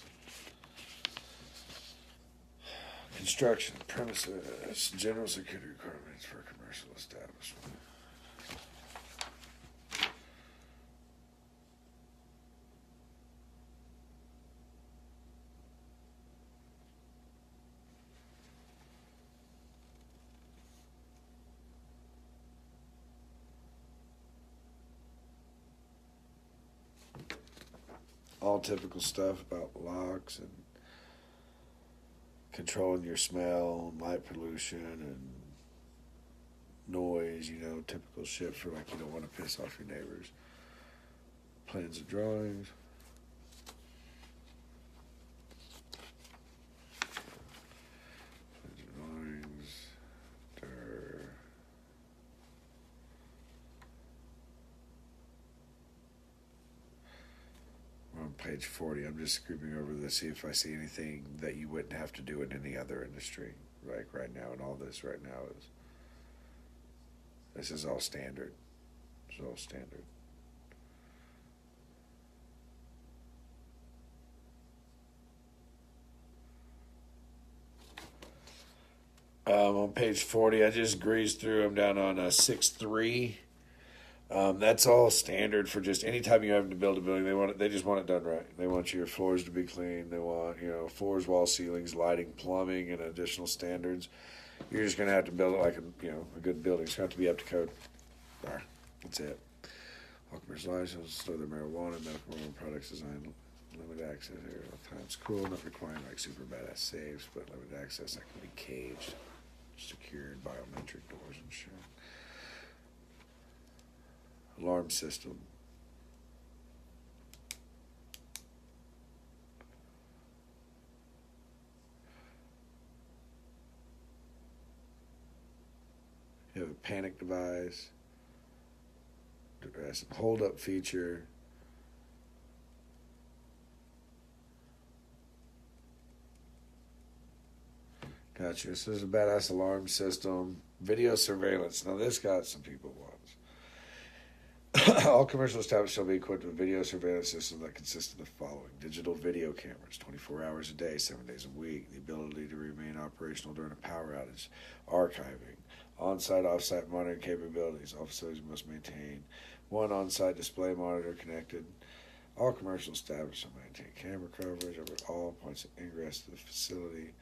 Construction, premises, general security requirements for a commercial establishment. All typical stuff about locks and controlling your smell, light pollution, and noise, typical shit for like you don't want to piss off your neighbors. Plans and drawings. Plans and drawings. We're on page 40. I'm just scooping over to see if I see anything that you wouldn't have to do in any other industry. Like right now, and all this right now this is all standard. It's all standard. On page 40, I just greased through them down on 6.3. That's all standard for just any time you have to build a building. They just want it done right. They want your floors to be clean. They want floors, walls, ceilings, lighting, plumbing, and additional standards. You're just gonna have to build it like a good building. It's gonna have to be up to code. There, that's it. All commercial license, other marijuana, medical marijuana products designed. Limited access here at all times. Cool, not requiring like super badass safes, but limited access that can be caged, secured, biometric doors and shit. Alarm system. You have a panic device. There's a hold up feature. Gotcha. This is a badass alarm system. Video surveillance. Now this got some people wants. All commercial establishments shall be equipped with video surveillance system that consists of the following: digital video cameras, 24 hours a day, 7 days a week, the ability to remain operational during a power outage, archiving, on-site, off-site monitoring capabilities. All facilities must maintain one on-site display monitor connected. All commercial establishments shall maintain camera coverage over all points of ingress to the facility.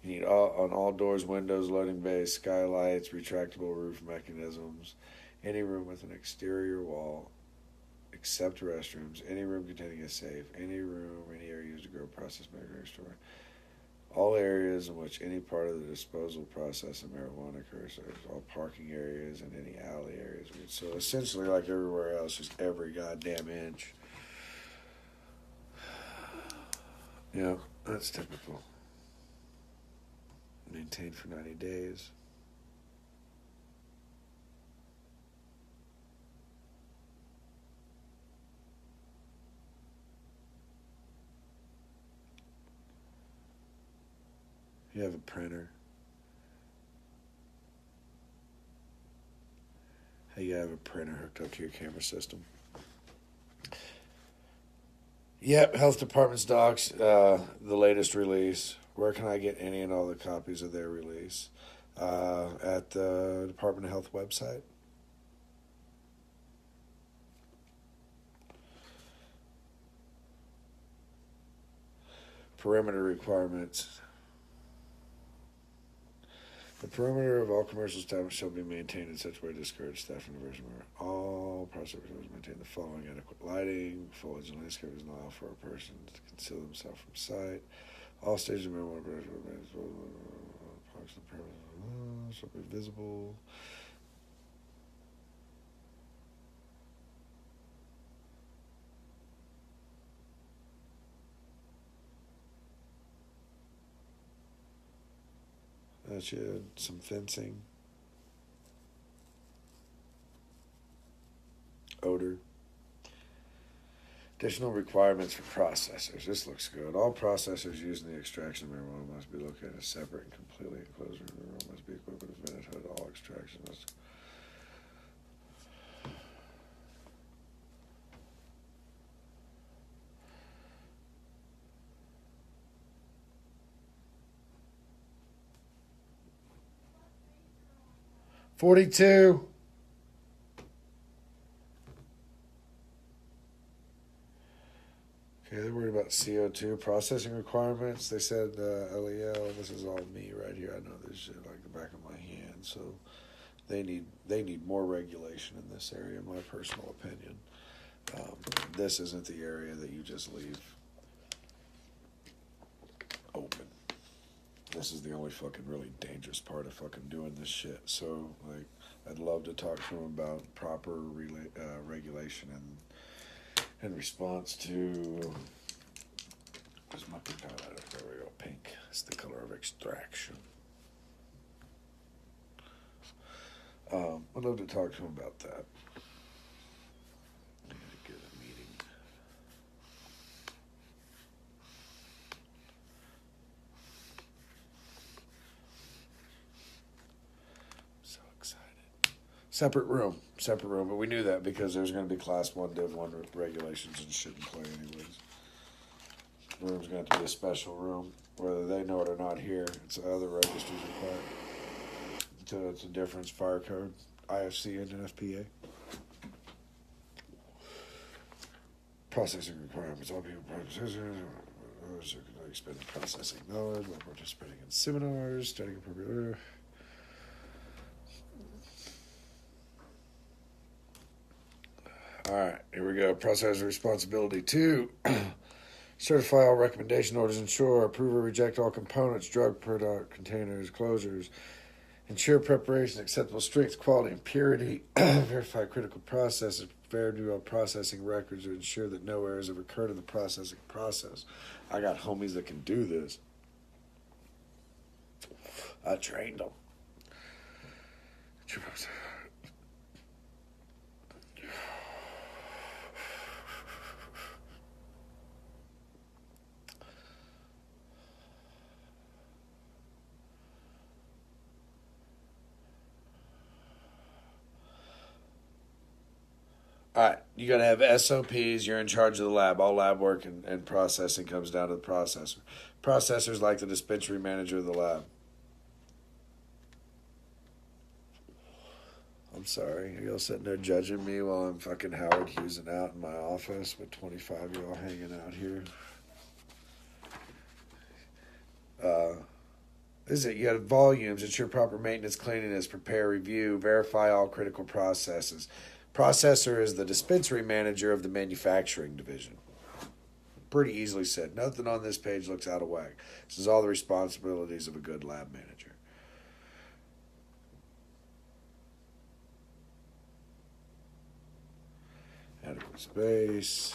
You need on all doors, windows, loading bays, skylights, retractable roof mechanisms, any room with an exterior wall, except restrooms, any room containing a safe, any room, any area used to grow, process, marijuana, store, all areas in which any part of the disposal process of marijuana occurs, so all parking areas and any alley areas. So essentially, like everywhere else, just every goddamn inch. Yeah, that's typical. Maintained for 90 days. You have a printer. Hey, you have a printer hooked up to your camera system. Yep, health department's docs, the latest release. Where can I get any and all the copies of their release? At the Department of Health website. Perimeter requirements. The perimeter of all commercial establishments shall be maintained in such a way to discourage theft and diversion. All process must maintain the following: adequate lighting, foliage and landscape is not allowed for a person to conceal themselves from sight. All stages of marijuana production shall be visible. That's it. Some fencing. Odor. Additional requirements for processors. This looks good. All processors used in the extraction of marijuana must be located in a separate and completely enclosed room. Marijuana must be equipped with a vented hood. All extraction must. $42. Okay, they're worried about CO2 processing requirements. They said LEL. This is all me right here. I know this shit like the back of my hand. So they need more regulation in this area, in my personal opinion. This isn't the area that you just leave open. this is the only fucking really dangerous part of fucking doing this shit. So, like, I'd love to talk to him about proper regulation and in response to. Where's my pink highlighter? There we go. Pink. It's the color of extraction. I'd love to talk to him about that. I need to get a meeting. So excited. Separate room, but we knew that because there's going to be Class 1, Div 1 regulations and shit in play anyways. The room's going to have to be a special room, whether they know it or not here. It's other registries required. It's a difference, fire code, IFC, and an FPA. Processing requirements. All people processing expending processing knowledge while participating in seminars, studying appropriate. All right, here we go. Processor responsibility 2. Certify all recommendation orders, ensure, approve or reject all components, drug product, containers, closures, ensure preparation, acceptable strength, quality, and purity, verify critical processes, prepare new processing records to ensure that no errors have occurred in the processing process. I got homies that can do this. I trained them. All right, you got to have SOPs. You're in charge of the lab. All lab work and processing comes down to the processor. Processor's like the dispensary manager of the lab. I'm sorry. Are y'all sitting there judging me while I'm fucking Howard Hughesing out in my office with 25 of y'all hanging out here? Is it? You got volumes, ensure proper maintenance, cleanliness, prepare, review, verify all critical processes. Processor is the dispensary manager of the manufacturing division. Pretty easily said. Nothing on this page looks out of whack. This is all the responsibilities of a good lab manager. Adequate space.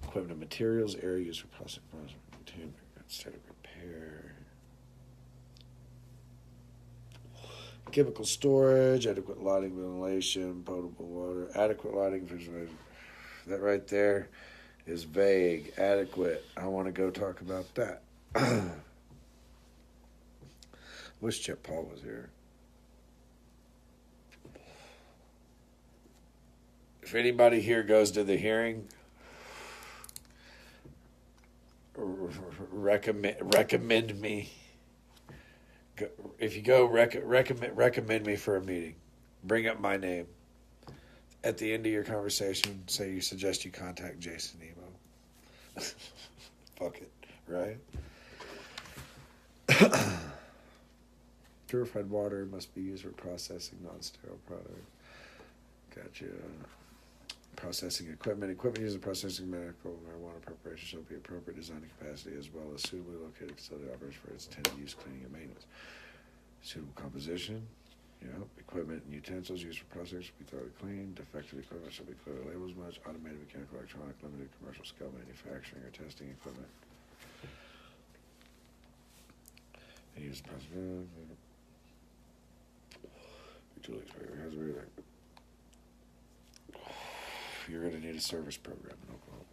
Equipment and materials. Area used for processing. State of repair. Chemical storage, adequate lighting, ventilation, potable water, adequate lighting, ventilation. That right there is vague. Adequate. I want to go talk about that. Wish Chip Paul was here. If anybody here goes to the hearing, recommend me. If you go, recommend me for a meeting. Bring up my name. At the end of your conversation, say you suggest you contact Jason Emo. Fuck it, right? Purified water must be used for processing non-sterile product. Gotcha. Processing equipment. Equipment used in processing medical marijuana preparation shall be appropriate design and capacity as well as suitably located facility operates for its intended use, cleaning, and maintenance. Suitable composition. Equipment and utensils used for processing should be thoroughly clean. Defective equipment shall be clearly labeled as much. Automated, mechanical, electronic, limited commercial scale manufacturing or testing equipment. And use the process. You're going to need a service program in Oklahoma.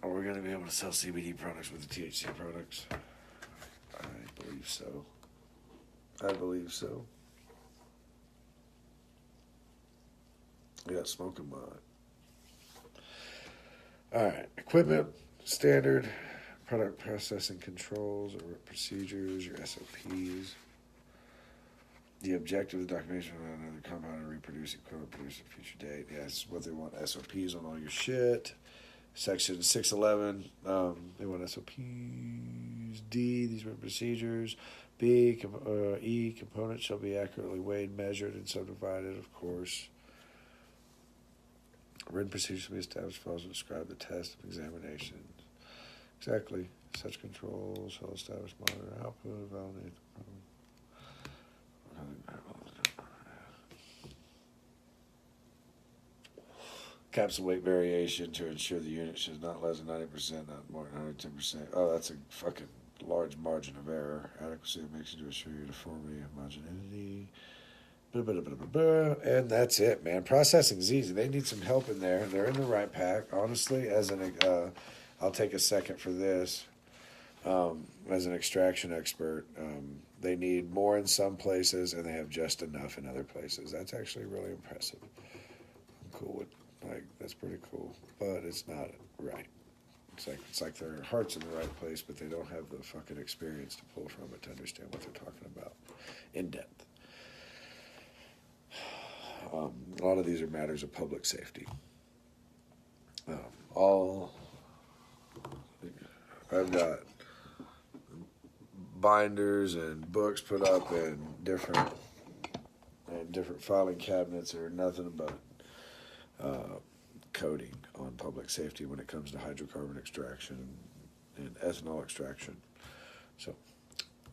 Are we going to be able to sell CBD products with the THC products? I believe so. I got smoking mine. All right. Equipment, standard, product processing controls or procedures, your SOPs. The objective of the documentation of another compound and reproduce equipment produced at a future date. Yeah, that's what they want. SOPs on all your shit. Section 611, they want SOPs. D, these were procedures. B, E, components shall be accurately weighed, measured, and subdivided, of course. Written procedures shall be established, follows and describe the test of examinations. Exactly. Such controls shall establish monitor output, validate the capsule weight variation to ensure the unit should not less than 90%, not more than 110%. Oh, that's a fucking large margin of error. Adequacy of mixing to assure uniformity, homogeneity. And that's it, man. Processing is easy. They need some help in there. They're in the right pack. Honestly, I'll take a second for this. As an extraction expert, they need more in some places, and they have just enough in other places. That's actually really impressive. I'm cool with that's pretty cool, but it's not right. It's like their heart's in the right place, but they don't have the fucking experience to pull from it to understand what they're talking about in depth. A lot of these are matters of public safety. I've got binders and books put up in different filing cabinets that are nothing but coding on public safety when it comes to hydrocarbon extraction and ethanol extraction. So,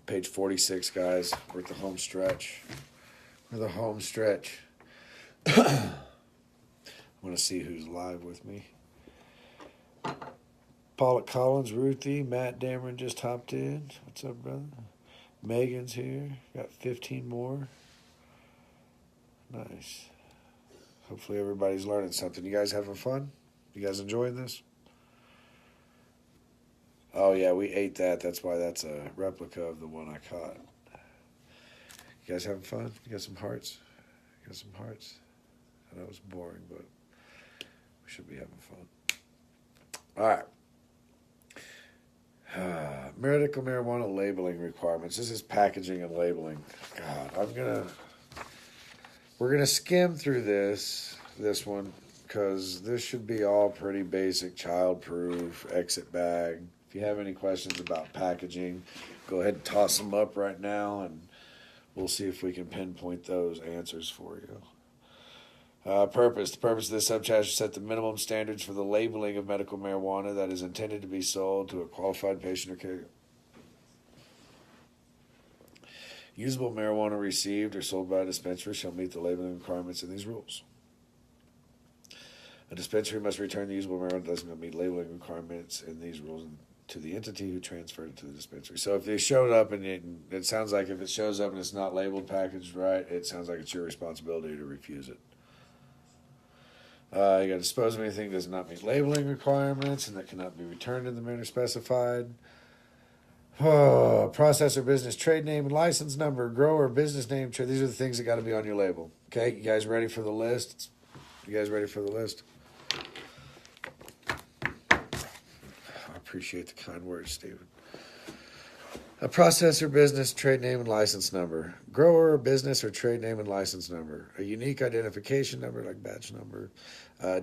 page 46, guys. We're at the home stretch. I want to see who's live with me. Paula Collins, Ruthie, Matt Dameron just hopped in. What's up, brother? Megan's here. Got 15 more. Nice. Hopefully everybody's learning something. You guys having fun? You guys enjoying this? Oh, yeah, we ate that. That's why that's a replica of the one I caught. You guys having fun? You got some hearts? I know it was boring, but we should be having fun. All right. Medical marijuana labeling requirements. This is packaging and labeling. God, we're gonna skim through this one because this should be all pretty basic, child-proof, exit bag. If you have any questions about packaging, go ahead and toss them up right now, and we'll see if we can pinpoint those answers for you. Purpose. The purpose of this subchapter is to set the minimum standards for the labeling of medical marijuana that is intended to be sold to a qualified patient or caregiver. Usable marijuana received or sold by a dispensary shall meet the labeling requirements in these rules. A dispensary must return the usable marijuana that does not meet labeling requirements in these rules to the entity who transferred it to the dispensary. So if they showed up and it sounds like if it shows up and it's not labeled, packaged right, it sounds like it's your responsibility to refuse it. You got to dispose of anything that does not meet labeling requirements and that cannot be returned in the manner specified. Processor, business, trade name, and license number, grower, business name. These are the things that got to be on your label. Okay, you guys ready for the list? I appreciate the kind words, Stephen. A processor, business, trade name, and license number. Grower, business, or trade name and license number. A unique identification number, like batch number.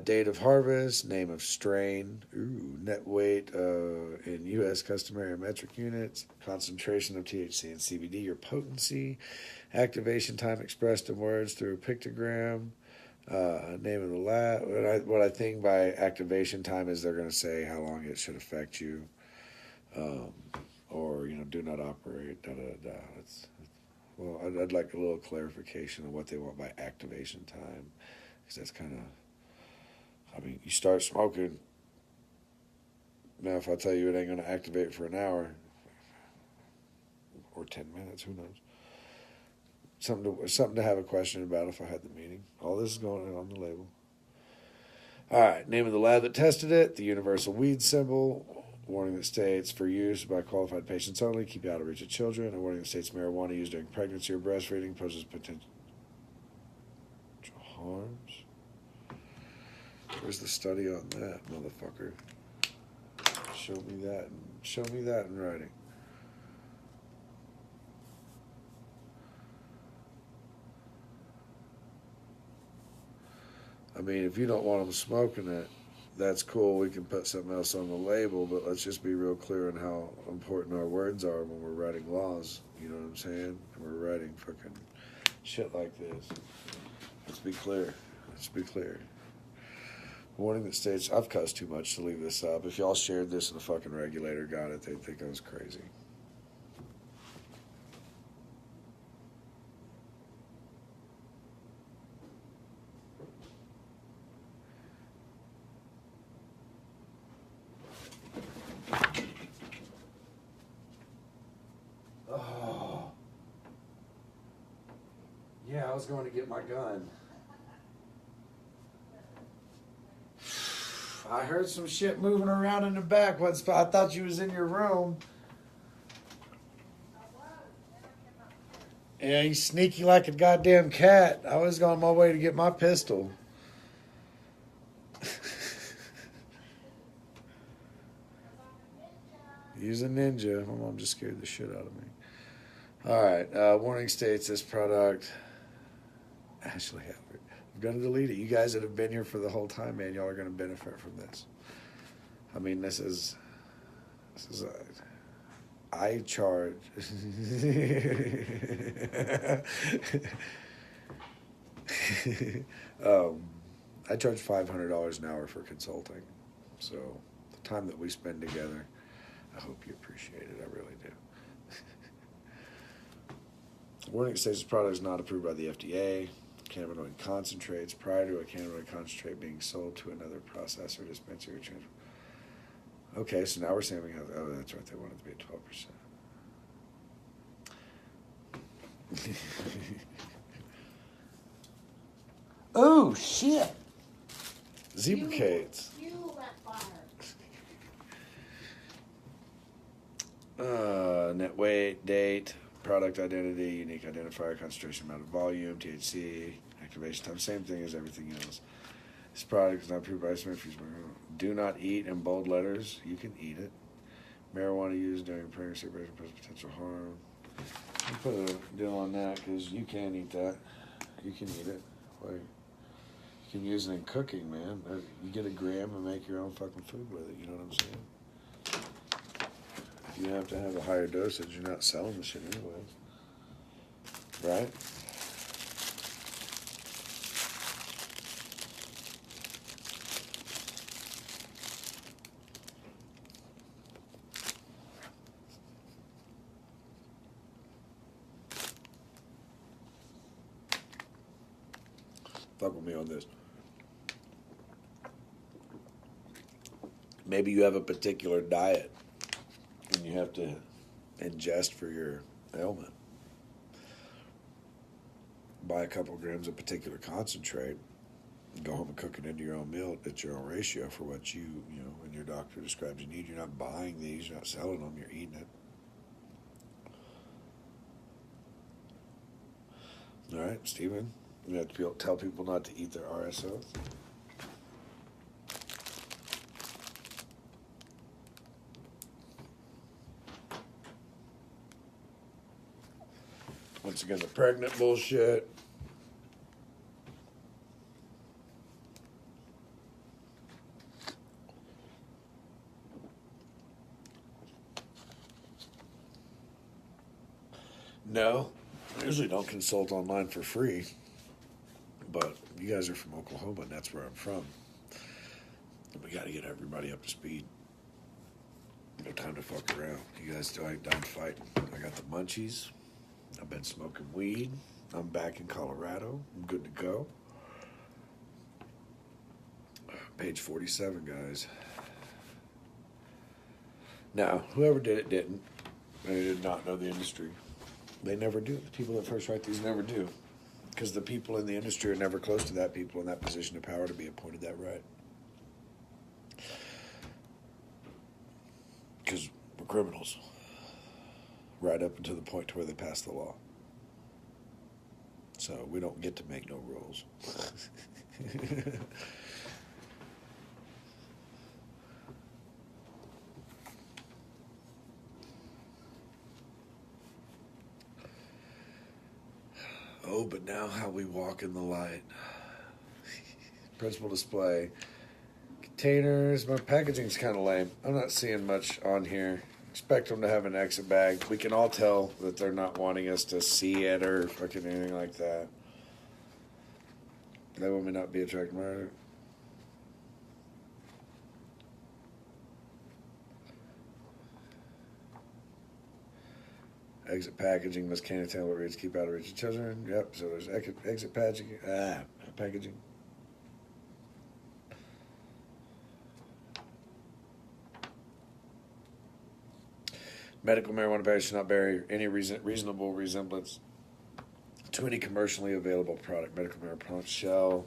Date of harvest, name of strain. Net weight in U.S. customary metric units. Concentration of THC and CBD or potency. Activation time expressed in words through a pictogram. Name of the lab. What I think by activation time is they're going to say how long it should affect you. Or, do not operate, I'd like a little clarification on what they want by activation time. Because that's kind of, you start smoking. Now, if I tell you it ain't going to activate for an hour or 10 minutes, who knows? Something to have a question about if I had the meeting. All this is going on the label. All right, name of the lab that tested it, the universal weed symbol. Warning that states for use by qualified patients only, keep out of reach of children. A warning that states marijuana used during pregnancy or breastfeeding poses potential harms. Where's the study on that, motherfucker? Show me that in writing. If you don't want them smoking it, that's cool. We can put something else on the label, but let's just be real clear on how important our words are when we're writing laws. You know what I'm saying? We're writing fucking shit like this. Let's be clear. Warning that states, I've cussed too much to leave this up. If y'all shared this and the fucking regulator got it, they'd think I was crazy. Oh. Yeah, I was going to get my gun. I heard some shit moving around in the back. I thought you was in your room. Yeah, you sneaky like a goddamn cat. I was on my way to get my pistol. He's a ninja. My mom just scared the shit out of me. All right. Warning states this product. Ashley Howard. I'm going to delete it. You guys that have been here for the whole time, man, y'all are going to benefit from this. I mean, this is I charge. I charge $500 an hour for consulting. So the time that we spend together, I hope you appreciate it. I really do. Warning states this product is not approved by the FDA. Cannabinoid concentrates prior to a cannabinoid concentrate being sold to another processor, dispenser, or transfer. Okay, so now we're saying we have. Oh, that's right. They want it to be at 12%. Oh shit! Zebracates. You let fire. Net weight, date, product identity, unique identifier, concentration, amount of volume, THC, activation time, same thing as everything else. This product is not approved by Smith. Do not eat in bold letters. You can eat it. Marijuana used during pregnancy poses potential harm. You put a deal on that because you can eat that. You can eat it. Like, you can use it in cooking, man. You get a gram and make your own fucking food with it. You know what I'm saying? If you have to have a higher dosage, you're not selling the shit anyways. Right? Fuck with me on this. Maybe you have a particular diet and you have to ingest for your ailment. Buy a couple grams of particular concentrate, go home and cook it into your own meal at your own ratio for what you know, when your doctor describes you need. You're not buying these, you're not selling them, you're eating it. All right, Steven, you have to tell people not to eat their RSOs. Once again, the pregnant bullshit. No, I usually don't consult online for free, but you guys are from Oklahoma, and that's where I'm from. And we got to get everybody up to speed. No time to fuck around. You guys ain't done fighting. I got the munchies. I've been smoking weed. I'm back in Colorado. I'm good to go. Page 47, guys. Now, whoever did it didn't. They did not know the industry. They never do. The people that first write these never do. Because the people in the industry are never close to that people in that position of power to be appointed that right. Because we're criminals. Right up until the point to where they pass the law. So we don't get to make no rules. Oh, but now how we walk in the light. Principal display. Containers. My packaging's kind of lame. I'm not seeing much on here. Expect them to have an exit bag. We can all tell that they're not wanting us to see it or fucking anything like that. They want me not be attracted by it. Exit packaging must contain what reads keep out of reach of children. Yep, so there's exit packaging. Medical marijuana package should not bear any reasonable resemblance to any commercially available product. Medical marijuana products shall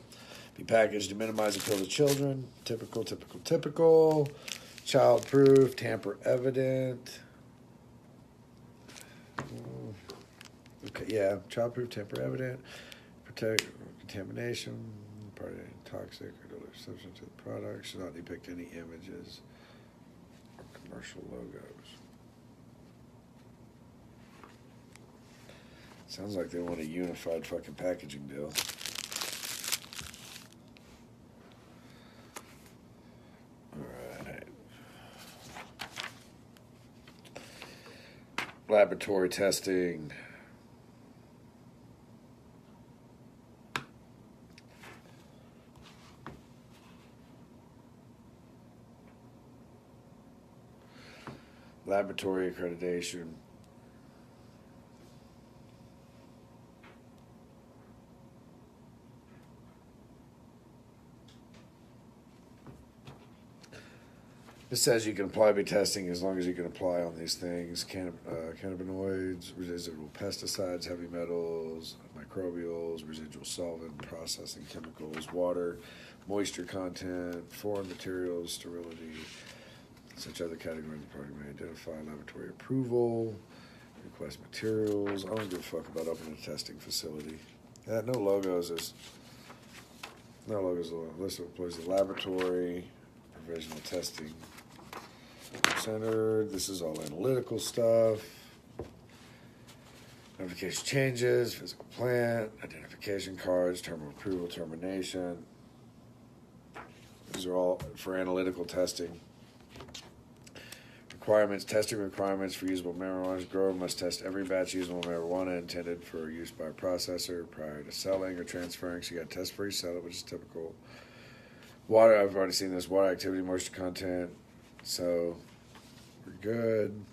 be packaged to minimize appeal to children. Typical. Child-proof, tamper-evident. Okay, yeah, child-proof, tamper-evident. Protect contamination. Part of any toxic or delivery substance to the product. Should not depict any images or commercial logos. Sounds like they want a unified fucking packaging deal. Alright. Laboratory testing. Laboratory accreditation. It says you can apply by testing as long as you can apply on these things: cannabinoids, residual pesticides, heavy metals, microbials, residual solvent, processing chemicals, water, moisture content, foreign materials, sterility. Such other categories the product may identify. Laboratory approval, request materials. I don't give a fuck about opening a testing facility. No logos. List of employees of the laboratory. Provisional testing centered. This is all analytical stuff. Notification changes, physical plant, identification cards, term of approval, termination. These are all for analytical testing. Requirements, testing requirements for usable marijuana. Grower must test every batch of usable marijuana intended for use by a processor prior to selling or transferring. So you got to test before you sell it, which is typical. Water, I've already seen this. Water activity, moisture content. So we're good.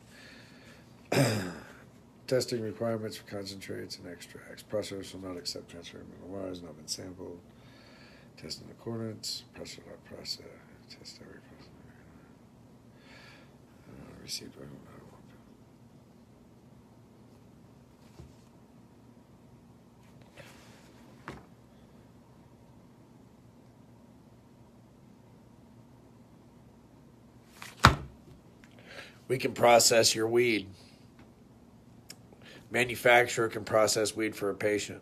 Testing requirements for concentrates and extracts. Processors will not accept transfer of marijuana has not been sampled. Test in accordance. Processor not process. Test every process. Received. We can process your weed. Manufacturer can process weed for a patient.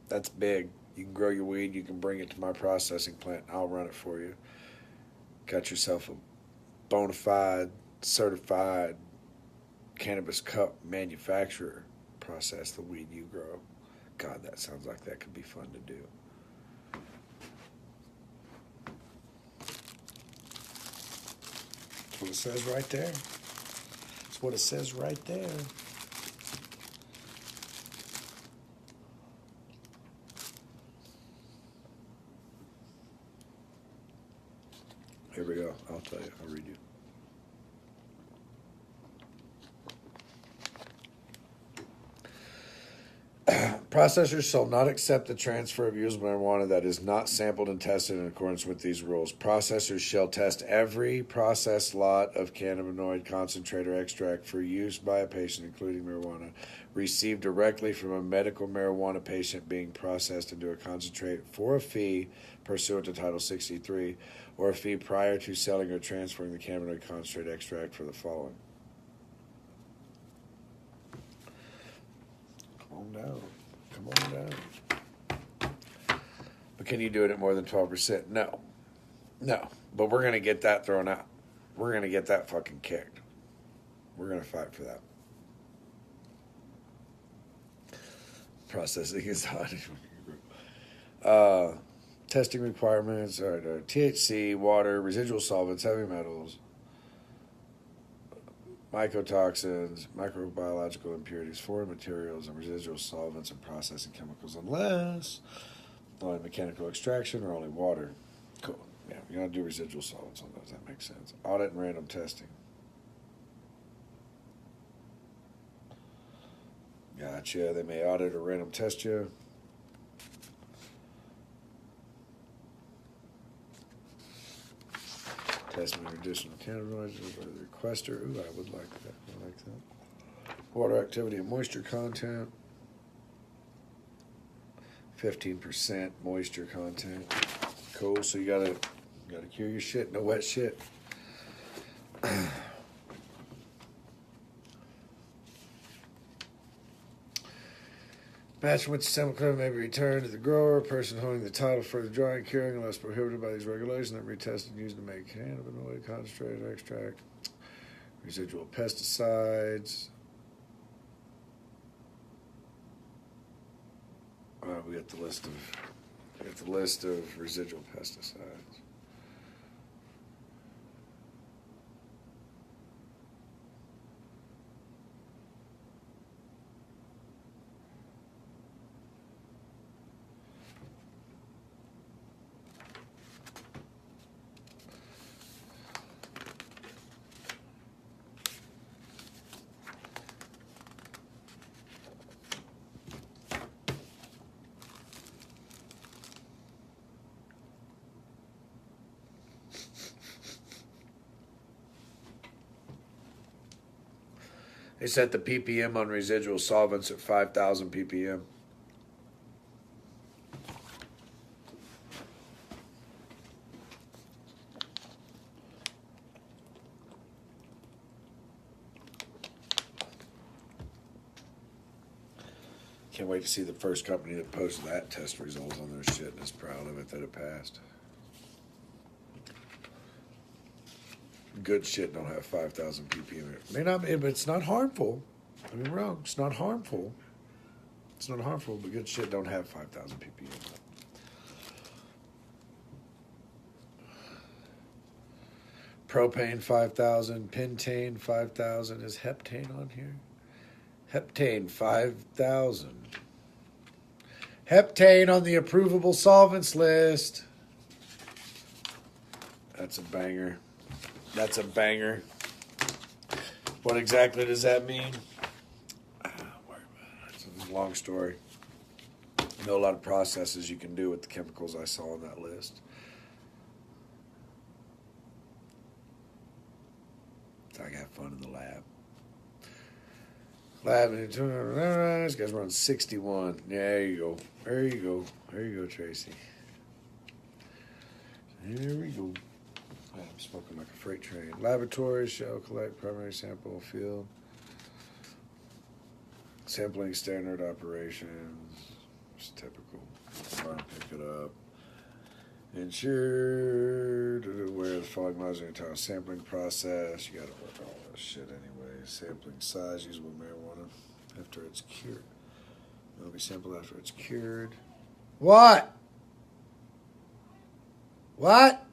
That's big. You can grow your weed. You can bring it to my processing plant. I'll run it for you. Got yourself a bona fide, certified cannabis cup manufacturer. Process the weed you grow. God, that sounds like that could be fun to do. That's what it says right there. That's what it says right there. Here we go. I'll tell you. I'll read you. Processors shall not accept the transfer of usable marijuana that is not sampled and tested in accordance with these rules. Processors shall test every processed lot of cannabinoid concentrate or extract for use by a patient, including marijuana, received directly from a medical marijuana patient being processed into a concentrate for a fee pursuant to Title 63, or a fee prior to selling or transferring the cannabinoid concentrate extract for the following. Come on down. Come on down. But can you do it at more than 12%? No. No. But we're going to get that thrown out. We're going to get that fucking kicked. We're going to fight for that. Processing is hot. Testing requirements are THC, water, residual solvents, heavy metals, mycotoxins, microbiological impurities, foreign materials, and residual solvents and processing chemicals, unless only mechanical extraction or only water. Cool. Yeah, you're going to do residual solvents on those. That makes sense. Audit and random testing. Gotcha. They may audit or random test you. Test me additional cannabinoids by the requester. Ooh, I would like that. I like that. Water activity and moisture content. 15% moisture content. Cool. So you gotta cure your shit. No wet shit. Batch from which sample credit may be returned to the grower, person holding the title for the drying, curing, unless prohibited by these regulations, that retested and used to make cannabinoid concentrate extract, residual pesticides. We got the list of residual pesticides. They set the ppm on residual solvents at 5,000 ppm. Can't wait to see the first company that posts that test results on their shit and is proud of it that it passed. Good shit don't have 5,000 ppm. It may not, but it's not harmful. I mean, wrong. It's not harmful. It's not harmful, but good shit don't have 5,000 ppm. Propane 5,000, pentane 5,000. Is heptane on here? Heptane 5,000. Heptane on the approvable solvents list. That's a banger. That's a banger. What exactly does that mean? It's a long story. I know a lot of processes you can do with the chemicals I saw on that list. So I got fun in the lab. This guy's running 61. Yeah, there you go. There you go. There you go, Tracy. Here we go. I'm smoking like a freight train. Laboratories shall collect primary sample field. Sampling standard operations. It's typical. Pick it up. Insured. Aware of the following laws in the entire sampling process. You got to work all that shit anyway. Sampling size usable marijuana after it's cured. It will be sampled after it's cured. What? What?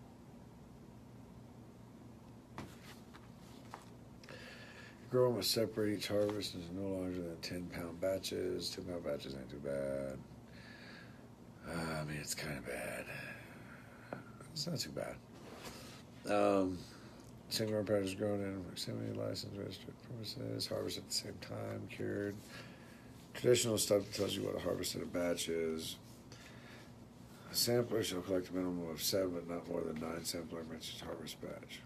Grower must separate each harvest into no larger than 10-pound batches. 10-pound batches ain't too bad. I mean, it's kind of bad. It's not too bad. Single run patches grown in proximity, licensed, registered premises, harvest at the same time, cured. Traditional stuff that tells you what a harvested batch is. A sampler shall collect a minimum of 7, but not more than 9 sampler each harvest batch.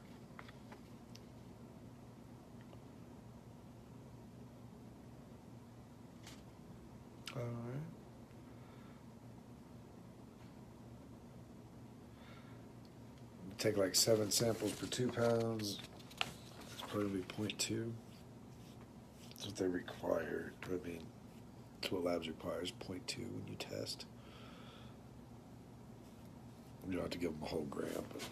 All right. Take like 7 samples per 2 pounds. It's probably 0.2. That's what they require. I mean, that's what labs require is 0.2 when you test. You don't have to give them a whole gram, but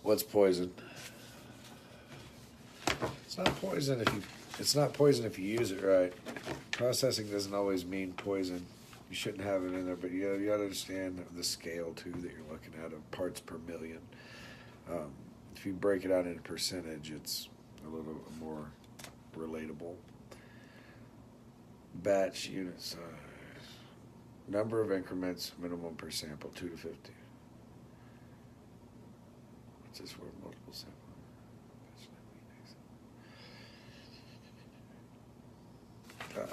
what's poison? It's not poison if you use it right. Processing doesn't always mean poison. You shouldn't have it in there, but you got to understand the scale too that you're looking at of parts per million. If you break it out into percentage, it's a little more relatable. Batch unit size, number of increments, minimum per sample, 2 to 50. What's this for? Multiple samples.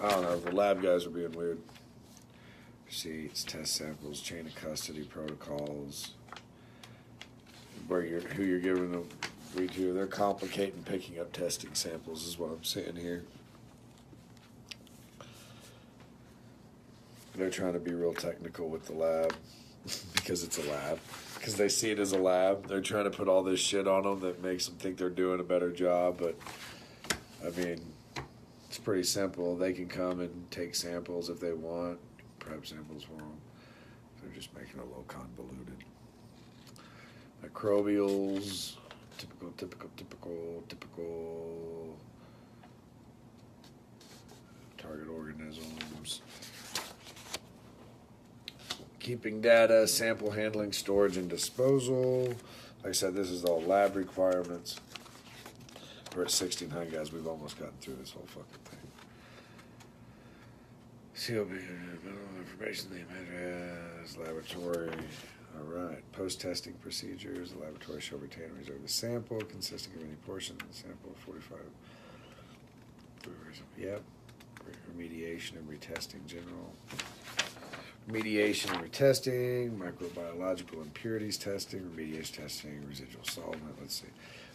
I don't know. The lab guys are being weird. Receipts, test samples, chain of custody protocols. Who you're giving them read to. They're complicating picking up testing samples is what I'm saying here. They're trying to be real technical with the lab because it's a lab. Because they see it as a lab. They're trying to put all this shit on them that makes them think they're doing a better job. But, I mean, it's pretty simple. They can come and take samples if they want, prep samples for them. They're just making it a little convoluted. Microbials, typical target organisms. Keeping data, sample handling, storage, and disposal. Like I said, this is all lab requirements. We're at 1600, guys. We've almost gotten through this whole fucking thing. COB, information, name, address, laboratory. All right. Post-testing procedures. The laboratory shall retain and reserve the sample consisting of any portion of the sample of 45. Yep. Remediation and retesting general. Remediation and retesting, microbiological impurities testing, remediation testing, residual solvent. Let's see.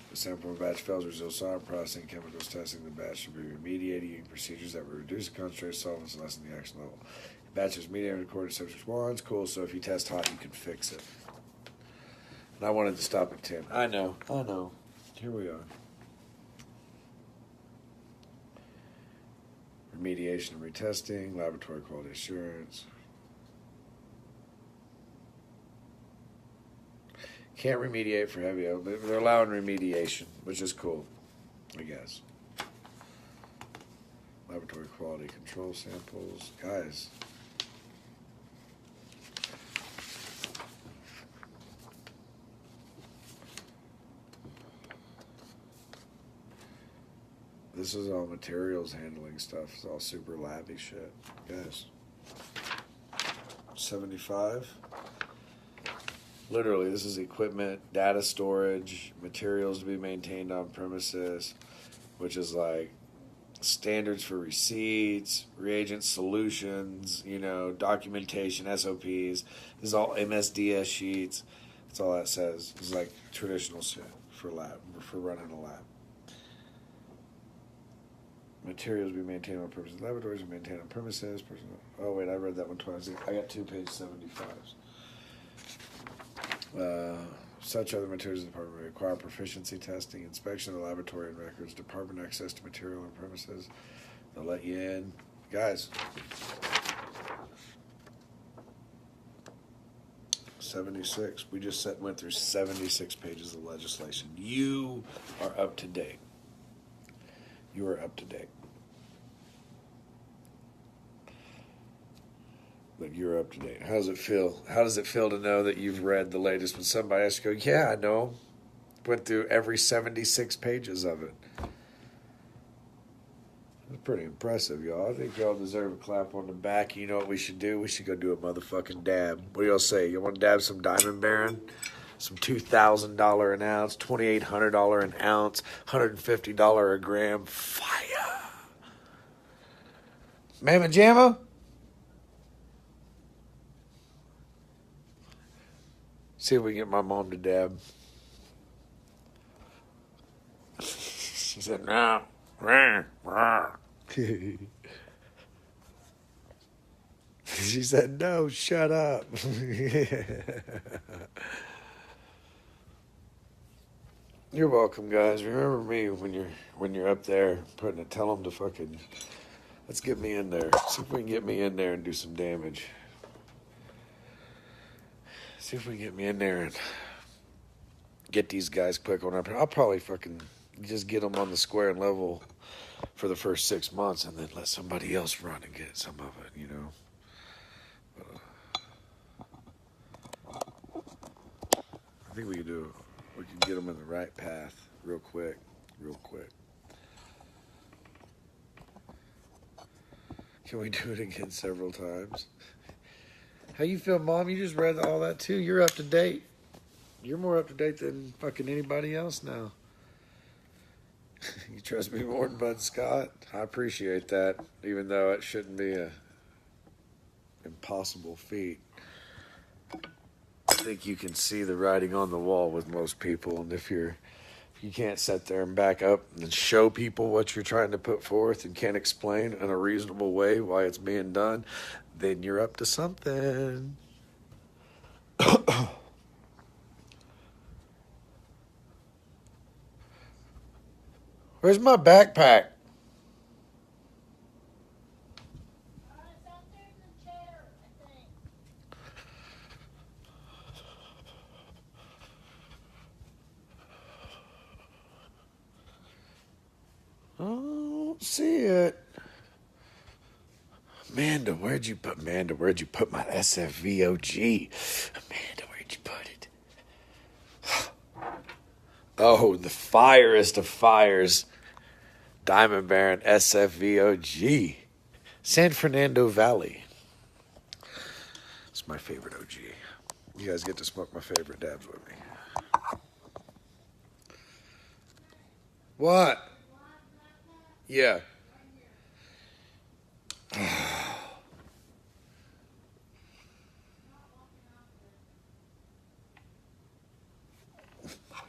The sample of a batch fails residual solvent processing, chemicals testing. The batch should be remediated using procedures that will reduce the concentration of solvents and lessen the action level. The batch is mediated according to subject response. Cool. So if you test hot, you can fix it. And I wanted to stop at 10. I know. Here we are. Remediation and retesting, laboratory quality assurance. Can't remediate for heavy oil, but they're allowing remediation, which is cool, I guess. Laboratory quality control samples. Guys. This is all materials handling stuff. It's all super labby shit. Guys. 75. Literally, this is equipment, data storage, materials to be maintained on premises, which is like standards for receipts, reagent solutions, documentation, SOPs. This is all MSDS sheets. That's all that says. It's like traditional shit for running a lab. Materials be maintained on premises. Laboratories be maintained on premises. Oh, wait, I read that one twice. I got 2 page 75s. Such other materials in the department require proficiency testing, inspection of the laboratory and records, department access to material on premises. They'll let you in. Guys. 76. We just went through 76 pages of legislation. You are up to date. You are up to date. Like, you're up to date. How does it feel? How does it feel to know that you've read the latest when somebody else goes, yeah, I know. Went through every 76 pages of it. It's pretty impressive, y'all. I think y'all deserve a clap on the back. You know what we should do? We should go do a motherfucking dab. What do y'all say? You want to dab some Diamond Baron? Some $2,000 an ounce, $2,800 an ounce, $150 a gram. Fire! Mamma Jamma? See if we can get my mom to dab. She said, no. She said, no, shut up. You're welcome, guys. Remember me when you're up there tell them to fucking, let's get me in there. See if we can get me in there and do some damage. See if we can get me in there and get these guys quick on up. I'll probably fucking just get them on the square and level for the first 6 months and then let somebody else run and get some of it, I think we can get them in the right path real quick. Can we do it again several times? How you feel, Mom? You just read all that too. You're up to date. You're more up to date than fucking anybody else now. You trust me more than Bud Scott? I appreciate that, even though it shouldn't be a impossible feat. I think you can see the writing on the wall with most people, and if you can't sit there and back up and show people what you're trying to put forth and can't explain in a reasonable way why it's being done, then you're up to something. Where's my backpack? It's out there in the chair, I think. I don't see it. Amanda, where'd you put my SFVOG? Amanda, where'd you put it? Oh, the firest of fires. Diamond Baron SFVOG. San Fernando Valley. It's my favorite OG. You guys get to smoke my favorite dabs with me. What? Yeah.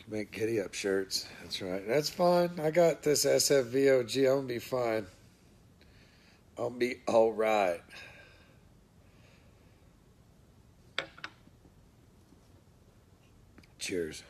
Make GiddyUp shirts. That's right. That's fine. I got this SFVOG. I'm going to be fine. I'll be all right. Cheers.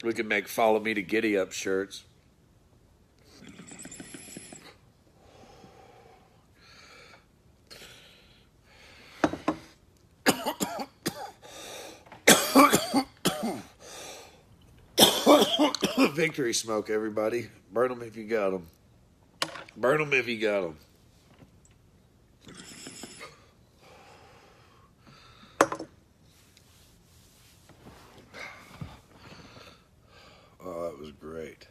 We can make follow me to GiddyUp shirts. Victory smoke, everybody. Burn them if you got them. Burn them if you got them. Oh, that was great.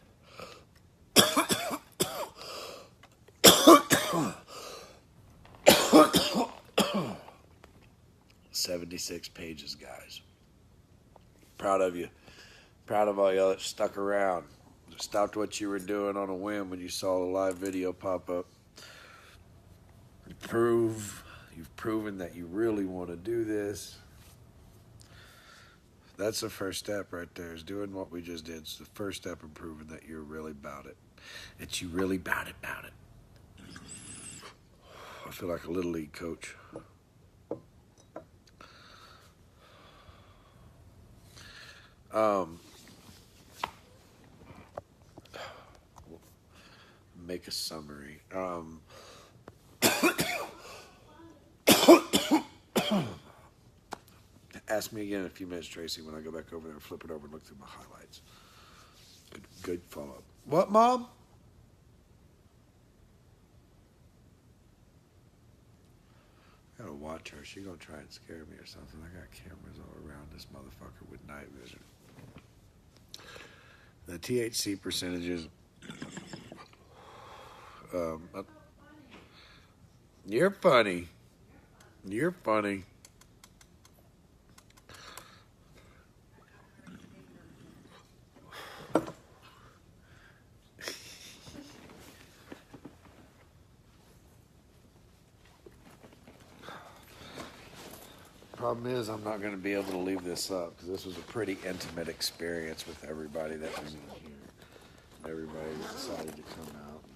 76 pages, guys. Proud of you. Proud of all y'all that stuck around. Stopped what you were doing on a whim when you saw the live video pop up. You've proven that you really want to do this. That's the first step right there, is doing what we just did. It's the first step in proving that you're really about it. That you really about it. I feel like a little league coach. Make a summary. Ask me again in a few minutes, Tracy, when I go back over there and flip it over and look through my highlights. Good follow-up. What, Mom? I gotta watch her. She gonna try and scare me or something. I got cameras all around this motherfucker with night vision. The THC percentages. You're funny. You're funny. Problem is, I'm not going to be able to leave this up because this was a pretty intimate experience with everybody that was in here. Everybody that decided to come out and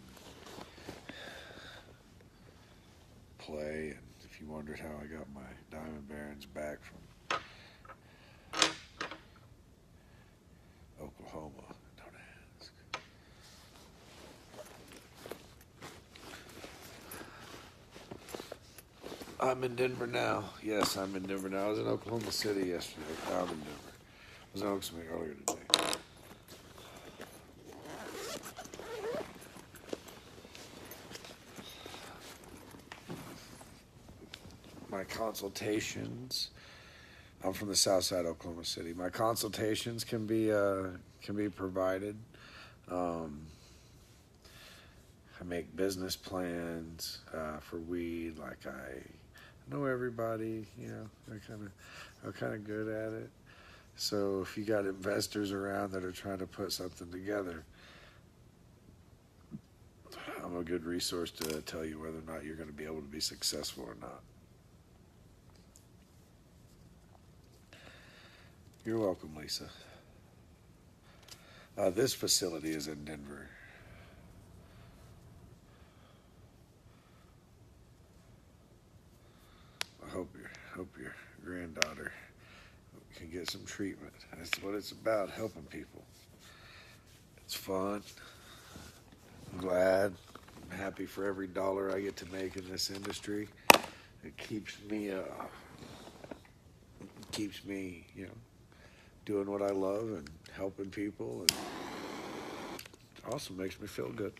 play. And if you wondered how I got my Diamond Barons back from Oklahoma, don't ask. I'm in Denver now. Yes, I'm in Denver now. I was in Oklahoma City yesterday. Now I'm in Denver. I was in Oklahoma City earlier today. my consultations. I'm from the South Side, Oklahoma City. My consultations can be provided. I make business plans for weed. Like I know everybody. You know, I'm kind of good at it. So if you got investors around that are trying to put something together, I'm a good resource to tell you whether or not you're going to be able to be successful or not. You're welcome, Lisa. This facility is in Denver. I hope your granddaughter can get some treatment. That's what it's about, helping people. It's fun. I'm glad. I'm happy for every dollar I get to make in this industry. It keeps me, you know, doing what I love and helping people, and it also makes me feel good.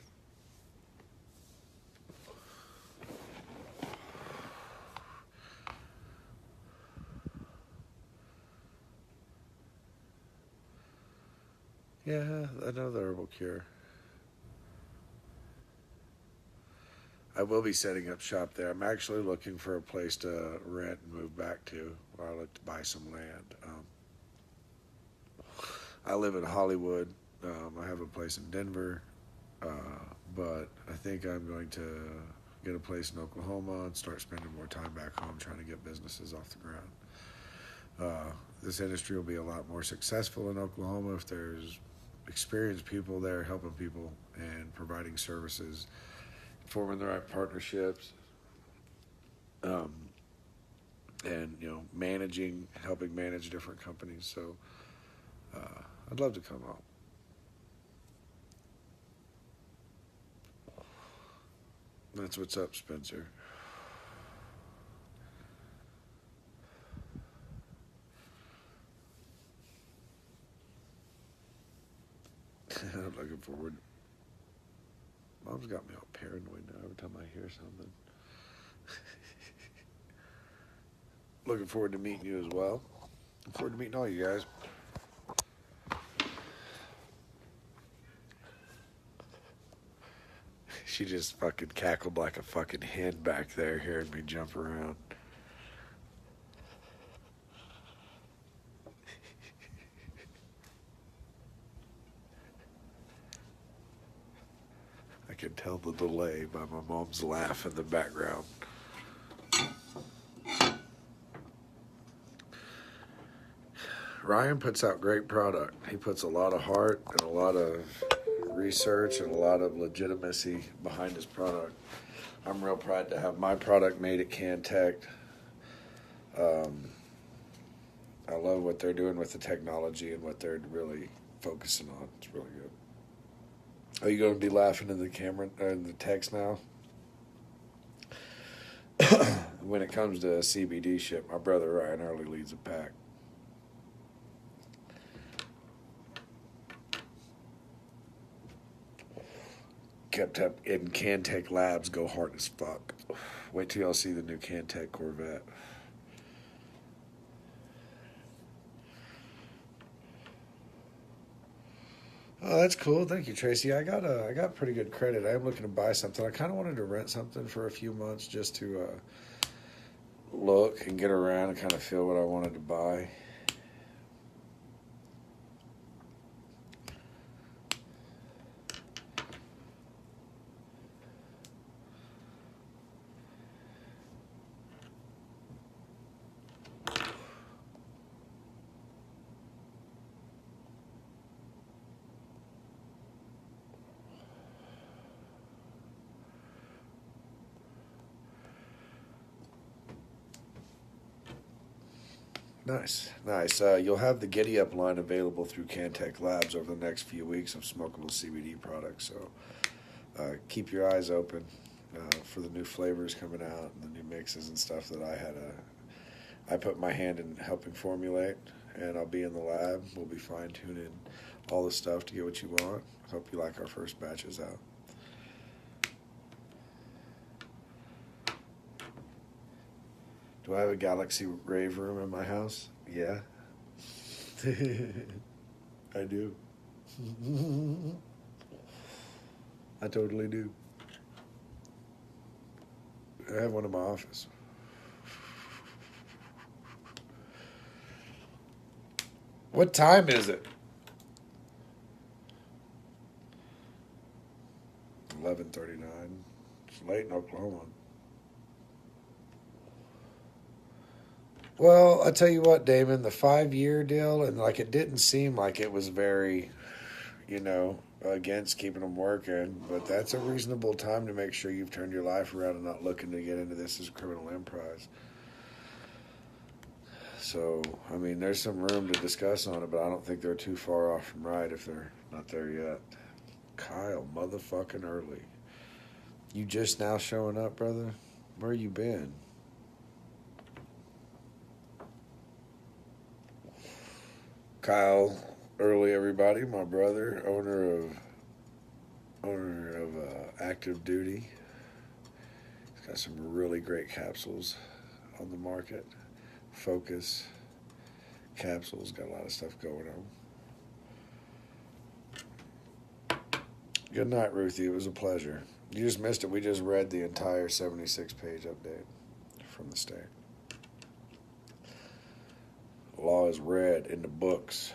Yeah, another herbal cure. I will be setting up shop there. I'm actually looking for a place to rent and move back to, where I look to buy some land. I live in Hollywood. I have a place in Denver, but I think I'm going to get a place in Oklahoma and start spending more time back home trying to get businesses off the ground. This industry will be a lot more successful in Oklahoma if there's experienced people there helping people and providing services, forming the right partnerships, and helping manage different companies. So I'd love to come out. That's what's up, Spencer. I'm looking forward. Mom's got me all paranoid now every time I hear something. Looking forward to meeting you as well. Looking forward to meeting all you guys. She just fucking cackled like a fucking hen back there hearing me jump around. I can tell the delay by my mom's laugh in the background. Ryan puts out great product. He puts a lot of heart and a lot of research and a lot of legitimacy behind his product. I'm real proud to have my product made at Cantech. I love what they're doing with the technology and what they're really focusing on. It's really good. Are you going to be laughing in the camera or in the text now? When it comes to CBD shit, my brother Ryan Early leads a pack. Kept up in Cantech Labs, go hard as fuck. Wait till y'all see the new Cantech Corvette. Oh, that's cool. Thank you, Tracy. I got pretty good credit. I am looking to buy something. I kind of wanted to rent something for a few months just to look and get around and kind of feel what I wanted to buy. Nice. You'll have the GiddyUp line available through Cantech Labs over the next few weeks of smokable CBD products. So keep your eyes open for the new flavors coming out and the new mixes and stuff that I put my hand in helping formulate, and I'll be in the lab. We'll be fine-tuning all the stuff to get what you want. Hope you like our first batches out. Do I have a Galaxy rave room in my house? Yeah. I do. I totally do. I have one in my office. What time is it? 11:39. It's late in Oklahoma. Well, I tell you what, Damon, the 5-year deal, and like it didn't seem like it was very, against keeping them working, but that's a reasonable time to make sure you've turned your life around and not looking to get into this as a criminal enterprise. So, I mean, there's some room to discuss on it, but I don't think they're too far off from right if they're not there yet. Kyle, motherfucking early. You just now showing up, brother? Where you been? Kyle Early, everybody, my brother, owner of Active Duty. He's got some really great capsules on the market. Focus capsules, got a lot of stuff going on. Good night, Ruthie. It was a pleasure. You just missed it. We just read the entire 76-page update from the state. Law is read in the books.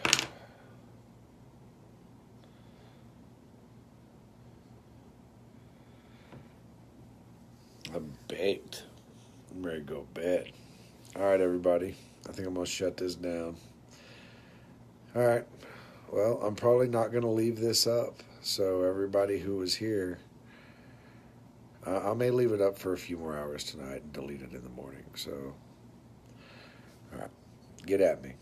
I'm baked. I'm ready to go to bed. All right, everybody. I think I'm going to shut this down. All right. Well, I'm probably not going to leave this up. So everybody who was here, I may leave it up for a few more hours tonight and delete it in the morning. So, all right. Get at me.